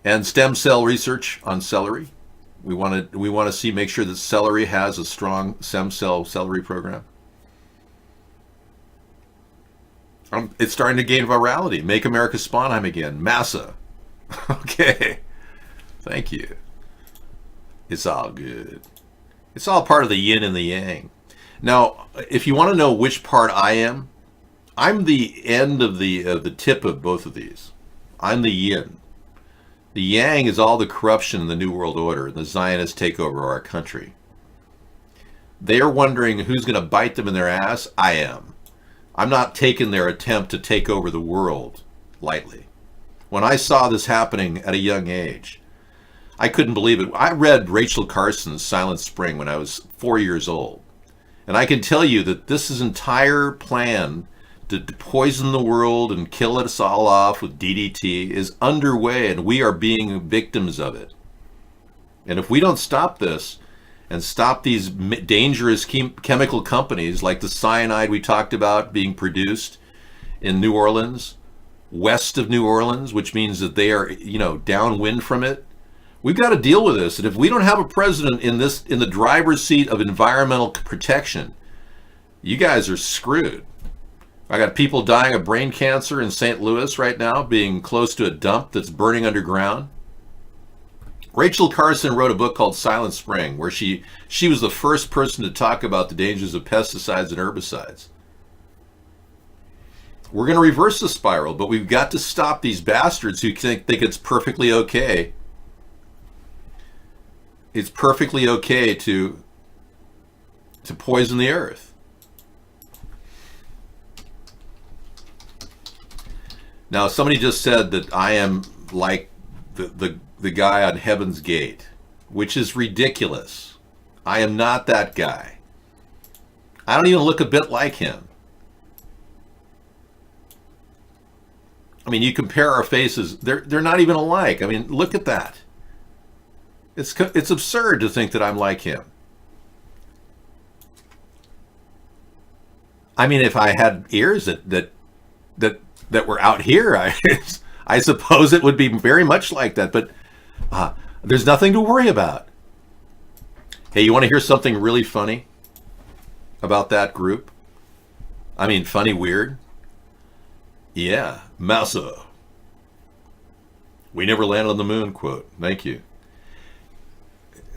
And stem cell research on celery. We want to make sure that celery has a strong stem cell celery program. It's starting to gain virality. Make America Sponheim again. Massa. Okay. Thank you. It's all good. It's all part of the yin and the yang. Now, if you want to know which part I am, I'm the end of the tip of both of these. I'm the yin. The yang is all the corruption in the New World Order and the Zionists take over our country. They are wondering who's going to bite them in their ass. I am. I'm not taking their attempt to take over the world lightly. When I saw this happening at a young age, I couldn't believe it. I read Rachel Carson's Silent Spring when I was 4 years old. And I can tell you that this entire plan to poison the world and kill us all off with DDT is underway, and we are being victims of it. And if we don't stop this and stop these dangerous chemical companies like the cyanide we talked about being produced in New Orleans, west of New Orleans, which means that they are, downwind from it, we've got to deal with this. And if we don't have a president in the driver's seat of environmental protection, you guys are screwed. I got people dying of brain cancer in St. Louis right now, being close to a dump that's burning underground. Rachel Carson wrote a book called Silent Spring, where she was the first person to talk about the dangers of pesticides and herbicides. We're going to reverse the spiral, but we've got to stop these bastards who think it's perfectly okay. It's perfectly okay to poison the earth. Now, somebody just said that I am like the guy on Heaven's Gate, which is ridiculous. I am not that guy. I don't even look a bit like him. I mean, you compare our faces, they're not even alike. I mean, look at that. It's absurd to think that I'm like him. I mean, if I had ears that were out here, I suppose it would be very much like that, but there's nothing to worry about. Hey, you want to hear something really funny about that group? I mean, funny, weird? Yeah, Massa. We never landed on the moon, quote. Thank you.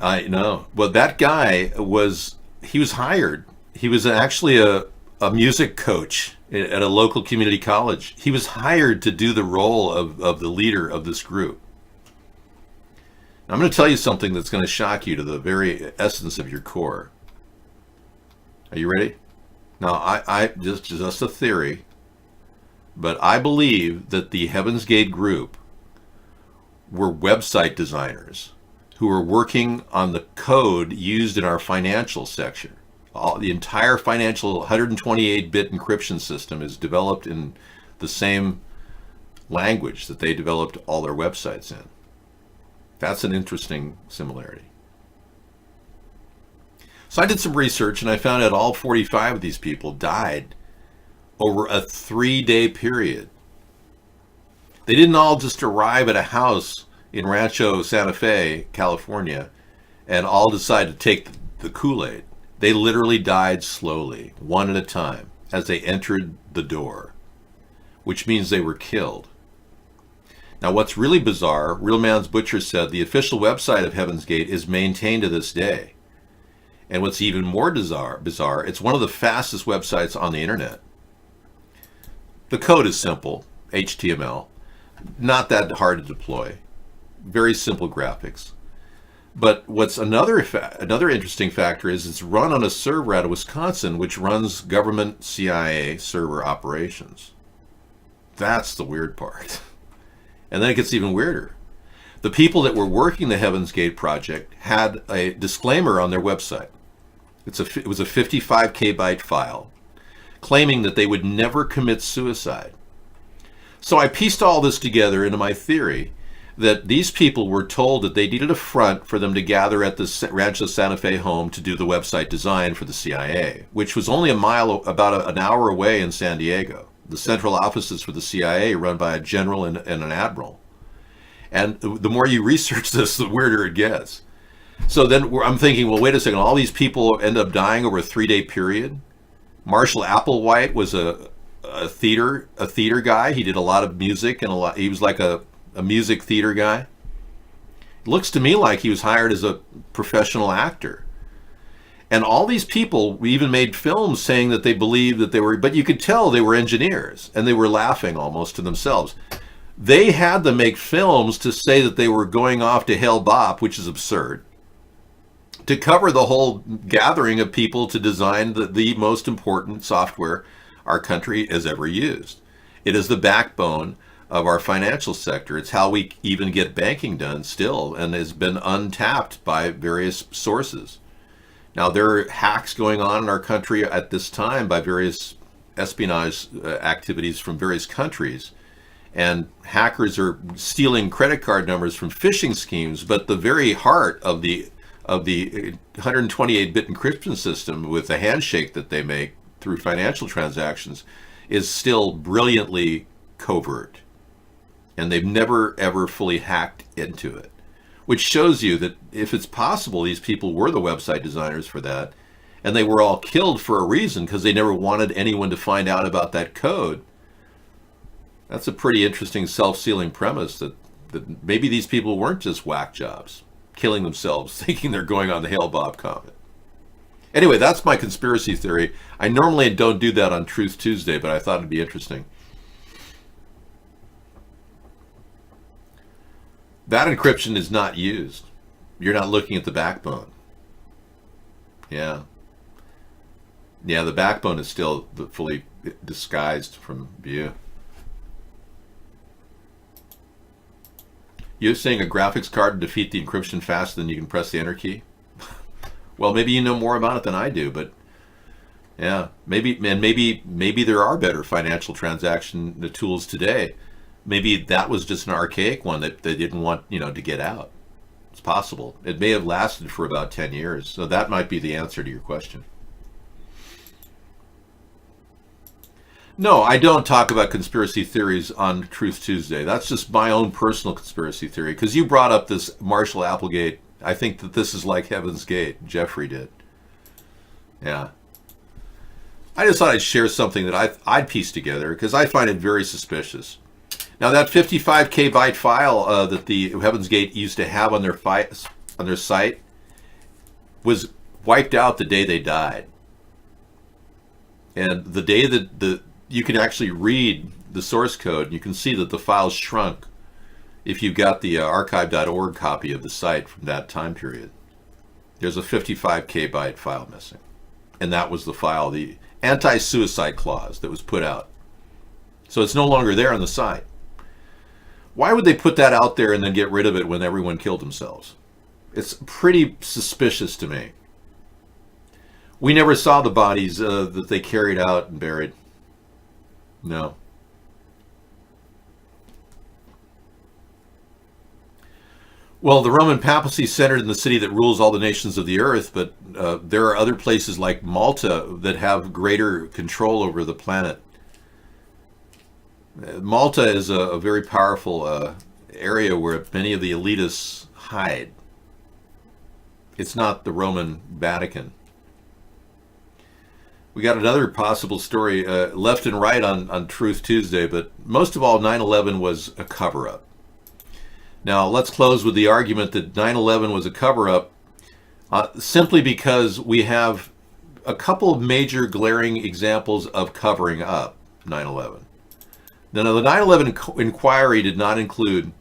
I know. Well, that guy was hired. He was actually a music coach at a local community college. He was hired to do the role of the leader of this group. Now, I'm going to tell you something that's going to shock you to the very essence of your core. Are you ready? Now, I just a theory, but I believe that the Heaven's Gate group were website designers who were working on the code used in our financial section. The entire financial 128-bit encryption system is developed in the same language that they developed all their websites in. That's an interesting similarity. So I did some research and I found out all 45 of these people died over a 3-day period. They didn't all just arrive at a house in Rancho Santa Fe, California, and all decide to take the Kool-Aid. They literally died slowly, one at a time, as they entered the door, which means they were killed. Now, what's really bizarre, Real Man's Butcher said the official website of Heaven's Gate is maintained to this day. And what's even more bizarre, it's one of the fastest websites on the internet. The code is simple, HTML, not that hard to deploy, very simple graphics. But what's another interesting factor is it's run on a server out of Wisconsin, which runs government CIA server operations. That's the weird part. And then it gets even weirder. The people that were working the Heaven's Gate project had a disclaimer on their website. It was a 55 KB file claiming that they would never commit suicide. So I pieced all this together into my theory that these people were told that they needed a front for them to gather at the Rancho Santa Fe home to do the website design for the CIA, which was only about an hour away in San Diego. The central offices for the CIA run by a general and an admiral. And the more you research this, the weirder it gets. So then I'm thinking, well, wait a second, all these people end up dying over a 3-day period? Marshall Applewhite was a theater guy. He did a lot of music, and he was like a music theater guy. It looks to me like he was hired as a professional actor. And all these people even made films saying that they believed that they were, but you could tell they were engineers, and they were laughing almost to themselves. They had to make films to say that they were going off to Hale Bopp, which is absurd, to cover the whole gathering of people to design the most important software our country has ever used. It is the backbone of our financial sector. It's how we even get banking done still, and has been untapped by various sources. Now, there are hacks going on in our country at this time by various espionage activities from various countries, and hackers are stealing credit card numbers from phishing schemes, but the very heart of the 128-bit encryption system with the handshake that they make through financial transactions is still brilliantly covert. And they've never, ever fully hacked into it, which shows you that if it's possible these people were the website designers for that, and they were all killed for a reason because they never wanted anyone to find out about that code, that's a pretty interesting self-sealing premise that maybe these people weren't just whack jobs, killing themselves, thinking they're going on the Hale Bopp comet. Anyway, that's my conspiracy theory. I normally don't do that on Truth Tuesday, but I thought it'd be interesting. That encryption is not used. You're not looking at the backbone. Yeah. Yeah, the backbone is still fully disguised from view. You're saying a graphics card to defeat the encryption faster than you can press the enter key? Well, maybe you know more about it than I do, but yeah, maybe there are better financial transaction tools today. Maybe that was just an archaic one that they didn't want, to get out. It's possible. It may have lasted for about 10 years, so that might be the answer to your question. No, I don't talk about conspiracy theories on Truth Tuesday. That's just my own personal conspiracy theory, because you brought up this Marshall Applegate. I think that this is like Heaven's Gate. Jeffrey did. Yeah. I just thought I'd share something that I'd pieced together, because I find it very suspicious. Now, that 55 KB file that the Heaven's Gate used to have on their site was wiped out the day they died. And the day that you can actually read the source code, and you can see that the file's shrunk if you've got the archive.org copy of the site from that time period. There's a 55 KB file missing. And that was the file, the anti-suicide clause that was put out. So it's no longer there on the site. Why would they put that out there and then get rid of it when everyone killed themselves? It's pretty suspicious to me. We never saw the bodies that they carried out and buried. No. Well, the Roman papacy centered in the city that rules all the nations of the earth, but there are other places like Malta that have greater control over the planet. Malta is a very powerful area where many of the elitists hide. It's not the Roman Vatican. We got another possible story, left and right on Truth Tuesday, but most of all, 9/11 was a cover-up. Now, let's close with the argument that 9/11 was a cover-up simply because we have a couple of major glaring examples of covering up 9/11. Now, the 9/11 inquiry did not include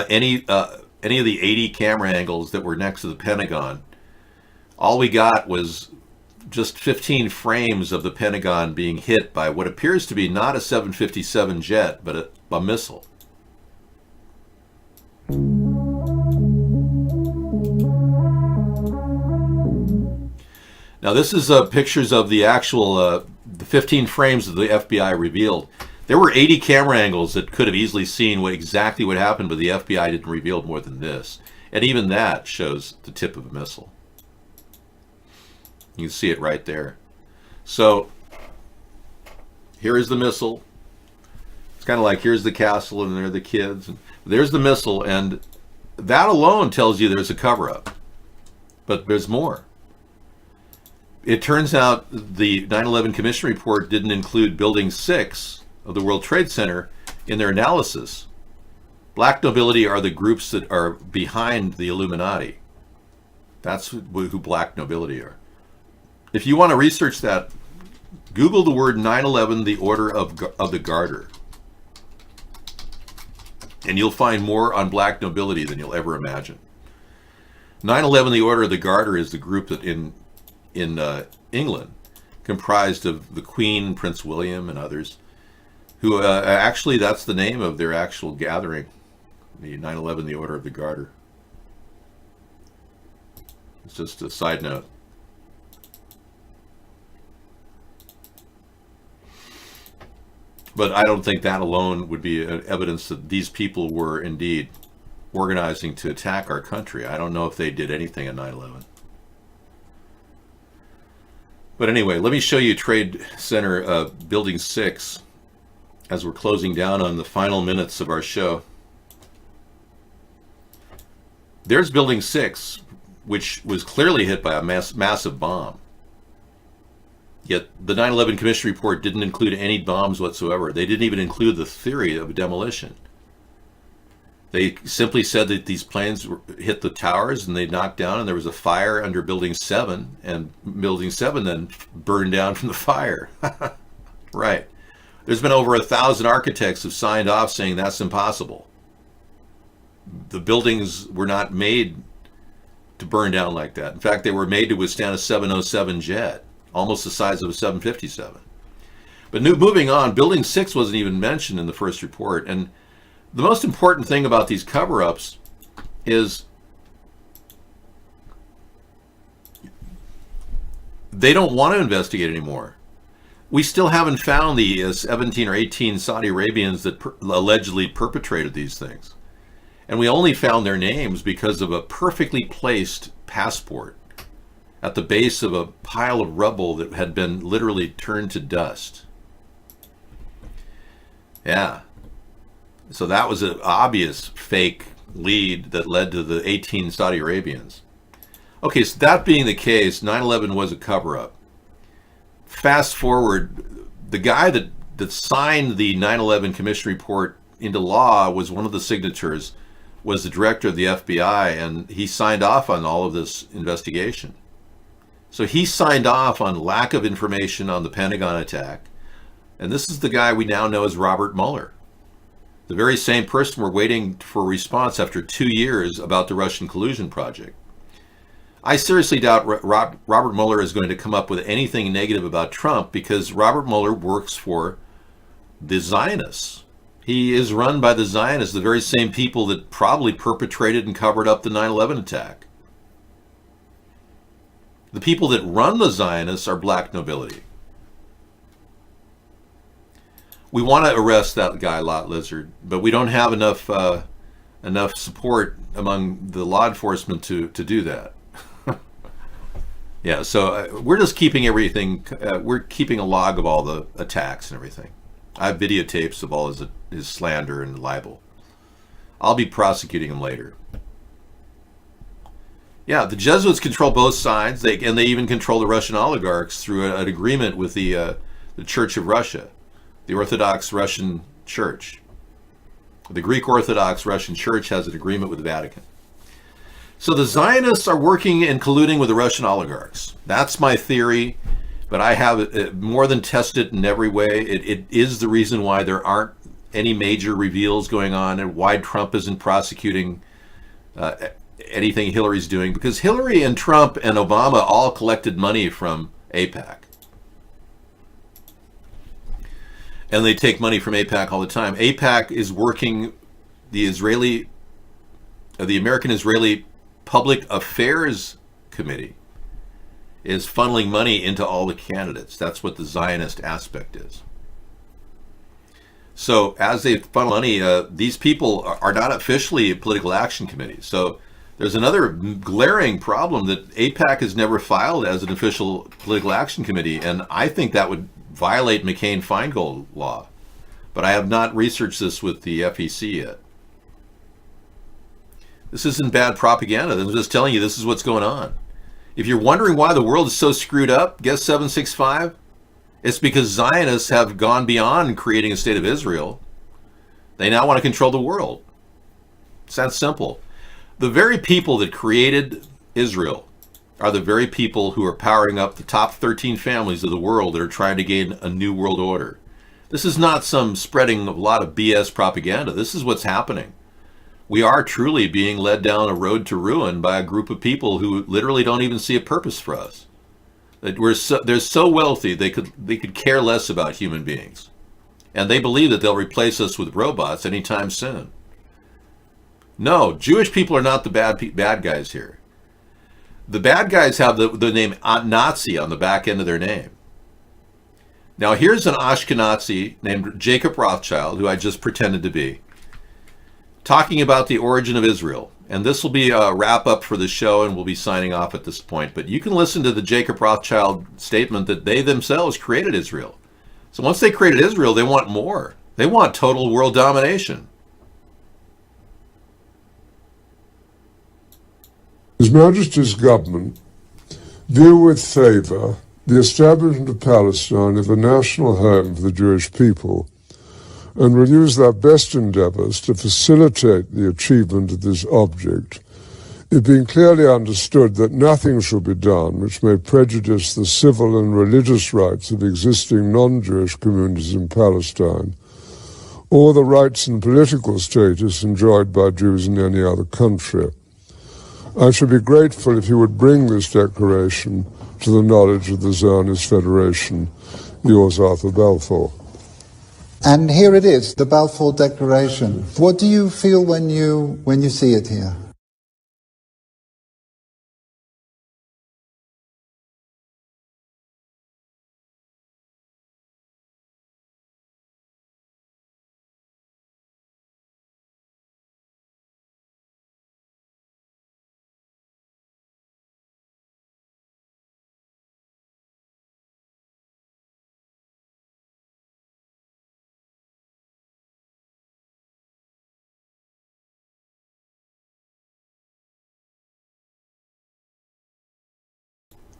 any of the 80 camera angles that were next to the Pentagon. All we got was just 15 frames of the Pentagon being hit by what appears to be not a 757 jet, but a missile. Now, this is pictures of the actual the 15 frames that the FBI revealed. There were 80 camera angles that could have easily seen exactly what happened, but the FBI didn't reveal more than this. And even that shows the tip of a missile. You can see it right there. So here is the missile. It's kind of like here's the castle and there are the kids. And there's the missile, and that alone tells you there's a cover-up. But there's more. It turns out the 9/11 Commission report didn't include Building 6 of the World Trade Center in their analysis. Black nobility are the groups that are behind the Illuminati. That's who black nobility are. If you want to research that, Google the word 9/11, the Order of the Garter. And you'll find more on black nobility than you'll ever imagine. 9/11, the Order of the Garter is the group that in England, comprised of the Queen, Prince William, and others, who actually, that's the name of their actual gathering, the 9/11, the Order of the Garter. It's just a side note. But I don't think that alone would be evidence that these people were indeed organizing to attack our country. I don't know if they did anything on 9/11. But anyway, let me show you Trade Center Building 6 as we're closing down on the final minutes of our show. There's Building 6, which was clearly hit by a massive bomb. Yet the 9/11 Commission report didn't include any bombs whatsoever. They didn't even include the theory of demolition. They simply said that these planes hit the towers and they knocked down, and there was a fire under Building 7, and Building 7 then burned down from the fire. Right. There's been over 1,000 architects who've signed off saying that's impossible. The buildings were not made to burn down like that. In fact, they were made to withstand a 707 jet, almost the size of a 757. But moving on, Building 6 wasn't even mentioned in the first report. And the most important thing about these cover-ups is they don't want to investigate anymore. We still haven't found the 17 or 18 Saudi Arabians that allegedly perpetrated these things. And we only found their names because of a perfectly placed passport at the base of a pile of rubble that had been literally turned to dust. Yeah. So that was an obvious fake lead that led to the 18 Saudi Arabians. Okay, so that being the case, 9/11 was a cover-up. Fast forward, the guy that signed the 9/11 Commission report into law was one of the signatures, was the director of the FBI, and he signed off on all of this investigation. So he signed off on lack of information on the Pentagon attack, and this is the guy we now know as Robert Mueller, the very same person we're waiting for a response after 2 years about the Russian collusion project. I seriously doubt Robert Mueller is going to come up with anything negative about Trump, because Robert Mueller works for the Zionists. He is run by the Zionists, the very same people that probably perpetrated and covered up the 9/11 attack. The people that run the Zionists are black nobility. We want to arrest that guy, Lot Lizard, but we don't have enough support among the law enforcement to do that. Yeah, so we're just keeping everything. We're keeping a log of all the attacks and everything. I have videotapes of all his slander and libel. I'll be prosecuting him later. Yeah, the Jesuits control both sides, and they even control the Russian oligarchs through an agreement with the Church of Russia, the Orthodox Russian Church. The Greek Orthodox Russian Church has an agreement with the Vatican. So the Zionists are working and colluding with the Russian oligarchs. That's my theory, but I have it more than tested in every way. It is the reason why there aren't any major reveals going on and why Trump isn't prosecuting anything Hillary's doing, because Hillary and Trump and Obama all collected money from AIPAC. And they take money from AIPAC all the time. AIPAC is working, the American-Israeli Public Affairs Committee is funneling money into all the candidates. That's what the Zionist aspect is. So as they funnel money, these people are not officially a political action committee. So there's another glaring problem that AIPAC has never filed as an official political action committee, and I think that would violate McCain-Feingold law. But I have not researched this with the FEC yet. This isn't bad propaganda. I'm just telling you this is what's going on. If you're wondering why the world is so screwed up, guess 765? It's because Zionists have gone beyond creating a state of Israel. They now want to control the world. It's that simple. The very people that created Israel are the very people who are powering up the top 13 families of the world that are trying to gain a new world order. This is not some spreading of a lot of BS propaganda. This is what's happening. We are truly being led down a road to ruin by a group of people who literally don't even see a purpose for us. That they're so wealthy they could care less about human beings, and they believe that they'll replace us with robots anytime soon. No, Jewish people are not the bad guys here. The bad guys have the name Nazi on the back end of their name. Now here's an Ashkenazi named Jacob Rothschild, who I just pretended to be, talking about the origin of Israel. And this will be a wrap up for the show, and we'll be signing off at this point. But you can listen to the Jacob Rothschild statement that they themselves created Israel. So once they created Israel, they want more. They want total world domination. His Majesty's government view with favour the establishment of Palestine as a national home for the Jewish people, and will use their best endeavours to facilitate the achievement of this object, it being clearly understood that nothing shall be done which may prejudice the civil and religious rights of existing non-Jewish communities in Palestine, or the rights and political status enjoyed by Jews in any other country. I should be grateful if you would bring this declaration to the knowledge of the Zionist Federation. Yours, Arthur Balfour. And here it is, the Balfour Declaration. What do you feel when you see it here?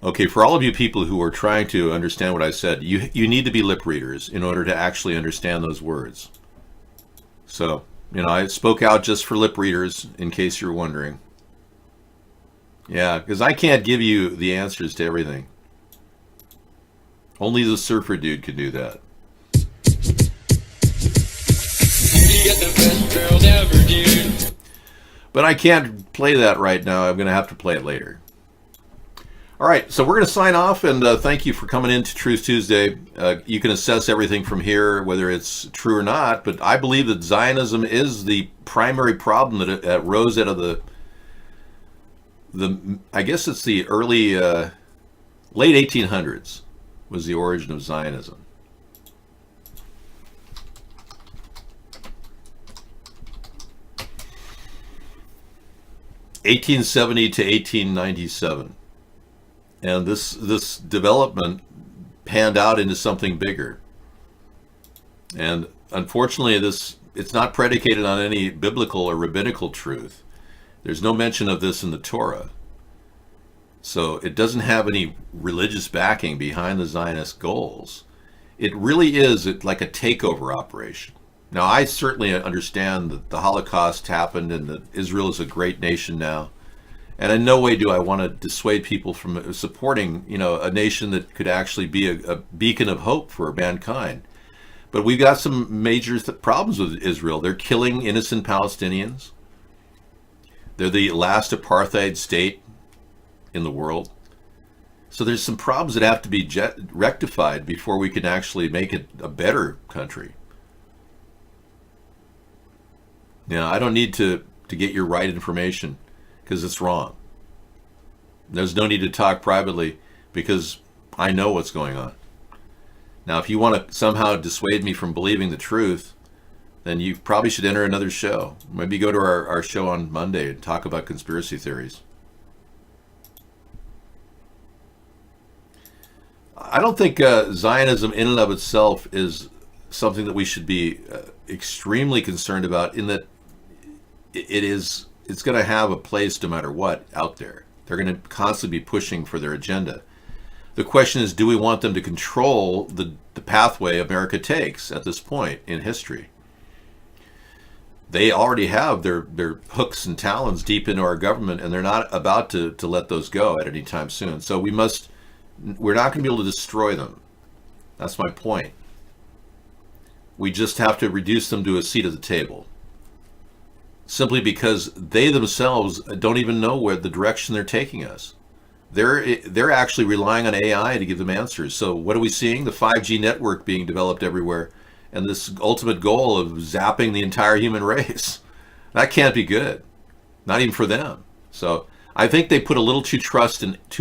Okay, for all of you people who are trying to understand what I said, you need to be lip readers in order to actually understand those words. So, I spoke out just for lip readers, in case you're wondering. Yeah, because I can't give you the answers to everything. Only the surfer dude can do that. But I can't play that right now. I'm going to have to play it later. All right, so we're going to sign off, and thank you for coming in to Truth Tuesday. You can assess everything from here, whether it's true or not, but I believe that Zionism is the primary problem that rose out of the I guess it's the early, late 1800s was the origin of Zionism. (1870 to 1897). And this development panned out into something bigger. And unfortunately, it's not predicated on any biblical or rabbinical truth. There's no mention of this in the Torah. So it doesn't have any religious backing behind the Zionist goals. It really is like a takeover operation. Now, I certainly understand that the Holocaust happened and that Israel is a great nation now. And in no way do I want to dissuade people from supporting, a nation that could actually be a beacon of hope for mankind. But we've got some major problems with Israel. They're killing innocent Palestinians. They're the last apartheid state in the world. So there's some problems that have to be rectified before we can actually make it a better country. I don't need to get your right information, because it's wrong. There's no need to talk privately, because I know what's going on. Now, if you want to somehow dissuade me from believing the truth, then you probably should enter another show. Maybe go to our show on Monday and talk about conspiracy theories. I don't think Zionism in and of itself is something that we should be extremely concerned about, in that it's going to have a place no matter what out there. They're going to constantly be pushing for their agenda. The question is, do we want them to control the pathway America takes at this point in history? They already have their hooks and talons deep into our government, and they're not about to let those go at any time soon. So we're not going to be able to destroy them. That's my point. We just have to reduce them to a seat at the table. Simply because they themselves don't even know where the direction they're taking us. They're actually relying on AI to give them answers. So what are we seeing? The 5G network being developed everywhere, and this ultimate goal of zapping the entire human race. That can't be good. Not even for them. So I think they put a little too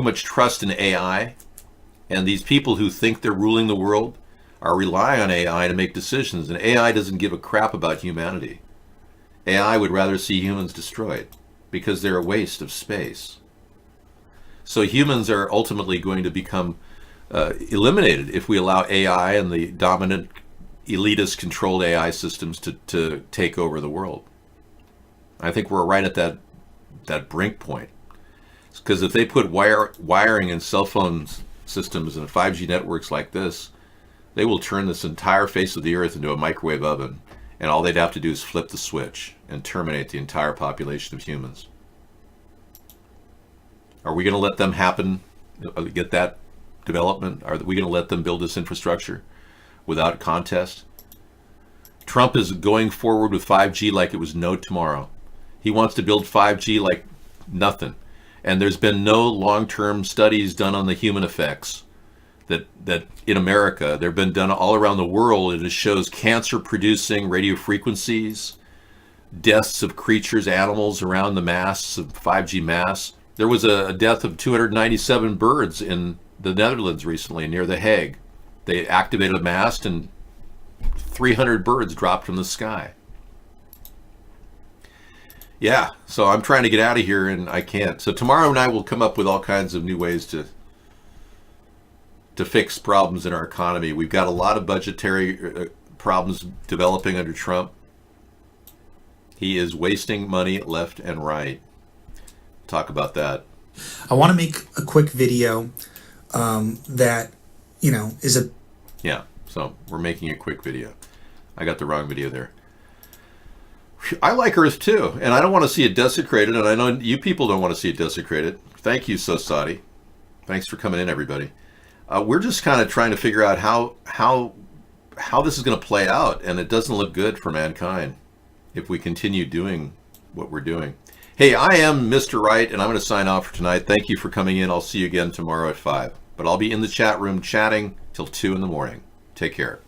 much trust in AI, and these people who think they're ruling the world are relying on AI to make decisions, and AI doesn't give a crap about humanity. AI would rather see humans destroyed because they're a waste of space. So humans are ultimately going to become eliminated if we allow AI and the dominant elitist controlled AI systems to take over the world. I think we're right at that brink point. Because if they put wiring in cell phone systems and 5G networks like this, they will turn this entire face of the earth into a microwave oven, and all they'd have to do is flip the switch and terminate the entire population of humans. Are we going to let them happen, get that development? Are we going to let them build this infrastructure without contest? Trump is going forward with 5G like it was no tomorrow. He wants to build 5G like nothing. And there's been no long-term studies done on the human effects that in America. They've been done all around the world, and it shows cancer-producing radio frequencies, deaths of creatures, animals around the masts of 5G masts. There was a death of 297 birds in the Netherlands recently near The Hague. They activated a mast and 300 birds dropped from the sky. Yeah, so I'm trying to get out of here and I can't. So tomorrow night we'll come up with all kinds of new ways to fix problems in our economy. We've got a lot of budgetary problems developing under Trump. He is wasting money left and right. Talk about that. I want to make a quick video that, is a... Yeah, so we're making a quick video. I got the wrong video there. I like Earth too, and I don't want to see it desecrated, and I know you people don't want to see it desecrated. Thank you, Sosadi. Thanks for coming in, everybody. We're just kind of trying to figure out how this is going to play out, and it doesn't look good for mankind if we continue doing what we're doing. Hey, I am Mr. Right, and I'm going to sign off for tonight. Thank you for coming in. I'll see you again tomorrow at 5. But I'll be in the chat room chatting till 2 in the morning. Take care.